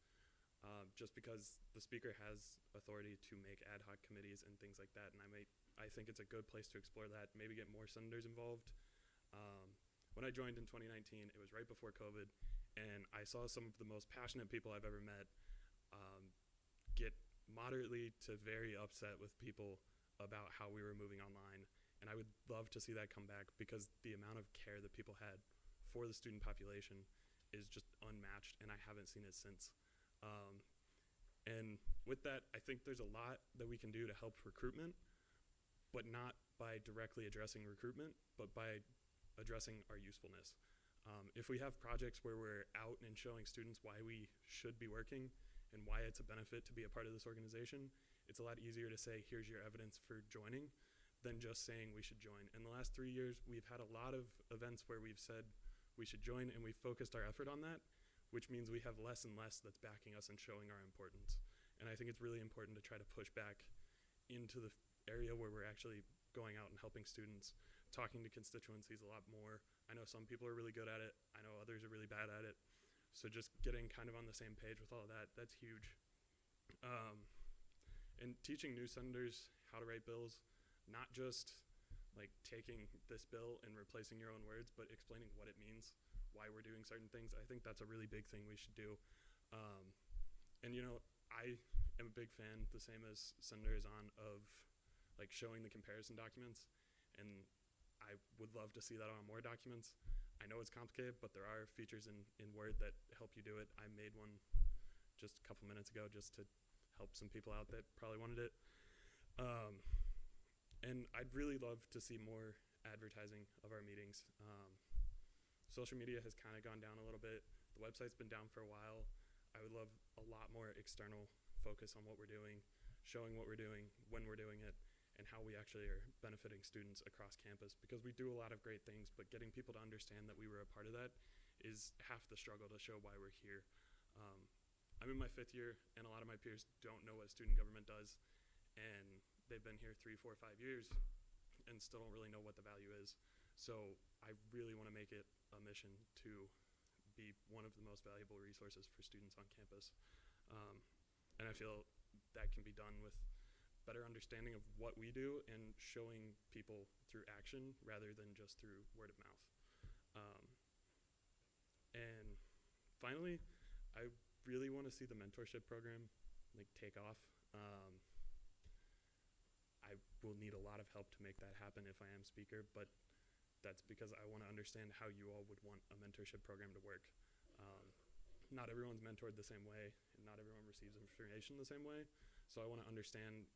just because the speaker has authority to make ad hoc committees and things like that, and I think it's a good place to explore that, maybe get more senators involved. When I joined in 2019, it was right before COVID, and I saw some of the most passionate people I've ever met moderately to very upset with people about how we were moving online. And I would love to see that come back because the amount of care that people had for the student population is just unmatched, and I haven't seen it since. And with that, I think there's a lot that we can do to help recruitment, but not by directly addressing recruitment, but by addressing our usefulness. If we have projects where we're out and showing students why we should be working and why it's a benefit to be a part of this organization, it's a lot easier to say, here's your evidence for joining, than just saying we should join. In the last 3 years, we've had a lot of events where we've said we should join, and we've focused our effort on that, which means we have less and less that's backing us and showing our importance. And I think it's really important to try to push back into the area where we're actually going out and helping students, talking to constituencies a lot more. I know some people are really good at it. I know others are really bad at it. So just getting kind of on the same page with all of that, that's huge. And teaching new senators how to write bills, not just like taking this bill and replacing your own words, but explaining what it means, why we're doing certain things. I think that's a really big thing we should do. And you know, I am a big fan, the same as Senator is on, of like showing the comparison documents, and I would love to see that on more documents. I know it's complicated, but there are features in Word that help you do it. I made one just a couple minutes ago just to help some people out that probably wanted it. And I'd really love to see more advertising of our meetings. Social media has kind of gone down a little bit. The website's been down for a while. I would love a lot more external focus on what we're doing, showing what we're doing, when we're doing it, and how we actually are benefiting students across campus, because we do a lot of great things, but getting people to understand that we were a part of that is half the struggle to show why we're here. I'm in my 5th year, and a lot of my peers don't know what student government does, and they've been here 3, 4, 5 years and still don't really know what the value is. So I really want to make it a mission to be one of the most valuable resources for students on campus. And I feel that can be done with better understanding of what we do and showing people through action rather than just through word of mouth. And finally, I really want to see the mentorship program like take off. I will need a lot of help to make that happen if I am speaker, but that's because I want to understand how you all would want a mentorship program to work. Not everyone's mentored the same way, and not everyone receives information the same way. So I want to understand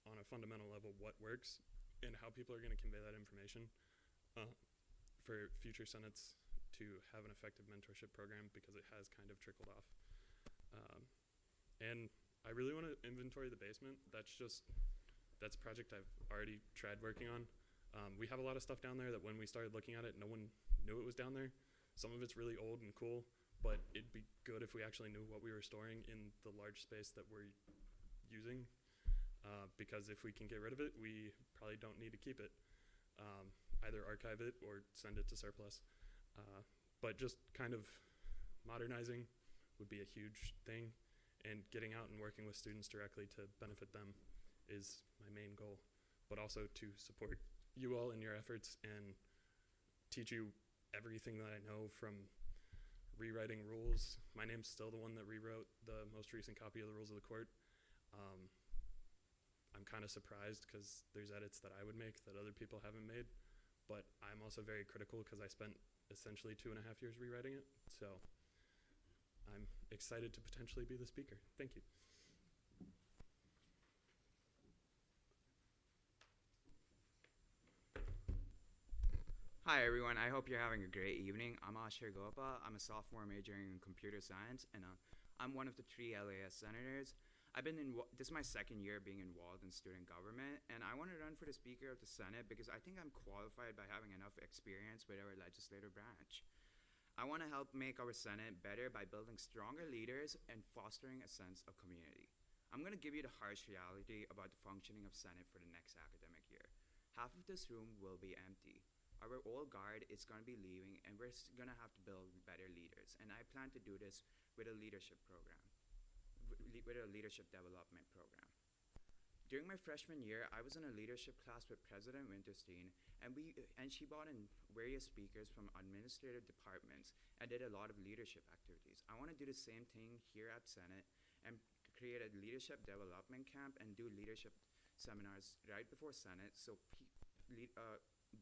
on a fundamental level what works and how people are going to convey that information for future senates to have an effective mentorship program, because it has kind of trickled off. And I really want to inventory the basement. That's a project I've already tried working on. We have a lot of stuff down there that when we started looking at it, no one knew it was down there. Some of it's really old and cool, but it'd be good if we actually knew what we were storing in the large space that we're using, because if we can get rid of it, we probably don't need to keep it. Either archive it or send it to surplus. But just kind of modernizing would be a huge thing, and getting out and working with students directly to benefit them is my main goal, but also to support you all in your efforts and teach you everything that I know, from rewriting rules. My name's still the one that rewrote the most recent copy of the rules of the court. I'm kind of surprised because there's edits that I would make that other people haven't made, but I'm also very critical because I spent essentially 2.5 years rewriting it. So I'm excited to potentially be the speaker. Thank you.
Hi everyone, I hope you're having a great evening. I'm Ashir Gopa. I'm a sophomore majoring in computer science, and I'm one of the 3 LAS senators. This is my 2nd year being involved in student government, and I want to run for the Speaker of the Senate because I think I'm qualified by having enough experience with our legislative branch. I want to help make our Senate better by building stronger leaders and fostering a sense of community. I'm going to give you the harsh reality about the functioning of Senate for the next academic year. Half of this room will be empty. Our old guard is going to be leaving, and we're going to have to build better leaders. And I plan to do this with a leadership program, with a leadership development program. During my freshman year, I was in a leadership class with President Winterstein, and she brought in various speakers from administrative departments and did a lot of leadership activities. I want to do the same thing here at Senate and create a leadership development camp and do leadership seminars right before Senate, so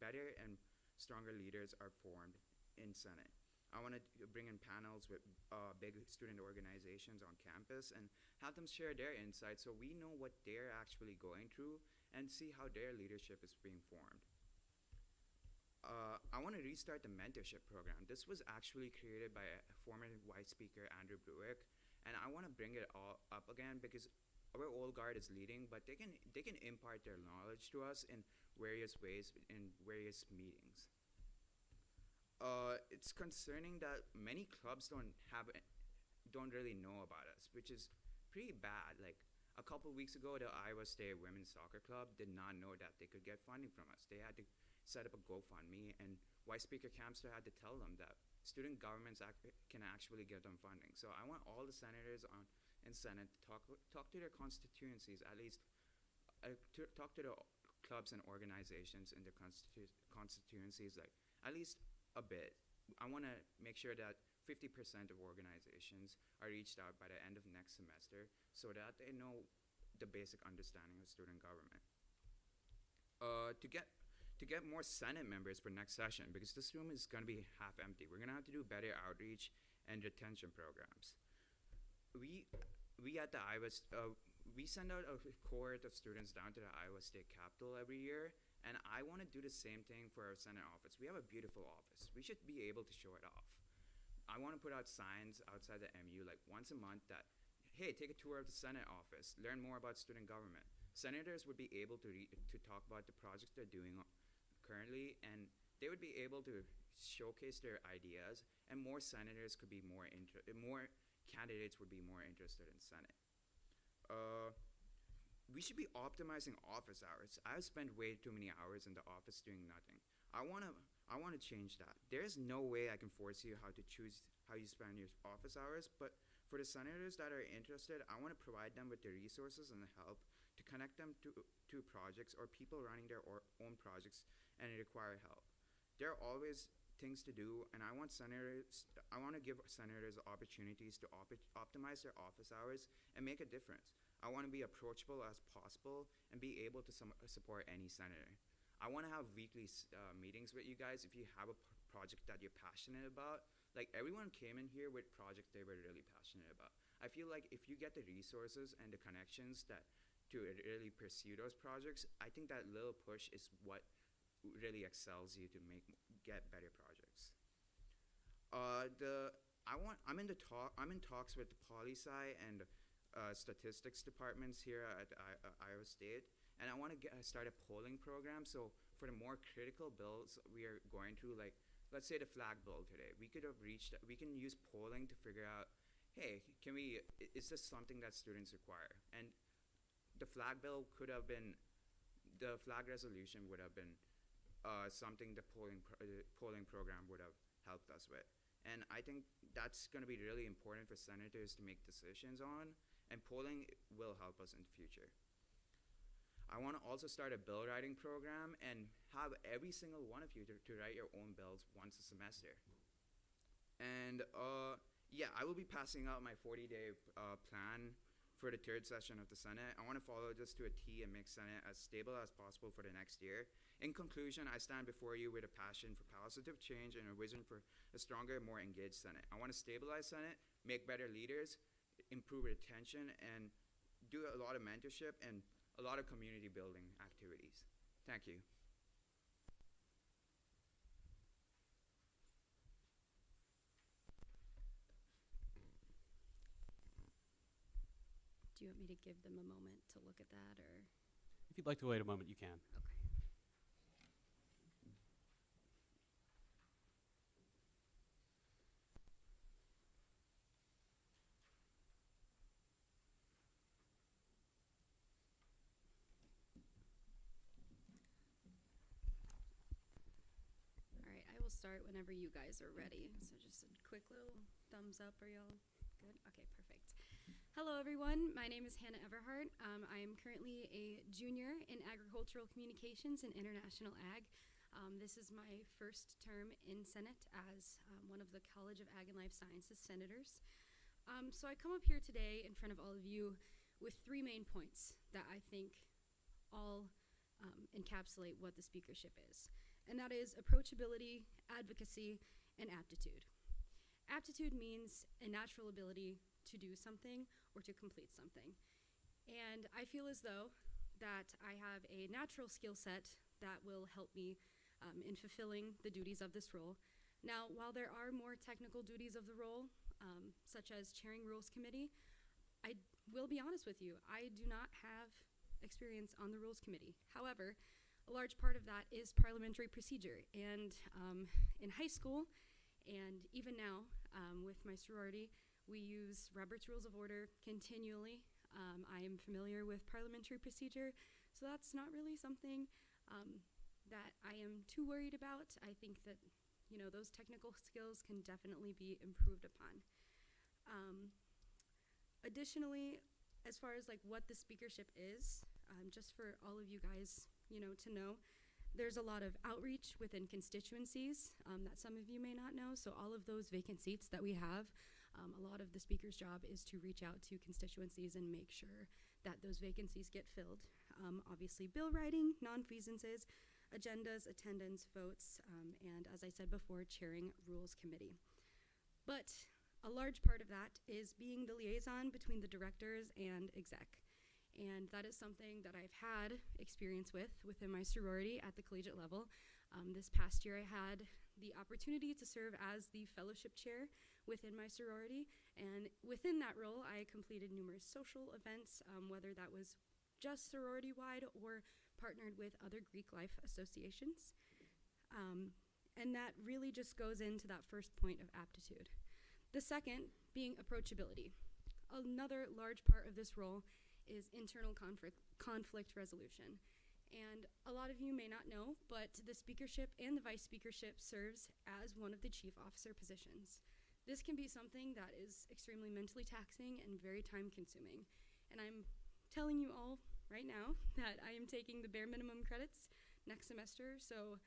better and stronger leaders are formed in Senate. I want to bring in panels with big student organizations on campus and have them share their insights so we know what they're actually going through and see how their leadership is being formed. I want to restart the mentorship program. This was actually created by a former White Speaker, Andrew Bruick, and I want to bring it all up again because our old guard is leading, but they can impart their knowledge to us in various ways in various meetings. It's concerning that many clubs don't really know about us, which is pretty bad. Like a couple weeks ago, the Iowa State Women's Soccer Club did not know that they could get funding from us. They had to set up a GoFundMe, and White Speaker Campster had to tell them that student governments can actually give them funding. So I want all the senators in Senate to talk to their constituencies, at least to talk to the clubs and organizations in the constituencies, like at least a bit. I want to make sure that 50% of organizations are reached out by the end of next semester so that they know the basic understanding of student government. To get more Senate members for next session, because this room is going to be half empty. We're going to have to do better outreach and retention programs. We at the we send out a cohort of students down to the Iowa State Capitol every year, and I want to do the same thing for our Senate office. We have a beautiful office. We should be able to show it off. I want to put out signs outside the MU like once a month that, hey, take a tour of the Senate office, learn more about student government. Senators would be able to talk about the projects they're doing currently, and they would be able to showcase their ideas, and more senators could be more candidates would be more interested in Senate. We should be optimizing office hours. I've spent way too many hours in the office doing nothing. I wanna change that. There's no way I can force you how to choose how you spend your office hours, but for the senators that are interested, I want to provide them with the resources and the help to connect them to projects or people running their own projects and require help. There are always things to do, and I want to give senators opportunities to optimize their office hours and make a difference. I want to be approachable as possible and be able to support any senator. I want to have weekly meetings with you guys if you have a project that you're passionate about. Like, everyone came in here with projects they were really passionate about. I feel like if you get the resources and the connections to really pursue those projects, I think that little push is what really excels you to get better projects. I'm in talks with the poli-sci and statistics departments here at Iowa State, and I want to start a polling program. So for the more critical bills we are going through, like let's say the flag bill today, we can use polling to figure out, hey, is this something that students require? And the flag bill the flag resolution would have been something the polling program would have helped us with. And I think that's going to be really important for senators to make decisions on, and polling will help us in the future. I want to also start a bill writing program and have every single one of you to write your own bills once a semester. And yeah, I will be passing out my 40-day plan for the third session of the Senate. I want to follow this to a T and make Senate as stable as possible for the next year. In conclusion, I stand before you with a passion for positive change and a vision for a stronger, more engaged Senate. I want to stabilize Senate, make better leaders, improve retention, and do a lot of mentorship and a lot of community building activities. Thank you.
Do you want me to give them a moment to look at that, or?
If you'd like to wait a moment, you can.
Okay. All right, I will start whenever you guys are ready. So just a quick little thumbs up. Are y'all good? Okay, perfect. Hello, everyone. My name is Hannah Everhart. I am currently a junior in agricultural communications and international ag. This is my first term in Senate as one of the College of Ag and Life Sciences senators. So I come up here today in front of all of you with three main points that I think all encapsulate what the speakership is. And that is approachability, advocacy, and aptitude. Aptitude means a natural ability to do something or to complete something. And I feel as though that I have a natural skill set that will help me in fulfilling the duties of this role. Now, while there are more technical duties of the role, such as chairing Rules Committee, I will be honest with you, I do not have experience on the Rules Committee. However, a large part of that is parliamentary procedure. And in high school, and even now with my sorority, we use Robert's Rules of Order continually. I am familiar with parliamentary procedure, so that's not really something that I am too worried about. I think that, you know, those technical skills can definitely be improved upon. Additionally, as far as like what the speakership is, just for all of you guys, you know, to know, there's a lot of outreach within constituencies that some of you may not know. So all of those vacant seats that we have, a lot of the speaker's job is to reach out to constituencies and make sure that those vacancies get filled. Obviously, bill writing, non-feasances, agendas, attendance, votes, and as I said before, chairing Rules Committee. But a large part of that is being the liaison between the directors and exec. And that is something that I've had experience with within my sorority at the collegiate level. This past year I had the opportunity to serve as the fellowship chair within my sorority, and within that role I completed numerous social events, whether that was just sorority-wide or partnered with other Greek life associations. And that really just goes into that first point of aptitude. The second being approachability. Another large part of this role is internal conflict resolution. And a lot of you may not know, but the speakership and the vice speakership serves as one of the chief officer positions. This can be something that is extremely mentally taxing and very time consuming. And I'm telling you all right now that I am taking the bare minimum credits next semester, so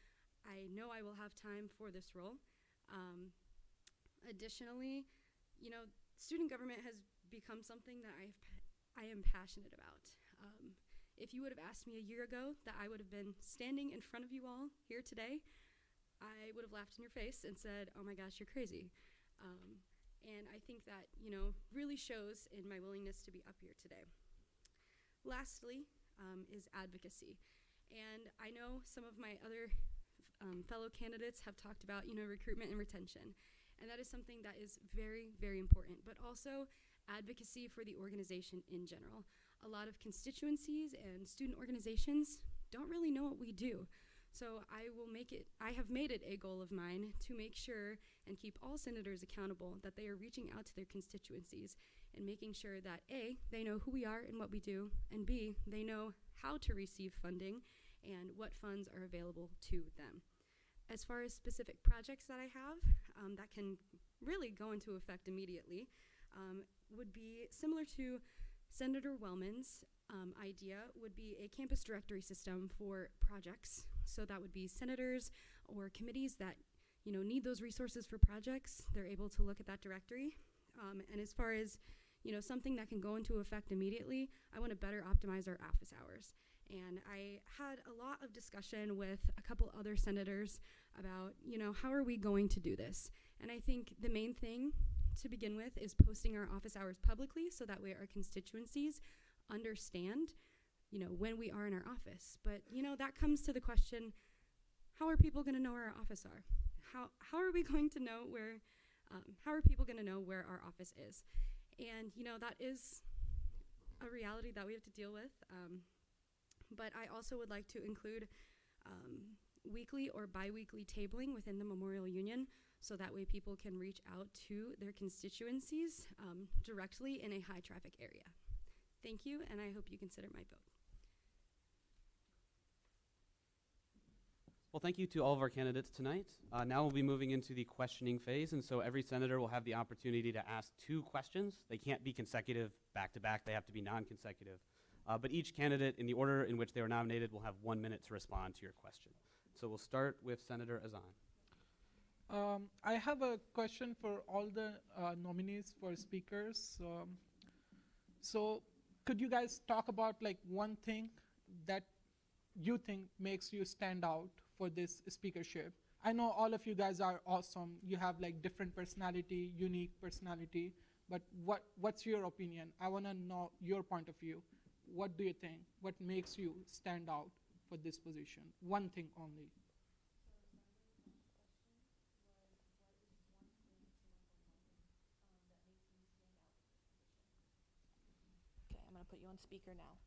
I know I will have time for this role. Additionally, you know, student government has become something that I am passionate about. If you would have asked me a year ago that I would have been standing in front of you all here today, I would have laughed in your face and said, oh my gosh, you're crazy. And I think that, you know, really shows in my willingness to be up here today. Lastly, is advocacy. And I know some of my other fellow candidates have talked about, you know, recruitment and retention. And that is something that is very, very important, but also advocacy for the organization in general. A lot of constituencies and student organizations don't really know what we do. So I have made it a goal of mine to make sure and keep all senators accountable that they are reaching out to their constituencies and making sure that A, they know who we are and what we do, and B, they know how to receive funding and what funds are available to them. As far as specific projects that I have that can really go into effect immediately, would be similar to Senator Wellman's idea, would be a campus directory system for projects. So that would be senators or committees that, you know, need those resources for projects. They're able to look at that directory. And as far as, you know, something that can go into effect immediately, I want to better optimize our office hours. And I had a lot of discussion with a couple other senators about, you know, how are we going to do this? And I think the main thing to begin with is posting our office hours publicly so that way our constituencies understand, you know, when we are in our office. But, you know, that comes to the question, how are people going to know where our office are? How are we going to know where, how are people going to know where our office is? And, you know, that is a reality that we have to deal with. But I also would like to include weekly or bi-weekly tabling within the Memorial Union so that way people can reach out to their constituencies directly in a high traffic area. Thank you, and I hope you consider my vote.
Well, thank you to all of our candidates tonight. Now we'll be moving into the questioning phase, and so every senator will have the opportunity to ask 2 questions. They can't be consecutive back-to-back. They have to be non-consecutive. But each candidate, in the order in which they were nominated, will have 1 minute to respond to your question. So we'll start with Senator Azan.
I have a question for all the nominees for speakers. So could you guys talk about like one thing that you think makes you stand out for this speakership? I know all of you guys are awesome. You have like different personality, unique personality, but what's your opinion? I want to know your point of view. What do you think? What makes you stand out for this position? One thing only.
Okay, I'm gonna put you on speaker now.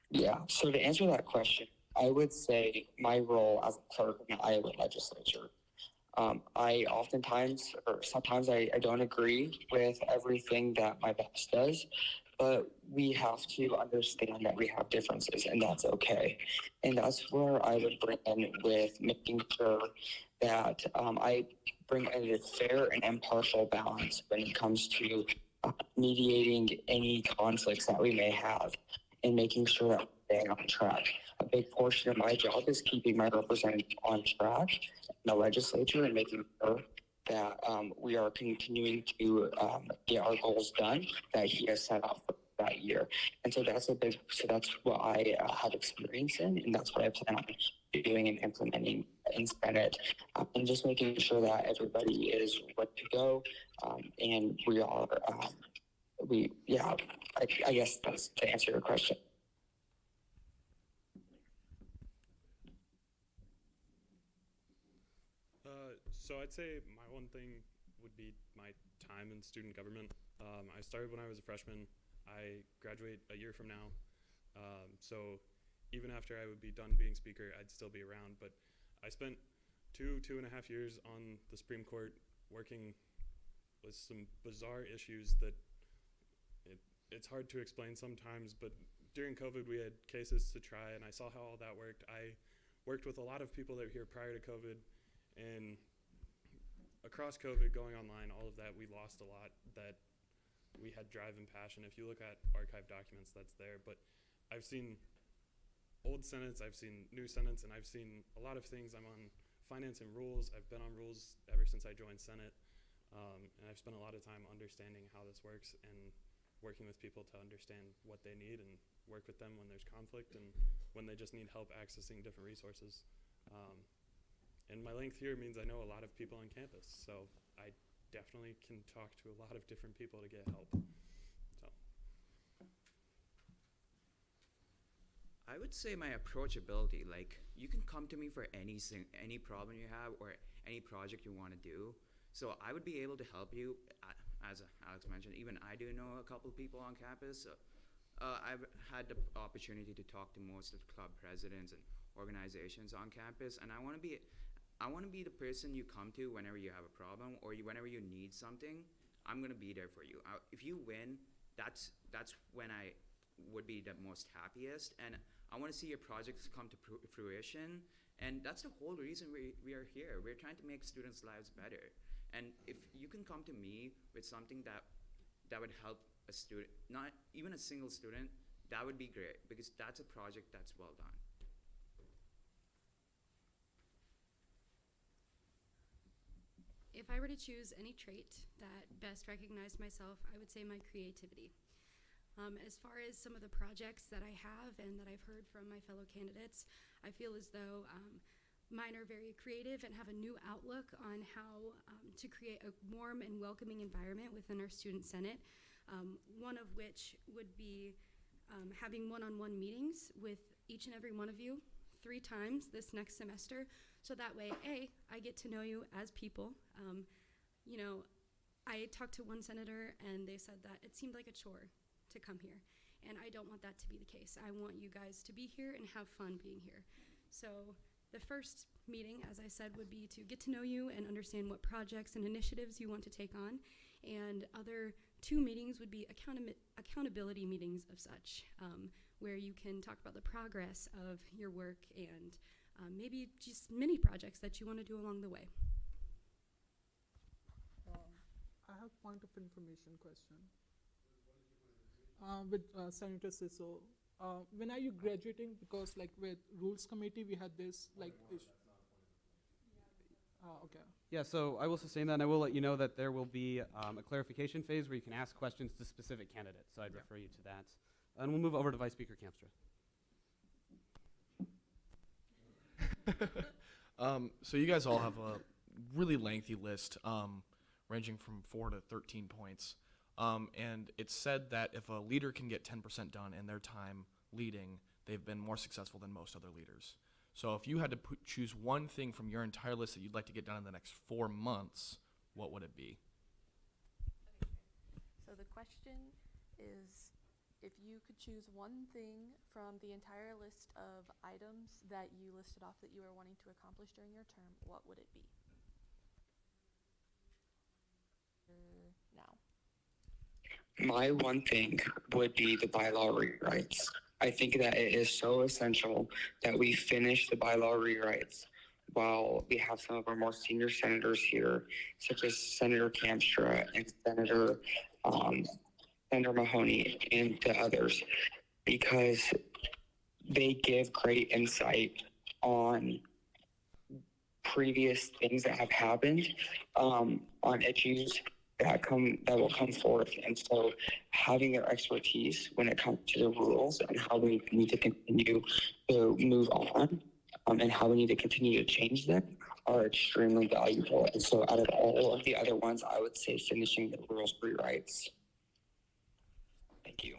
Yeah, so to answer that question, I would say my role as a clerk in the Iowa legislature. I oftentimes, or sometimes I don't agree with everything that my boss does, but we have to understand that we have differences, and that's okay. And that's where I would bring in with making sure that I bring in a fair and impartial balance when it comes to mediating any conflicts that we may have and making sure that we're staying on track. A big portion of my job is keeping my representative on track in the legislature and making sure that we are continuing to get our goals done that he has set out for that year. And so that's what I have experience in, and that's what I plan on doing and implementing in Senate, and just making sure that everybody is ready to go, and we are, I guess that's to answer your question.
So I'd say my one thing would be my time in student government. I started when I was a freshman. I graduate a year from now. So even after I would be done being speaker, I'd still be around. But I spent 2.5 years on the Supreme Court working with some bizarre issues that it's hard to explain sometimes. But during COVID, we had cases to try, and I saw how all that worked. I worked with a lot of people that were here prior to COVID, and across COVID, going online, all of that, we lost a lot that we had drive and passion. If you look at archive documents, that's there. But I've seen old senates, I've seen new senates, and I've seen a lot of things. I'm on finance and rules. I've been on rules ever since I joined Senate. And I've spent a lot of time understanding how this works and working with people to understand what they need and work with them when there's conflict and when they just need help accessing different resources. And my length here means I know a lot of people on campus, so I definitely can talk to a lot of different people to get help. So
I would say my approachability, like you can come to me for any problem you have or any project you want to do. So I would be able to help you. As Alex mentioned, even I do know a couple people on campus. So, I've had the opportunity to talk to most of the club presidents and organizations on campus, and I want to be the person you come to whenever you have a problem or whenever you need something. I'm gonna be there for you. If you win, that's when I would be the most happiest, and I want to see your projects come to fruition. And that's the whole reason we are here. We're trying to make students' lives better. And if you can come to me with something that would help a student, not even a single student, that would be great, because that's a project that's well done.
If I were to choose any trait that best recognized myself, I would say my creativity. As far as some of the projects that I have and that I've heard from my fellow candidates, I feel as though mine are very creative and have a new outlook on how to create a warm and welcoming environment within our student senate. One of which would be having one-on-one meetings with each and every one of you 3 times this next semester, so that way, I get to know you as people. You know, I talked to one senator and they said that it seemed like a chore to come here, and I don't want that to be the case. I want you guys to be here and have fun being here. So the first meeting, as I said, would be to get to know you and understand what projects and initiatives you want to take on, and other 2 meetings would be accountability meetings of such, where you can talk about the progress of your work and maybe just mini projects that you want to do along the way.
I have point of information question. With Senator Siso, when are you graduating? Because like with Rules Committee, we had this like issue. Okay.
Yeah, so I will sustain that, and I will let you know that there will be a clarification phase where you can ask questions to specific candidates, so I'd refer you to that. And we'll move over to Vice Speaker Kamstra.
So you guys all have a really lengthy list, ranging from 4 to 13 points. And it's said that if a leader can get 10% done in their time leading, they've been more successful than most other leaders. So if you had to choose one thing from your entire list that you'd like to get done in the next 4 months, what would it be?
So the question is, if you could choose one thing from the entire list of items that you listed off that you were wanting to accomplish during your term, what would it be? Now.
My one thing would be the bylaw rewrites. I think that it is so essential that we finish the bylaw rewrites while we have some of our more senior senators here, such as Senator Kamstra and Senator Mahoney and the others, because they give great insight on previous things that have happened, on issues that will come forth. And so having their expertise when it comes to the rules and how we need to continue to move on, and how we need to continue to change them are extremely valuable. And so out of all of the other ones, I would say finishing the rules rewrites. Thank you.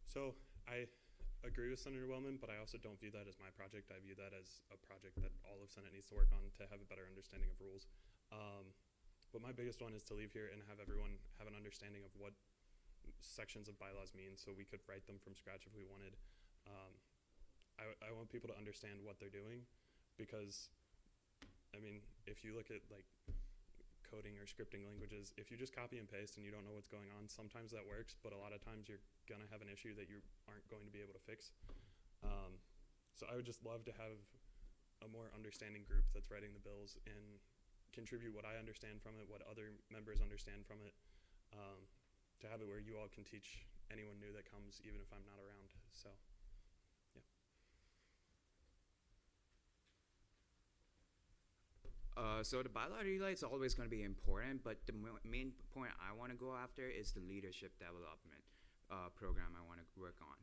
So I agree with Senator Wellman, but I also don't view that as my project. I view that as a project that all of Senate needs to work on to have a better understanding of rules. But my biggest one is to leave here and have everyone have an understanding of what sections of bylaws mean, so we could write them from scratch if we wanted. I want people to understand what they're doing, because, I mean, if you look at like coding or scripting languages, if you just copy and paste and you don't know what's going on, sometimes that works, but a lot of times you're gonna have an issue that you aren't going to be able to fix. So I would just love to have a more understanding group that's writing the bills and contribute what I understand from it, what other members understand from it, to have it where you all can teach anyone new that comes, even if I'm not around. So, yeah.
So the bylaw rewrite is always going to be important, but the main point I want to go after is the leadership development program I want to work on.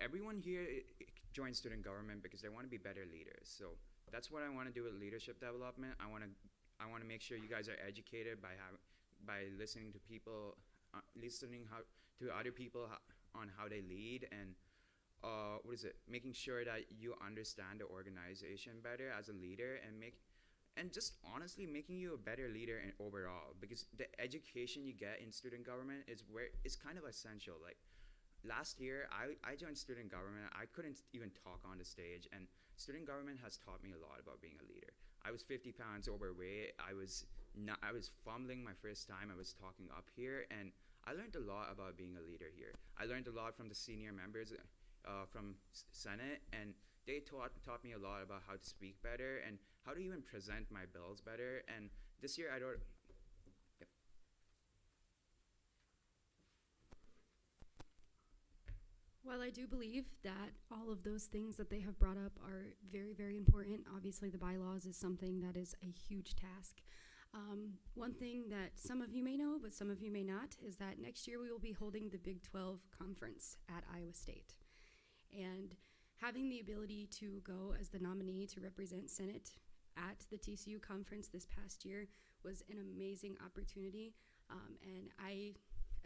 Everyone here joins student government because they want to be better leaders. So that's what I want to do with leadership development. I want to make sure you guys are educated by listening to people, listening to other people on how they lead, and making sure that you understand the organization better as a leader, and just honestly making you a better leader overall, because the education you get in student government is kind of essential. Like last year, I joined student government. I couldn't even talk on the stage, and student government has taught me a lot about being a leader. I was 50 pounds overweight. I was fumbling my first time. I was talking up here, and I learned a lot about being a leader here. I learned a lot from the senior members from Senate, and they taught me a lot about how to speak better and how to even present my bills better. And this year, Yep.
While I do believe that all of those things that they have brought up are very, very important, obviously the bylaws is something that is a huge task. One thing that some of you may know, but some of you may not, is that next year we will be holding the Big 12 conference at Iowa State. And having the ability to go as the nominee to represent Senate at the TCU conference this past year was an amazing opportunity. And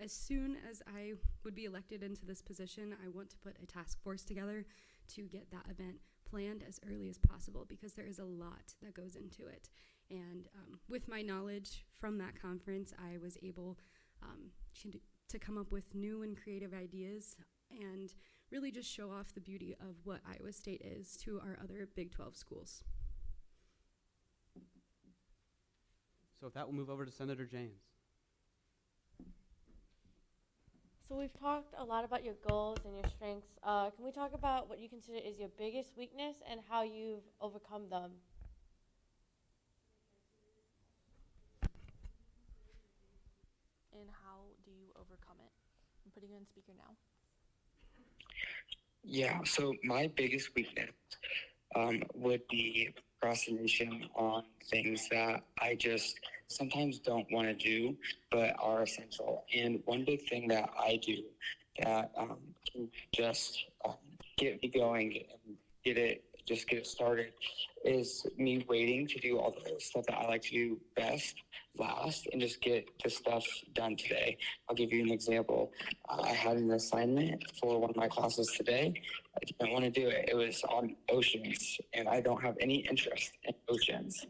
as soon as I would be elected into this position, I want to put a task force together to get that event planned as early as possible, because there is a lot that goes into it. And with my knowledge from that conference, I was able to come up with new and creative ideas and really just show off the beauty of what Iowa State is to our other Big 12 schools.
So with that, we'll move over to Senator James.
So we've talked a lot about your goals and your strengths. Can we talk about what you consider is your biggest weakness and how you've overcome them?
And how do you overcome it? I'm putting you on speaker now.
Yeah, so my biggest weakness would be procrastination on things that I just sometimes don't want to do, but are essential. And one big thing that I do that can just get me going and get it started is me waiting to do all the stuff that I like to do best last and just get the stuff done today. I'll give you an example. I had an assignment for one of my classes today. I didn't want to do it. It was on oceans, and I don't have any interest in oceans.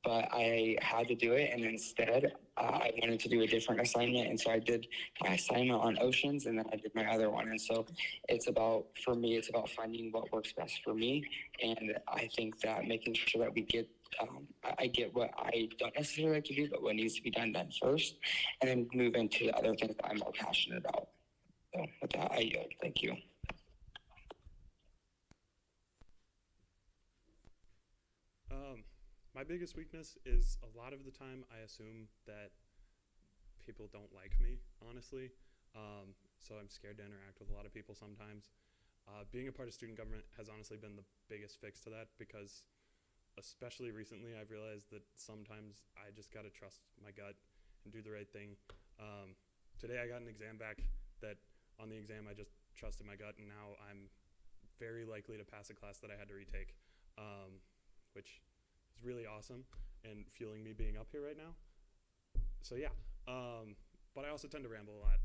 But I had to do it, and instead, I wanted to do a different assignment, and so I did my assignment on oceans, and then I did my other one. And so, for me, it's about finding what works best for me, and I think that making sure that we get, I get what I don't necessarily like to do, but what needs to be done first, and then move into the other things that I'm more passionate about. So with that, I yield. Thank you.
My biggest weakness is a lot of the time I assume that people don't like me, honestly. So I'm scared to interact with a lot of people sometimes. Being a part of student government has honestly been the biggest fix to that because especially recently I've realized that sometimes I just gotta trust my gut and do the right thing. Today I got an exam back that on the exam I just trusted my gut, and now I'm very likely to pass a class that I had to retake, which is really awesome and fueling me being up here right now. So yeah, but I also tend to ramble a lot,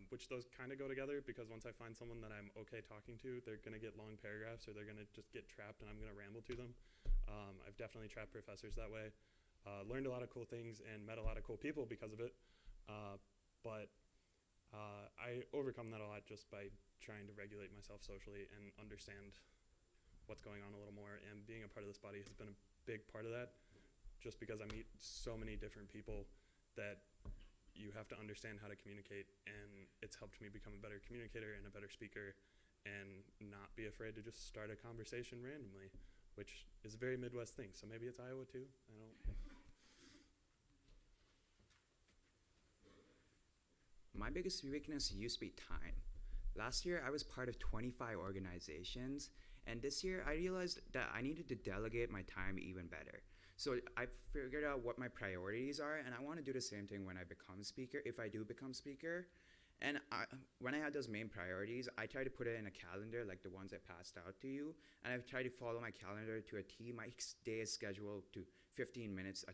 which those kind of go together because once I find someone that I'm okay talking to, they're gonna get long paragraphs or they're gonna just get trapped and I'm gonna ramble to them. I've definitely trapped professors that way. Learned a lot of cool things and met a lot of cool people because of it. But I overcome that a lot just by trying to regulate myself socially and understand what's going on a little more. And being a part of this body has been a big part of that, just because I meet so many different people that you have to understand how to communicate. And it's helped me become a better communicator and a better speaker and not be afraid to just start a conversation randomly, which is a very Midwest thing. So maybe it's Iowa too. I don't.
My biggest weakness used to be time. Last year, I was part of 25 organizations, and this year, I realized that I needed to delegate my time even better. So I figured out what my priorities are, and I want to do the same thing when I become speaker, if I do become speaker. And when I had those main priorities, I try to put it in a calendar like the ones I passed out to you, and I've tried to follow my calendar to a T. My day is scheduled to 15 minutes a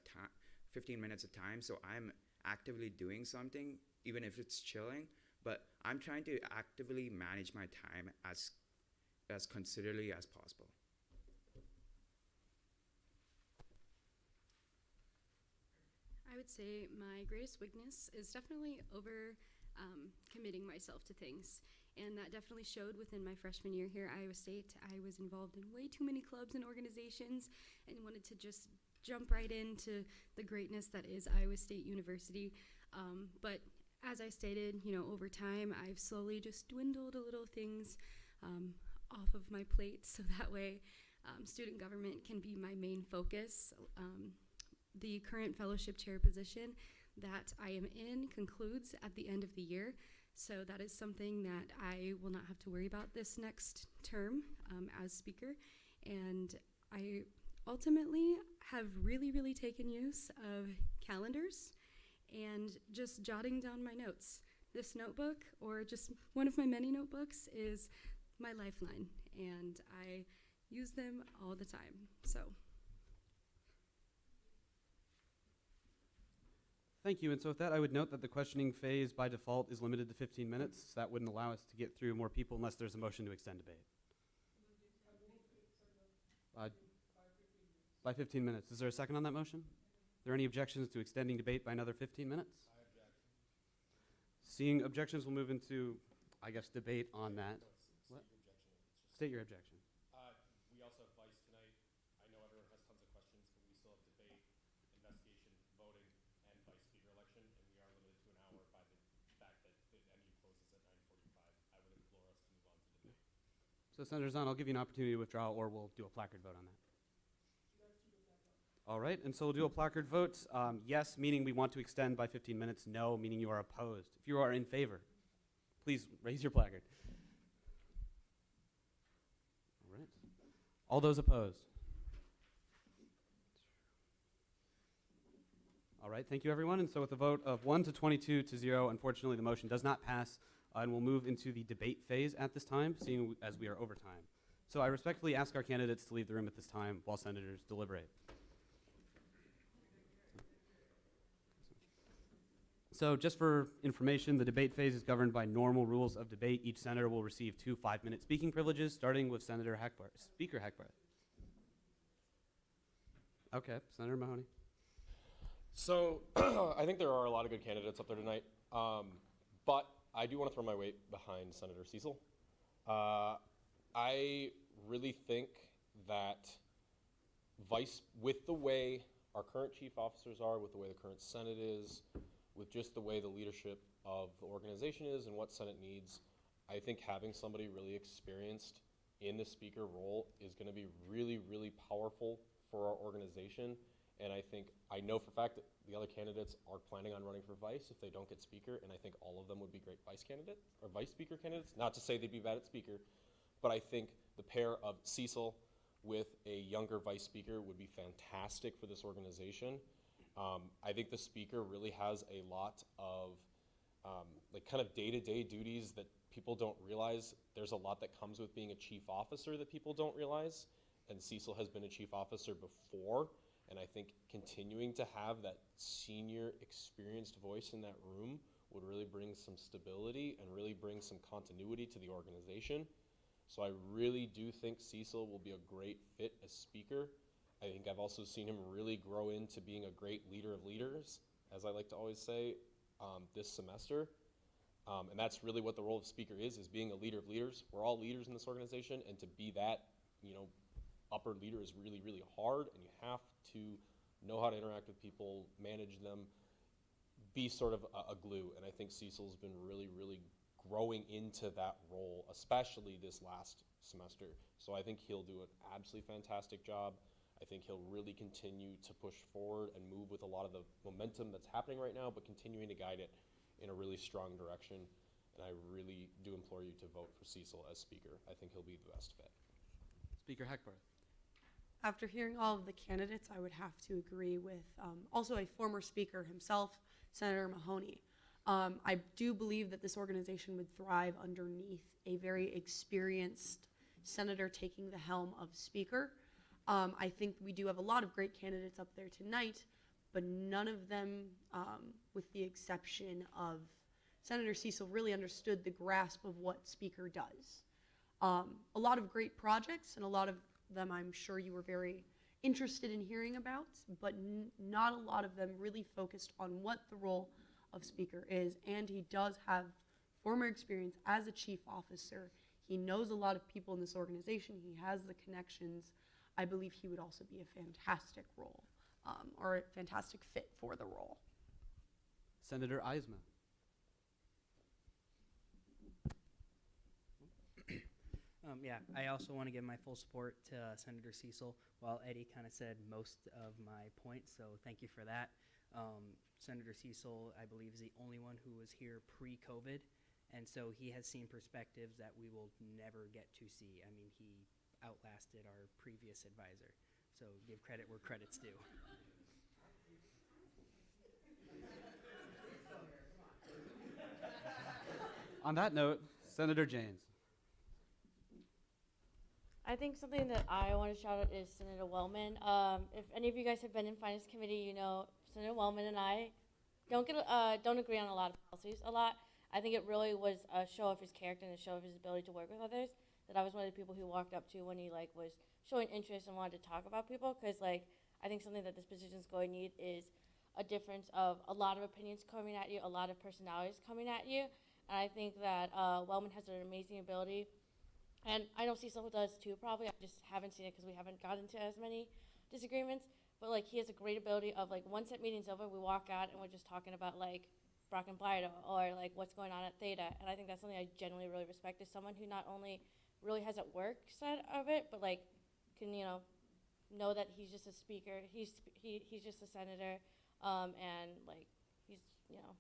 time, so I'm actively doing something, even if it's chilling, but I'm trying to actively manage my time as considerably as possible.
I would say my greatest weakness is definitely over committing myself to things. And that definitely showed within my freshman year here at Iowa State. I was involved in way too many clubs and organizations and wanted to just jump right into the greatness that is Iowa State University. But as I stated, over time, I've slowly just dwindled a little things off of my plate so that way student government can be my main focus. The current fellowship chair position that I am in concludes at the end of the year. So that is something that I will not have to worry about this next term as speaker. And I ultimately have really, really taken use of calendars and just jotting down my notes. This notebook, or just one of my many notebooks, is my lifeline, and I use them all the time. So.
Thank you. And so with that, I would note that the questioning phase by default is limited to 15 minutes. So that wouldn't allow us to get through more people unless there's a motion to extend debate. By 15 minutes. Is there a second on that motion? Are there any objections to extending debate by another 15 minutes? I object. Seeing objections, we'll move into, I guess, debate on that. What? State your objection.
We also have vice tonight. I know everyone has tons of questions, but we still have debate, investigation, voting, and vice speaker election, and we are limited to an hour by the fact that the MU closes at 9:45. I would implore us to move on to debate.
So, Senator Zahn, I'll give you an opportunity to withdraw, or we'll do a placard vote on that. All right, and so we'll do a placard vote. Yes, meaning we want to extend by 15 minutes. No, meaning you are opposed. If you are in favor, please raise your placard. All those opposed? All right, thank you, everyone. And so with a vote of 1 to 22 to 0, unfortunately, the motion does not pass, and we'll move into the debate phase at this time, seeing as we are over time. So I respectfully ask our candidates to leave the room at this time while senators deliberate. So just for information, the debate phase is governed by normal rules of debate. Each senator will receive 2 5-minute speaking privileges, starting with Senator Hackbarth. Speaker Hackbarth. Okay, Senator Mahoney.
So I think there are a lot of good candidates up there tonight, but I do want to throw my weight behind Senator Cecil. I really think that with the way our current chief officers are, with the way the current Senate is, with just the way the leadership of the organization is and what Senate needs, I think having somebody really experienced in the speaker role is going to be really, really powerful for our organization. And I know for a fact that the other candidates are planning on running for vice if they don't get speaker, and I think all of them would be great vice speaker candidates. Not to say they'd be bad at speaker, but I think the pair of Cecil with a younger vice speaker would be fantastic for this organization. I think the speaker really has a lot of kind of day-to-day duties that people don't realize. There's a lot that comes with being a chief officer that people don't realize, and Cecil has been a chief officer before. And I think continuing to have that senior, experienced voice in that room would really bring some stability and really bring some continuity to the organization. So I really do think Cecil will be a great fit as speaker. I think I've also seen him really grow into being a great leader of leaders, as I like to always say, this semester. And that's really what the role of speaker is being a leader of leaders. We're all leaders in this organization, and to be that, upper leader is really, really hard, and you have to know how to interact with people, manage them, be sort of a glue. And I think Cecil's been really, really growing into that role, especially this last semester. So I think he'll do an absolutely fantastic job. I think he'll really continue to push forward and move with a lot of the momentum that's happening right now, but continuing to guide it in a really strong direction. And I really do implore you to vote for Cecil as speaker. I think he'll be the best fit.
Speaker Hackbarth.
After hearing all of the candidates, I would have to agree with also a former speaker himself, Senator Mahoney. I do believe that this organization would thrive underneath a very experienced senator taking the helm of speaker. I think we do have a lot of great candidates up there tonight, but none of them, with the exception of Senator Cecil, really understood the grasp of what speaker does. A lot of great projects, and a lot of them I'm sure you were very interested in hearing about, but not a lot of them really focused on what the role of speaker is. And he does have former experience as a chief officer. He knows a lot of people in this organization. He has the connections. I believe he would also be a fantastic role, or a fantastic fit for the role.
Senator Eisma.
Yeah, I also want to give my full support to Senator Cecil, while Eddie kind of said most of my points, so thank you for that. Senator Cecil, I believe, is the only one who was here pre-COVID, and so he has seen perspectives that we will never get to see. I mean, he outlasted our previous advisor, so give credit where credit's due.
On that note, Senator Janes.
I think something that I want to shout out is Senator Wellman. If any of you guys have been in Finance Committee, you know Senator Wellman and I don't agree on a lot of policies. I think it really was a show of his character and a show of his ability to work with others. That I was one of the people who walked up to when he was showing interest and wanted to talk about people. Because I think something that this position is going to need is a difference of a lot of opinions coming at you, a lot of personalities coming at you. And I think that Wellman has an amazing ability. And I know Cecil does too, probably. I just haven't seen it because we haven't gotten into as many disagreements. But he has a great ability of once that meeting's over, we walk out and we're just talking about Brock and Blighter or what's going on at Theta. And I think that's something I genuinely really respect, is someone who not only really has a work side of it, but can know that he's just a speaker. He's just a senator, and he's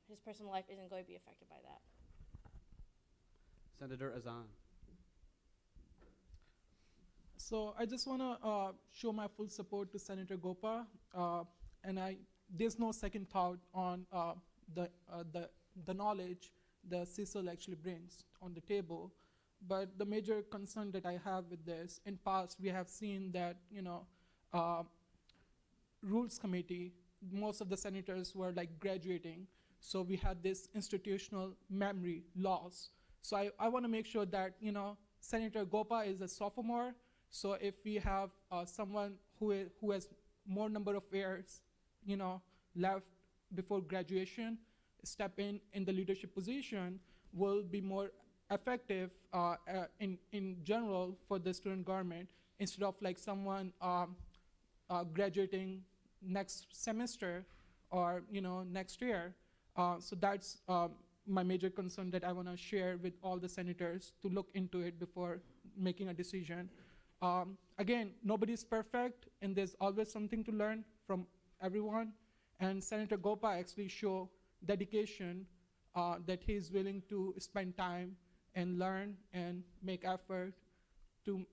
his personal life isn't going to be affected by that.
Senator Azan.
So So I just want to show my full support to Senator Gopa, and there's no second thought on the knowledge the CISL actually brings on the table. But the major concern that I have with this, in past we have seen that Rules Committee, most of the senators were like graduating, so we had this institutional memory loss. So I want to make sure that Senator Gopa is a sophomore. So if we have someone who has more number of years, left before graduation, step in the leadership position, will be more effective in general for the student government, instead of like someone graduating next semester or next year. So that's my major concern that I want to share with all the senators, to look into it before making a decision. Again, nobody's perfect, and there's always something to learn from everyone. And Senator Gopa actually show dedication, that he's willing to spend time and learn and make effort to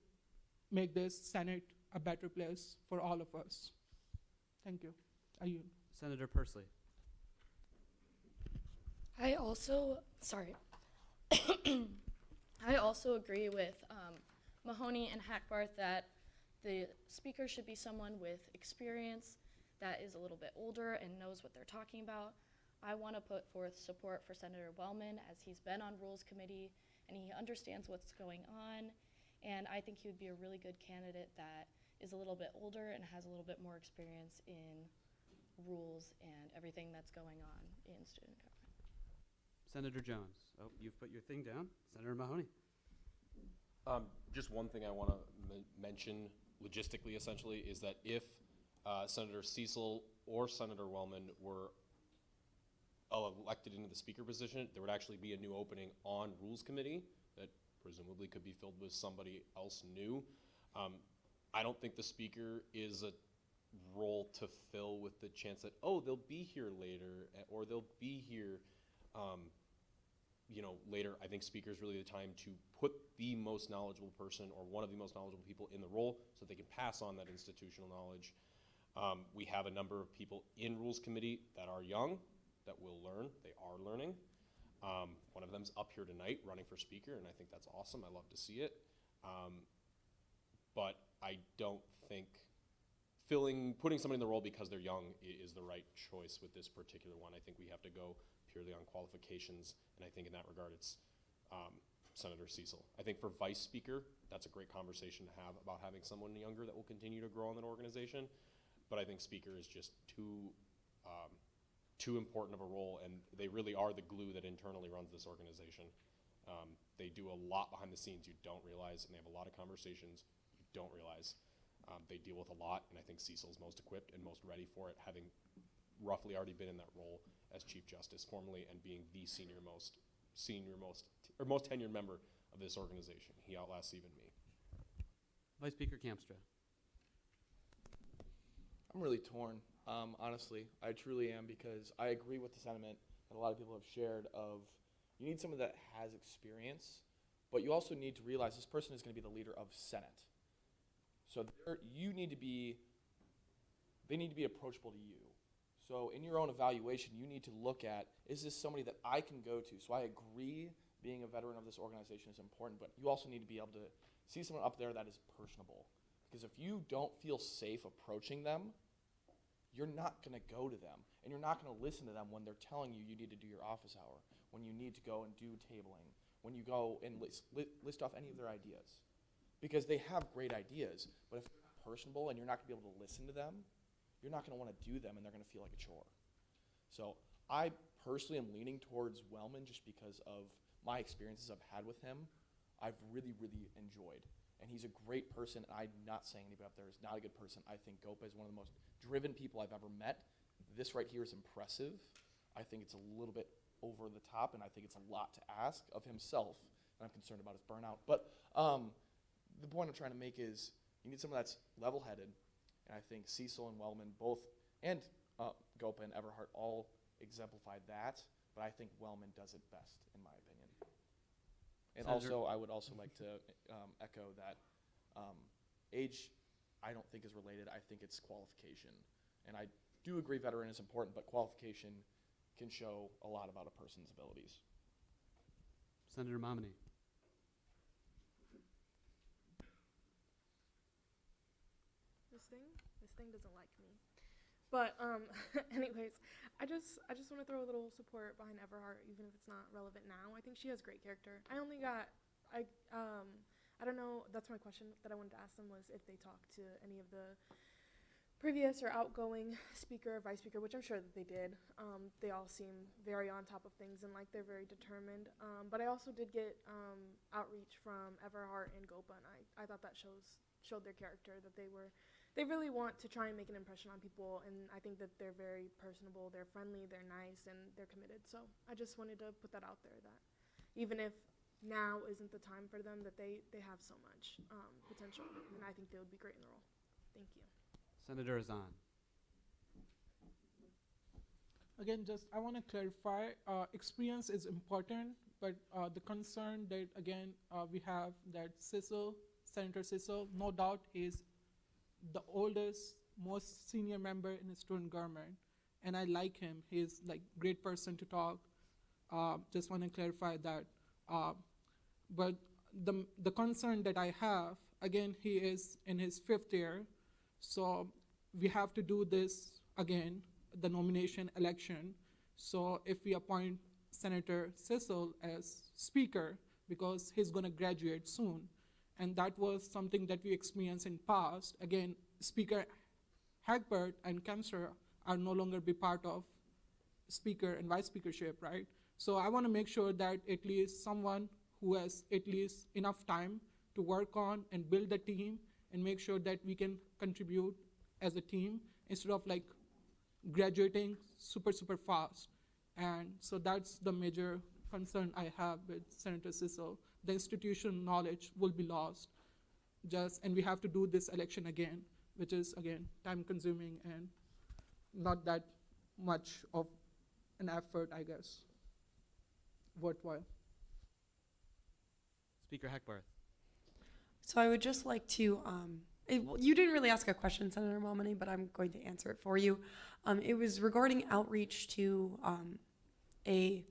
make this Senate a better place for all of us. Thank you.
Senator Persley.
I also agree with Mahoney and Hackbarth that the speaker should be someone with experience, that is a little bit older and knows what they're talking about. I want to put forth support for Senator Wellman, as he's been on Rules Committee and he understands what's going on, and I think he would be a really good candidate that is a little bit older and has a little bit more experience in rules and everything that's going on in student government.
Senator Jones. Oh, you've put your thing down. Senator Mahoney.
Just one thing I want to mention logistically, essentially, is that if Senator Cecil or Senator Wellman were elected into the speaker position, there would actually be a new opening on Rules Committee that presumably could be filled with somebody else new. I don't think the speaker is a role to fill with the chance that, oh, they'll be here later, or they'll be here later. I think speaker is really the time to put the most knowledgeable person, or one of the most knowledgeable people, in the role, so they can pass on that institutional knowledge. We have a number of people in Rules Committee that are young, that will learn. They are learning. One of them's up here tonight running for speaker, and I think that's awesome. I love to see it. But I don't think putting somebody in the role because they're young is the right choice with this particular one. I think we have to go purely on qualifications, and I think in that regard it's Senator Cecil. I think for vice speaker, that's a great conversation to have about having someone younger that will continue to grow in that organization, but I think speaker is just too important of a role, and they really are the glue that internally runs this organization. They do a lot behind the scenes you don't realize, and they have a lot of conversations you don't realize. They deal with a lot, and I think Cecil's most equipped and most ready for it, having roughly already been in that role as Chief Justice formerly, and being the most tenured member of this organization. He outlasts even me.
Vice Speaker Kamstra.
I'm really torn, honestly. I truly am, because I agree with the sentiment that a lot of people have shared of, you need someone that has experience, but you also need to realize this person is going to be the leader of Senate. So they need to be approachable to you. So in your own evaluation, you need to look at, is this somebody that I can go to? So I agree being a veteran of this organization is important, but you also need to be able to see someone up there that is personable. Because if you don't feel safe approaching them, you're not going to go to them, and you're not going to listen to them when they're telling you need to do your office hour, when you need to go and do tabling, when you go and list off any of their ideas. Because they have great ideas, but if they're not personable and you're not going to be able to listen to them, you're not going to want to do them, and they're going to feel like a chore. So I personally am leaning towards Wellman just because of my experiences I've had with him. I've really, really enjoyed. And he's a great person. I'm not saying anybody up there is not a good person. I think Gopa is one of the most driven people I've ever met. This right here is impressive. I think it's a little bit over the top, and I think it's a lot to ask of himself, and I'm concerned about his burnout. But the point I'm trying to make is you need someone that's level-headed, and I think Cecil and Wellman both, and Gopa and Everhart all exemplified that, but I think Wellman does it best, in my opinion. And
Senator.
also, I would also like to echo that
Age, I don't think is related. I think it's qualification. And I do agree veteran is important, but qualification can show a lot about a person's abilities.
Senator Momini.
This thing doesn't like me. But anyways, I just want to throw a little support behind Everhart, even if it's not relevant now. I think she has great character. I don't know. That's my question that I wanted to ask them, was if they talked to any of the previous or outgoing speaker, vice speaker, which I'm sure that they did. They all seem very on top of things and like they're very determined. But I also did get outreach from Everhart and Gopa, and I thought that showed their character, that they really want to try and make an impression on people, and I think that they're very personable, they're friendly, they're nice, and they're committed. So I just wanted to put that out there, that even if now isn't the time for them, that they have so much potential, and I think they would be great in the role. Thank you.
Senator Azan.
Again, just I want to clarify, experience is important, but the concern that, again, we have that Senator Sissel, no doubt is the oldest, most senior member in the student government, and I like him. He's like great person to talk. Just want to clarify that. But the concern that I have, again, he is in his 5th year, so we have to do this again, the nomination election. So if we appoint Senator Sissel as speaker, because he's going to graduate soon, and that was something that we experienced in past. Again, Speaker Hagbert and Kempster are no longer be part of speaker and vice speakership, right? So I want to make sure that at least someone who has at least enough time to work on and build the team and make sure that we can contribute as a team instead of like graduating super fast. And so that's the major concern I have with Senator Sissel. The institutional knowledge will be lost, and we have to do this election again, which is again time consuming and not that much of an effort, I guess, worthwhile.
Speaker Hackbarth.
So I would just like to, you didn't really ask a question, Senator Momini, but I'm going to answer it for you. It was regarding outreach to a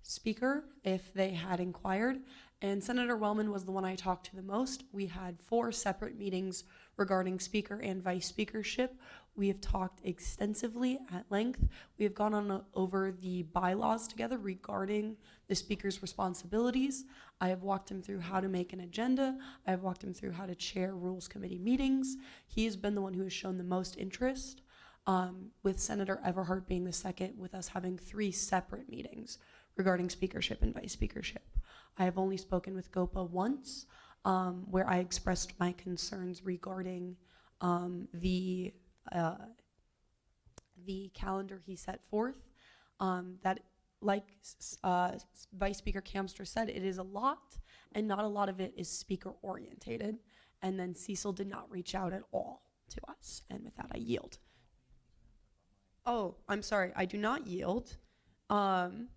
speaker if they had inquired, and Senator Wellman was the one I talked to the most. We had 4 separate meetings regarding speaker and vice speakership. We have talked extensively at length. We have gone on over the bylaws together regarding the speaker's responsibilities. I have walked him through how to make an agenda. I have walked him through how to chair rules committee meetings. He has been the one who has shown the most interest, with Senator Everhart being the second, with us having 3 separate meetings regarding speakership and vice speakership. I have only spoken with Gopa once, where I expressed my concerns regarding the calendar he set forth. That, like Vice Speaker Kamster said, it is a lot, and not a lot of it is speaker orientated. And then Cecil did not reach out at all to us. And with that, I yield. Oh, I'm sorry, I do not yield. I'm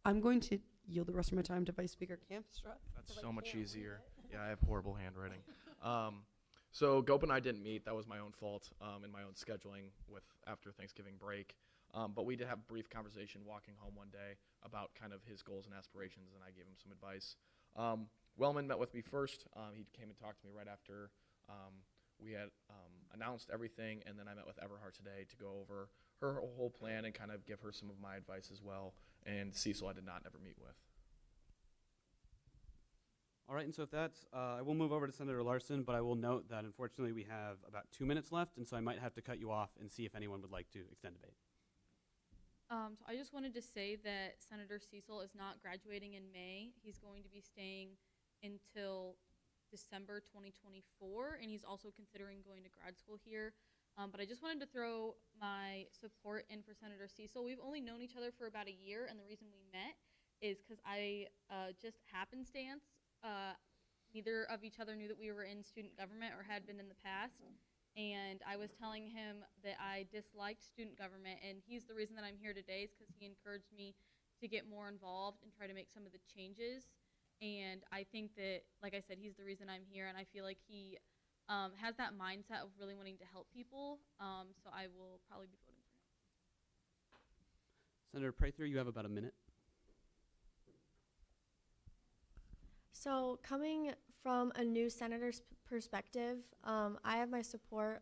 going to yield the rest of my time to Vice Speaker Kamstra.
That's so much easier. Yeah, I have horrible handwriting. So Gopa and I didn't meet. That was my own fault in my own scheduling after Thanksgiving break. But we did have a brief conversation walking home one day about kind of his goals and aspirations, and I gave him some advice. Wellman met with me first. He came and talked to me right after we had announced everything, and then I met with Everhart today to go over her whole plan and kind of give her some of my advice as well. And Cecil I did not ever meet with.
All right, and so if that's, I will move over to Senator Larson, but I will note that unfortunately we have about 2 minutes left, and so I might have to cut you off and see if anyone would like to extend debate.
So I just wanted to say that Senator Cecil is not graduating in May. He's going to be staying until December 2024, and he's also considering going to grad school here. But I just wanted to throw my support in for Senator Cecil. We've only known each other for about a year, and the reason we met is because I just happenstance, neither of each other knew that we were in student government or had been in the past. And I was telling him that I disliked student government, and he's the reason that I'm here today is because he encouraged me to get more involved and try to make some of the changes And I think that, like I said, he's the reason I'm here, and I feel like he has that mindset of really wanting to help people. So I will probably be voting for him.
Senator Prather, you have about a minute.
So, coming from a new senator's perspective, I have my support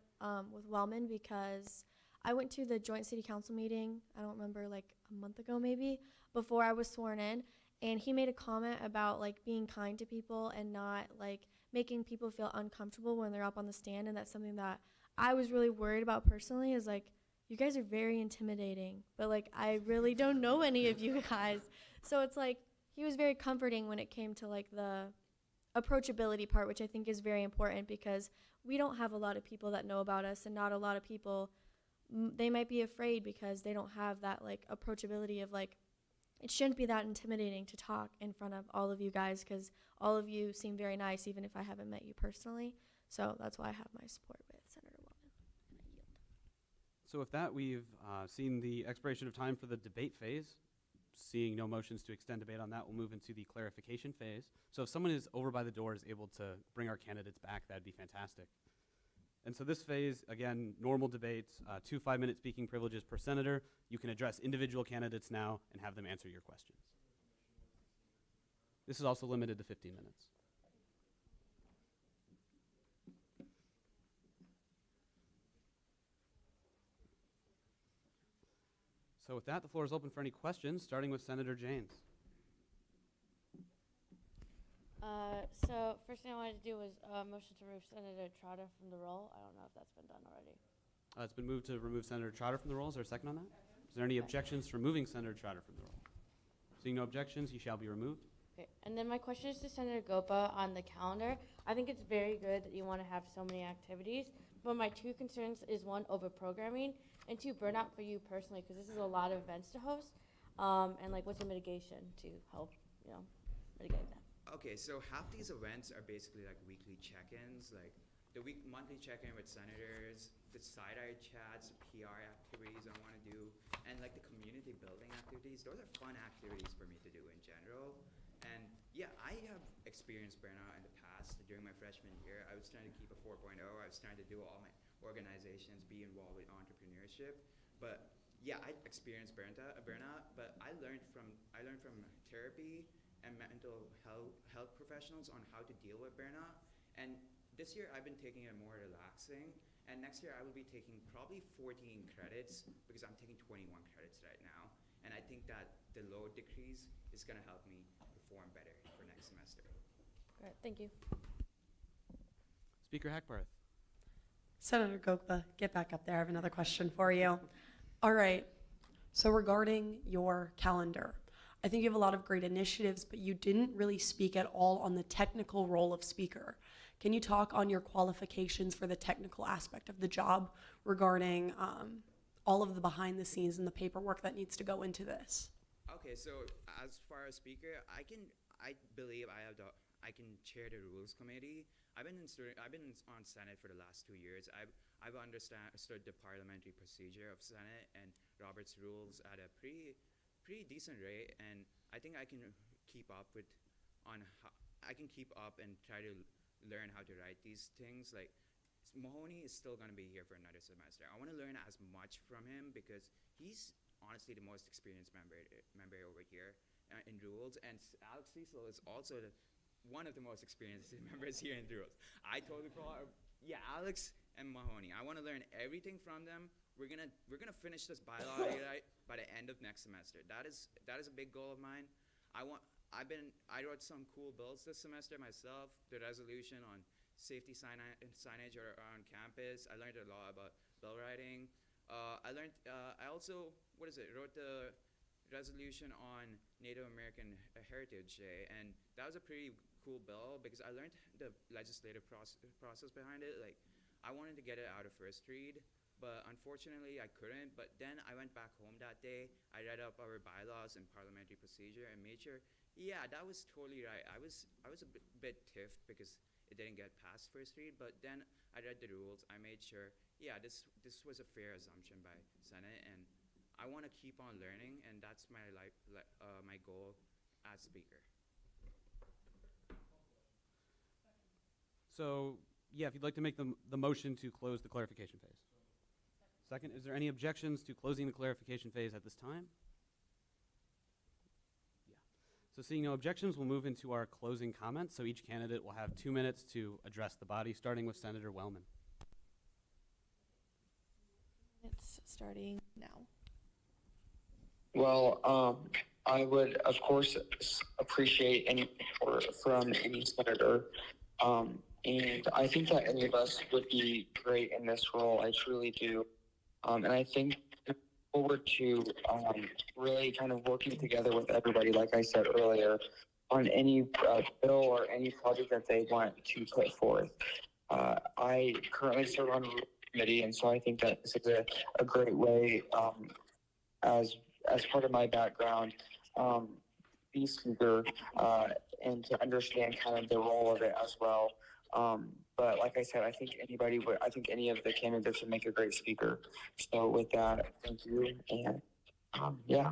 with Wellman because I went to the joint city council meeting, I don't remember, like a month ago maybe, before I was sworn in, and he made a comment about like being kind to people and not like making people feel uncomfortable when they're up on the stand, and that's something that I was really worried about personally, is like, you guys are very intimidating, but like I really don't know any of you guys. So it's like, he was very comforting when it came to like the approachability part, which I think is very important because we don't have a lot of people that know about us, and not a lot of people, they might be afraid because they don't have that like approachability of like, it shouldn't be that intimidating to talk in front of all of you guys because all of you seem very nice even if I haven't met you personally. So that's why I have my support with Senator Wellman, and I yield.
So with that, we've seen the expiration of time for the debate phase. Seeing no motions to extend debate on that, we'll move into the clarification phase. So if someone is over by the door is able to bring our candidates back, that'd be fantastic. And so this phase, again, normal debates, 2 5-minute speaking privileges per senator. You can address individual candidates now and have them answer your questions. This is also limited to 15 minutes. So with that, the floor is open for any questions, starting with Senator James.
So first thing I wanted to do was motion to remove Senator Trotter from the roll. I don't know if that's been done already.
It's been moved to remove Senator Trotter from the roll. Is there a second on that? Is there any objections to removing Senator Trotter from the roll? Seeing no objections, he shall be removed.
Okay, and then my question is to Senator Gopa on the calendar. I think it's very good that you want to have so many activities, but my two concerns is one, over programming, and two, burnout for you personally, because this is a lot of events to host, and like what's the mitigation to help, mitigate that?
Okay, so half these events are basically like weekly check-ins, like the monthly check-in with senators, the side-eye chats, PR activities I want to do, and like the community building activities. Those are fun activities for me to do in general. And yeah, I have experienced burnout in the past. During my freshman year, I was trying to keep a 4.0. I was trying to do all my organizations, be involved with entrepreneurship. But yeah, I experienced burnout, but I learned from therapy and mental health professionals on how to deal with burnout. And this year I've been taking it more relaxing, and next year I will be taking probably 14 credits because I'm taking 21 credits right now. And I think that the load decrease is gonna help me perform better for next semester.
Great, thank you.
Speaker Hackbarth.
Senator Gokba, get back up there. I have another question for you. All right. So regarding your calendar, I think you have a lot of great initiatives, but you didn't really speak at all on the technical role of speaker. Can you talk on your qualifications for the technical aspect of the job regarding all of the behind the scenes and the paperwork that needs to go into this?
Okay, so as far as speaker, I believe I can chair the rules committee. I've been on Senate for the last 2 years. I've understood the parliamentary procedure of Senate and Robert's rules at a pretty decent rate, and I think I can keep up and try to learn how to write these things. Like Mahoney is still going to be here for another semester. I want to learn as much from him because he's honestly the most experienced member over here in rules, and Alex Cecil is also one of the most experienced members here in rules. I totally forgot. Yeah, Alex and Mahoney. I want to learn everything from them. We're gonna finish this bylaw by the end of next semester. That is a big goal of mine. I wrote some cool bills this semester myself. The resolution on safety signage on campus. I learned a lot about bill writing. I also wrote the resolution on Native American Heritage Day, and that was a pretty cool bill because I learned the legislative process behind it. Like, I wanted to get it out of first read, but unfortunately I couldn't. But then I went back home that day. I read up our bylaws and parliamentary procedure and made sure, yeah, that was totally right. I was a bit tiffed because it didn't get past first read, but then I read the rules. I made sure, yeah, this was a fair assumption by Senate, and I want to keep on learning, and that's my my goal as speaker.
So, yeah, if you'd like to make the motion to close the clarification phase. Second, is there any objections to closing the clarification phase at this time? Yeah. So seeing no objections, we'll move into our closing comments. So each candidate will have 2 minutes to address the body, starting with Senator Wellman.
It's starting now.
Well, I would, of course, appreciate any support from any senator. And I think that any of us would be great in this role. I truly do. And I think forward to really kind of working together with everybody, like I said earlier, on any bill or any project that they want to put forth. I currently serve on a committee, and so I think that this is a great way, as part of my background, be speaker, and to understand kind of the role of it as well. But like I said, I think any of the candidates would make a great speaker. So with that, thank you. And yeah.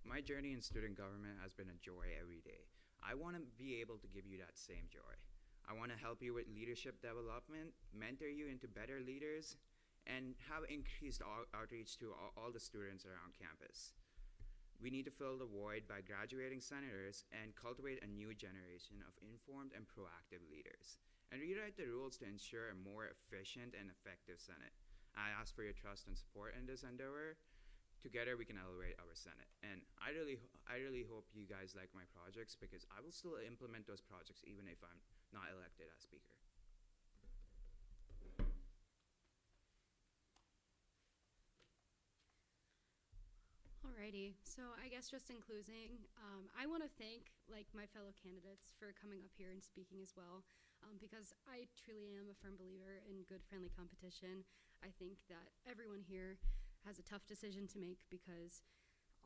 My journey in student government has been a joy every day. I want to be able to give you that same joy. I want to help you with leadership development, mentor you into better leaders, and have increased outreach to all the students around campus. We need to fill the void by graduating senators and cultivate a new generation of informed and proactive leaders, and rewrite the rules to ensure a more efficient and effective Senate. I ask for your trust and support in this endeavor. Together we can elevate our Senate. And I really hope you guys like my projects, because I will still implement those projects even if I'm not elected as Speaker.
Alrighty, so I guess just in closing, I want to thank my fellow candidates for coming up here and speaking as well, because I truly am a firm believer in good, friendly competition. I think that everyone here has a tough decision to make, because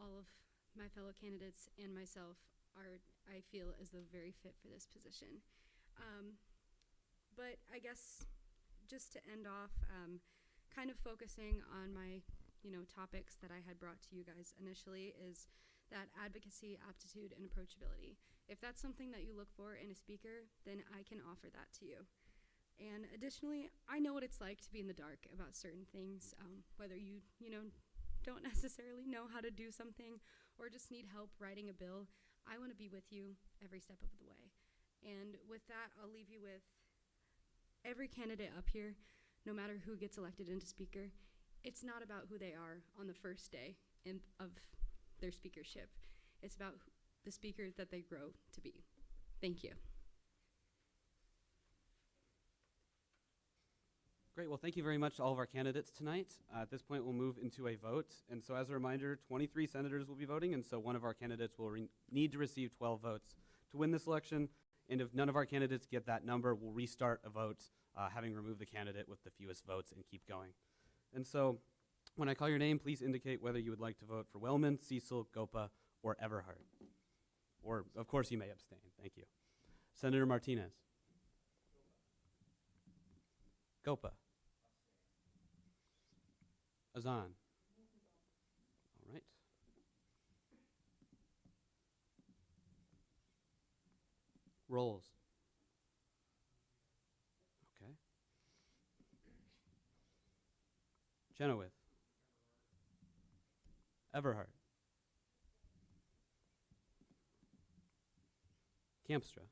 all of my fellow candidates and myself are, I feel, as though very fit for this position. But I guess just to end off, kind of focusing on my topics that I had brought to you guys initially, is that advocacy, aptitude, and approachability. If that's something that you look for in a speaker, then I can offer that to you. And additionally, I know what it's like to be in the dark about certain things, whether you don't necessarily know how to do something or just need help writing a bill. I want to be with you every step of the way. And with that, I'll leave you with every candidate up here, no matter who gets elected into speaker. It's not about who they are on the first day of their speakership. It's about the speaker that they grow to be. Thank you.
Great. Well, thank you very much to all of our candidates tonight. At this point, we'll move into a vote. And so as a reminder, 23 senators will be voting, and so one of our candidates will need to receive 12 votes to win this election. And if none of our candidates get that number, we'll restart a vote, having removed the candidate with the fewest votes, and keep going. And so when I call your name, please indicate whether you would like to vote for Wellman, Cecil, Gopa, or Everhart. Or, of course, you may abstain. Thank you. Senator Martinez. Gopa. Azan. All right. Rolls. Okay. Chenoweth. Everhart. Campstra.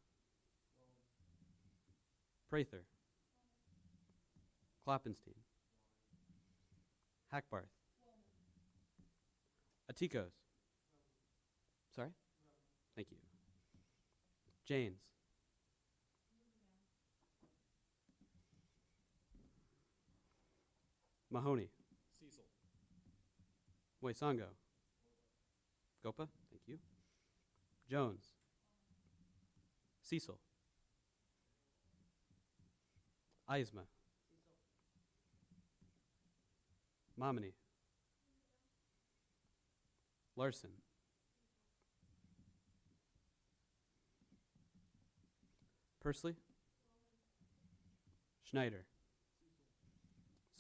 Prather. Kloppenstein. Hackbarth. Atikos. Sorry? Thank you. Janes. Mahoney.
Cecil.
Moisango. Gopa. Thank you. Jones. Cecil. Eisma. Momini. Larson. Pursley. Schneider.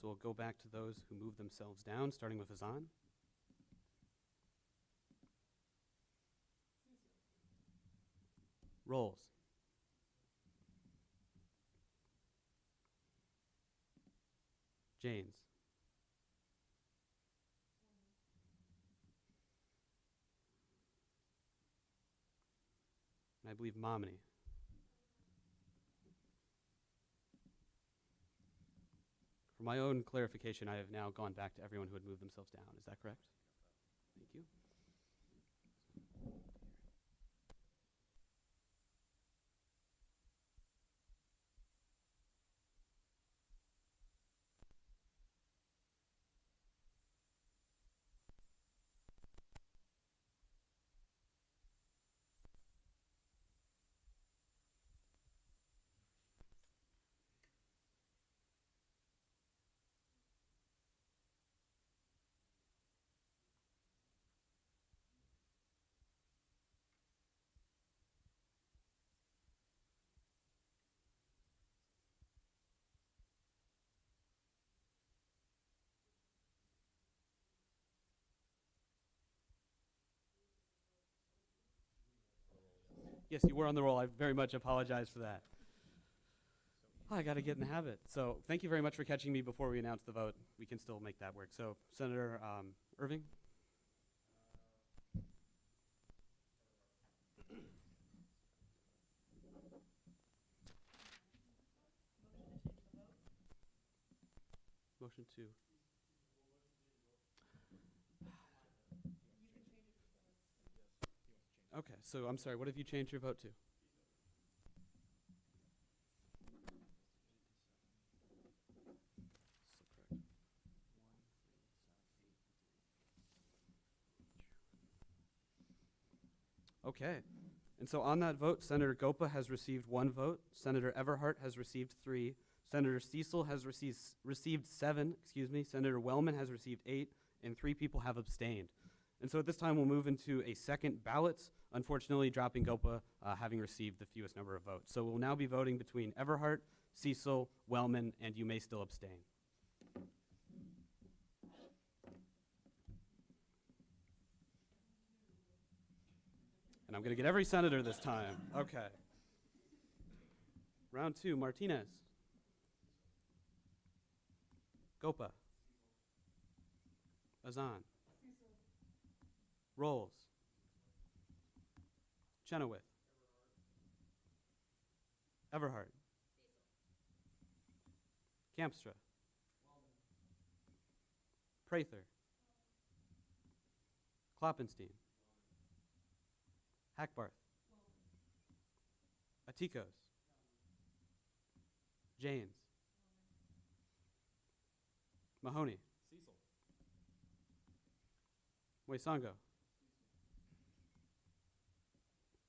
So we'll go back to those who move themselves down, starting with Azan. Rolls. Janes. And I believe Momini. For my own clarification, I have now gone back to everyone who had moved themselves down. Is that correct? Thank you. Yes, you were on the roll. I very much apologize for that. I got to get in the habit. So thank you very much for catching me before we announce the vote. We can still make that work. So Senator Irving? Motion to. Okay, so I'm sorry, what have you changed your vote to? Okay, and so on that vote, Senator Gopa has received 1 vote, Senator Everhart has received 3, Senator Cecil has received 7, Senator Wellman has received 8, and 3 people have abstained. And so at this time, we'll move into a second ballot, unfortunately dropping Gopa having received the fewest number of votes. So we'll now be voting between Everhart, Cecil, Wellman, and you may still abstain. And I'm going to get every senator this time. Okay. Round 2, Martinez. Gopa. Azan. Rolls. Chenoweth. Everhart. Campstra. Prather. Kloppenstein. Hackbarth. Atikos. Janes. Mahoney.
Cecil.
Moisango.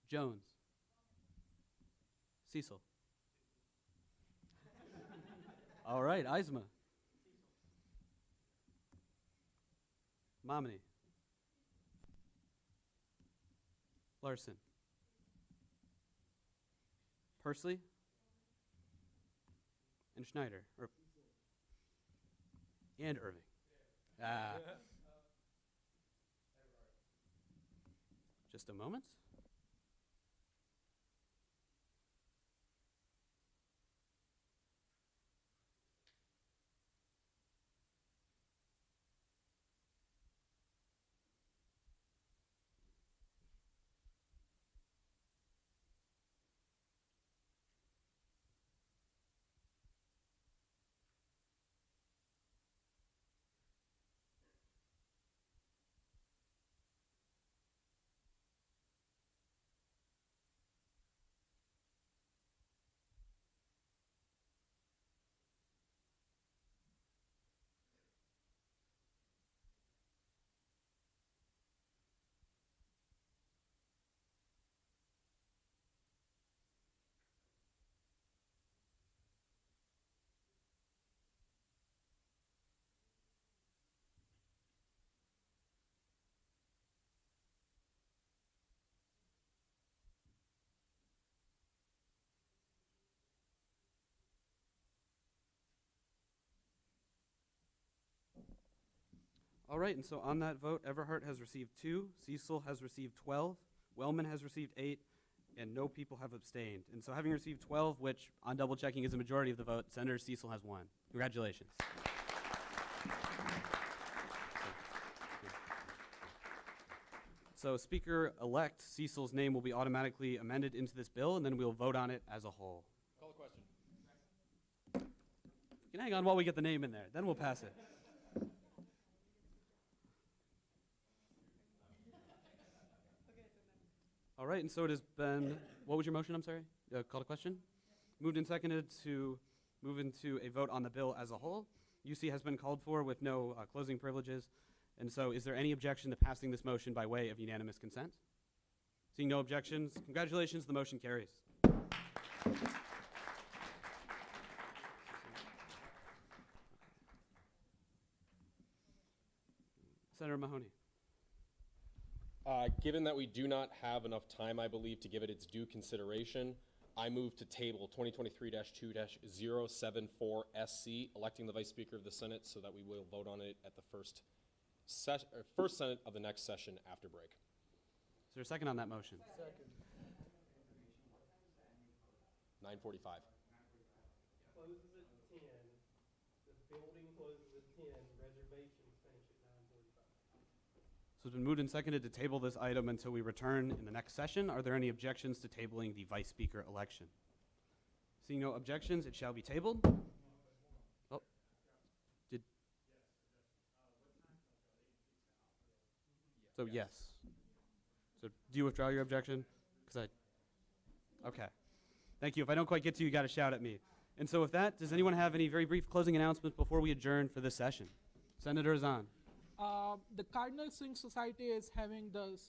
Jones. Cecil. All right, Eisma. Momini. Larson. Pursley. And Schneider. And Irving. Just a moment. All right, and so on that vote, Everhart has received 2, Cecil has received 12, Wellman has received 8, and no people have abstained. And so having received 12, which on double checking is a majority of the vote, Senator Cecil has won. Congratulations. So Speaker-elect Cecil's name will be automatically amended into this bill, and then we'll vote on it as a whole.
Call the question.
You can hang on while we get the name in there, then we'll pass it. All right, and so it has been, what was your motion, I'm sorry? Call to question? Moved and seconded to move into a vote on the bill as a whole. UC has been called for with no closing privileges. And so is there any objection to passing this motion by way of unanimous consent? Seeing no objections, congratulations, the motion carries. Senator Mahoney.
Given that we do not have enough time, I believe, to give it its due consideration, I move to table 2023-2-074SC, electing the Vice Speaker of the Senate, so that we will vote on it at the first Senate of the next session after break.
Is there a second on that motion?
Second.
9:45.
Closes at 10. The building closes at 10. Reservations finish at 9:45.
So it's been moved and seconded to table this item until we return in the next session. Are there any objections to tabling the Vice Speaker election? Seeing no objections, it shall be tabled. Oh, did. So yes. So do you withdraw your objection? Okay. Thank you. If I don't quite get to you, you got to shout at me. And so with that, does anyone have any very brief closing announcements before we adjourn for this session? Senator Zahn.
The Cardinal Swing Society is having the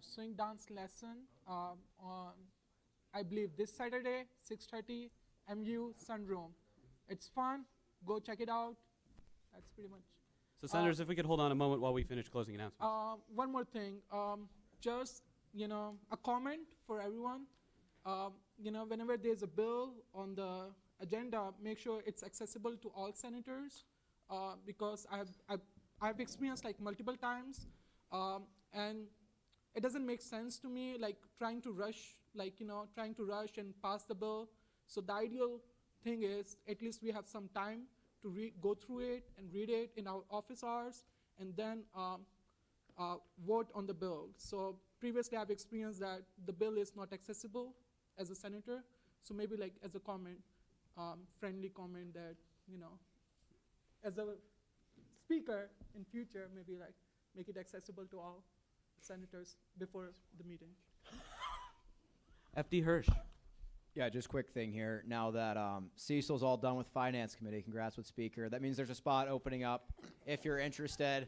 swing dance lesson on, I believe, this Saturday, 6:30, MU Sunroom. It's fun. Go check it out. That's pretty much.
So senators, if we could hold on a moment while we finish closing announcements.
One more thing. Just, a comment for everyone. Whenever there's a bill on the agenda, make sure it's accessible to all senators, because I've experienced like multiple times, and it doesn't make sense to me, like trying to rush and pass the bill. So the ideal thing is at least we have some time to go through it and read it in our office hours, and then vote on the bill. So previously I've experienced that the bill is not accessible as a senator. So maybe like as a comment, friendly comment that, as a speaker in future, maybe like make it accessible to all senators before the meeting.
FD Hirsch.
Yeah, just quick thing here. Now that Cecil's all done with Finance Committee, congrats with Speaker. That means there's a spot opening up if you're interested.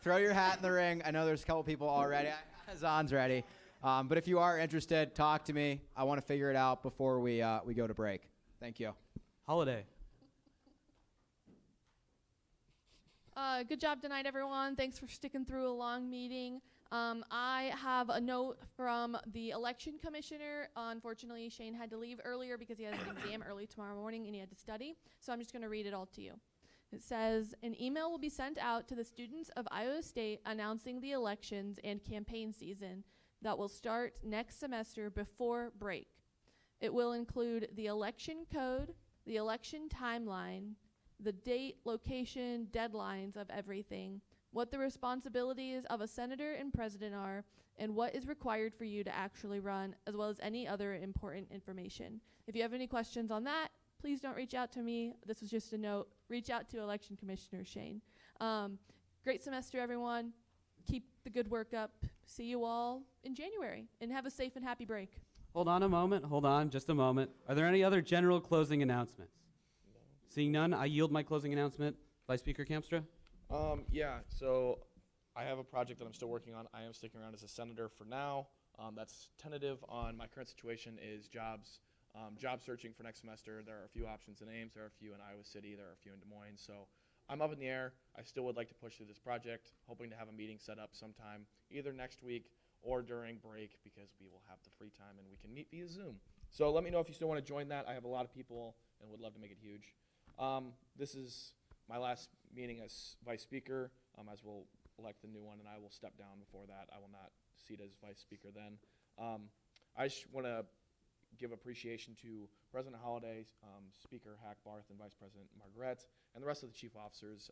Throw your hat in the ring. I know there's a couple people already. Zahn's ready. But if you are interested, talk to me. I want to figure it out before we go to break. Thank you.
Holiday.
Good job tonight, everyone. Thanks for sticking through a long meeting. I have a note from the election commissioner. Unfortunately, Shane had to leave earlier because he has an exam early tomorrow morning and he had to study. So I'm just going to read it all to you. It says, an email will be sent out to the students of Iowa State announcing the elections and campaign season that will start next semester before break. It will include the election code, the election timeline, the date, location, deadlines of everything, what the responsibilities of a senator and president are, and what is required for you to actually run, as well as any other important information. If you have any questions on that, please don't reach out to me. This was just a note. Reach out to Election Commissioner Shane. Great semester, everyone. Keep the good work up. See you all in January, and have a safe and happy break.
Hold on a moment. Hold on just a moment. Are there any other general closing announcements? Seeing none, I yield my closing announcement. Vice Speaker Kamstra?
Yeah, so I have a project that I'm still working on. I am sticking around as a senator for now. That's tentative on my current situation is jobs. Job searching for next semester. There are a few options in Ames. There are a few in Iowa City. There are a few in Des Moines. So I'm up in the air. I still would like to push through this project, hoping to have a meeting set up sometime either next week or during break, because we will have the free time and we can meet via Zoom. So let me know if you still want to join that. I have a lot of people and would love to make it huge. This is my last meeting as Vice Speaker, as we'll elect the new one, and I will step down before that. I will not seat as Vice Speaker then. I just want to give appreciation to President Holliday, Speaker Hackbarth, and Vice President Margaret, and the rest of the chief officers.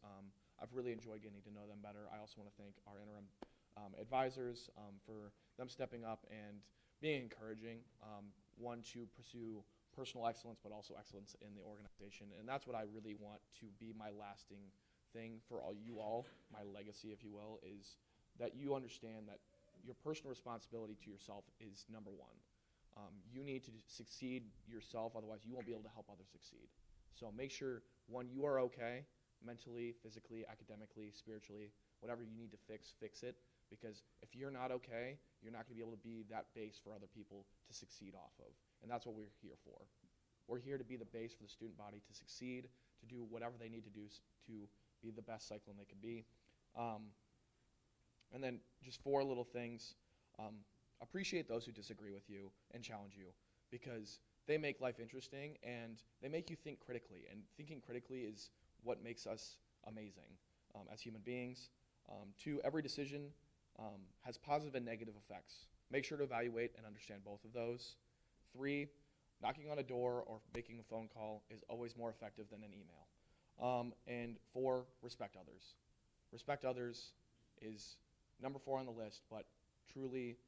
I've really enjoyed getting to know them better. I also want to thank our interim advisors for them stepping up and being encouraging, one, to pursue personal excellence, but also excellence in the organization. And that's what I really want to be my lasting thing for you all, my legacy, if you will, is that you understand that your personal responsibility to yourself is number one. You need to succeed yourself, otherwise you won't be able to help others succeed. So make sure, one, you are okay, mentally, physically, academically, spiritually, whatever you need to fix it. Because if you're not okay, you're not going to be able to be that base for other people to succeed off of. And that's what we're here for. We're here to be the base for the student body to succeed, to do whatever they need to do to be the best cyclone they can be. And then just 4 little things. Appreciate those who disagree with you and challenge you, because they make life interesting and they make you think critically. And thinking critically is what makes us amazing as human beings. 2, every decision has positive and negative effects. Make sure to evaluate and understand both of those. 3, knocking on a door or making a phone call is always more effective than an email. And 4, respect others. Respect others is number 4 on the list, but truly,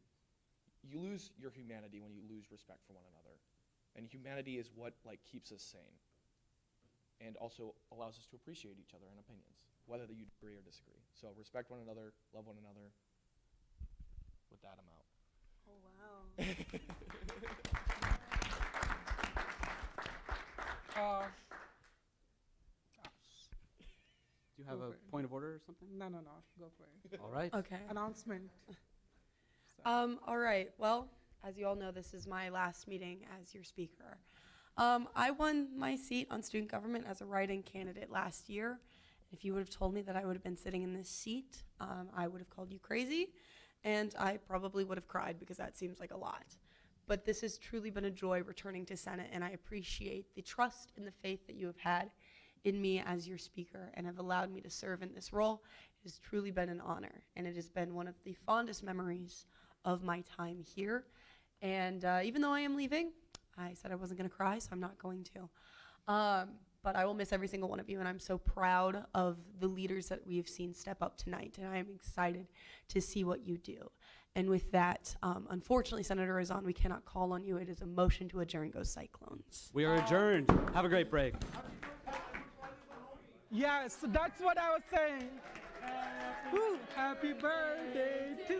you lose your humanity when you lose respect for one another. And humanity is what keeps us sane and also allows us to appreciate each other and opinions, whether you agree or disagree. So respect one another, love one another. With that, I'm out.
Oh, wow.
Do you have a point of order or something?
No, go for it.
All right.
Okay.
Announcement.
All right. Well, as you all know, this is my last meeting as your speaker. I won my seat on student government as a write-in candidate last year. If you would have told me that I would have been sitting in this seat, I would have called you crazy, and I probably would have cried because that seems like a lot. But this has truly been a joy returning to Senate, and I appreciate the trust and the faith that you have had in me as your speaker and have allowed me to serve in this role. It has truly been an honor, and it has been one of the fondest memories of my time here. And even though I am leaving, I said I wasn't going to cry, so I'm not going to. But I will miss every single one of you, and I'm so proud of the leaders that we have seen step up tonight, and I am excited to see what you do. And with that, unfortunately, Senator Razan, we cannot call on you. It is a motion to adjourn. Go Cyclones.
We are adjourned. Have a great break.
Yes, that's what I was saying. Happy birthday to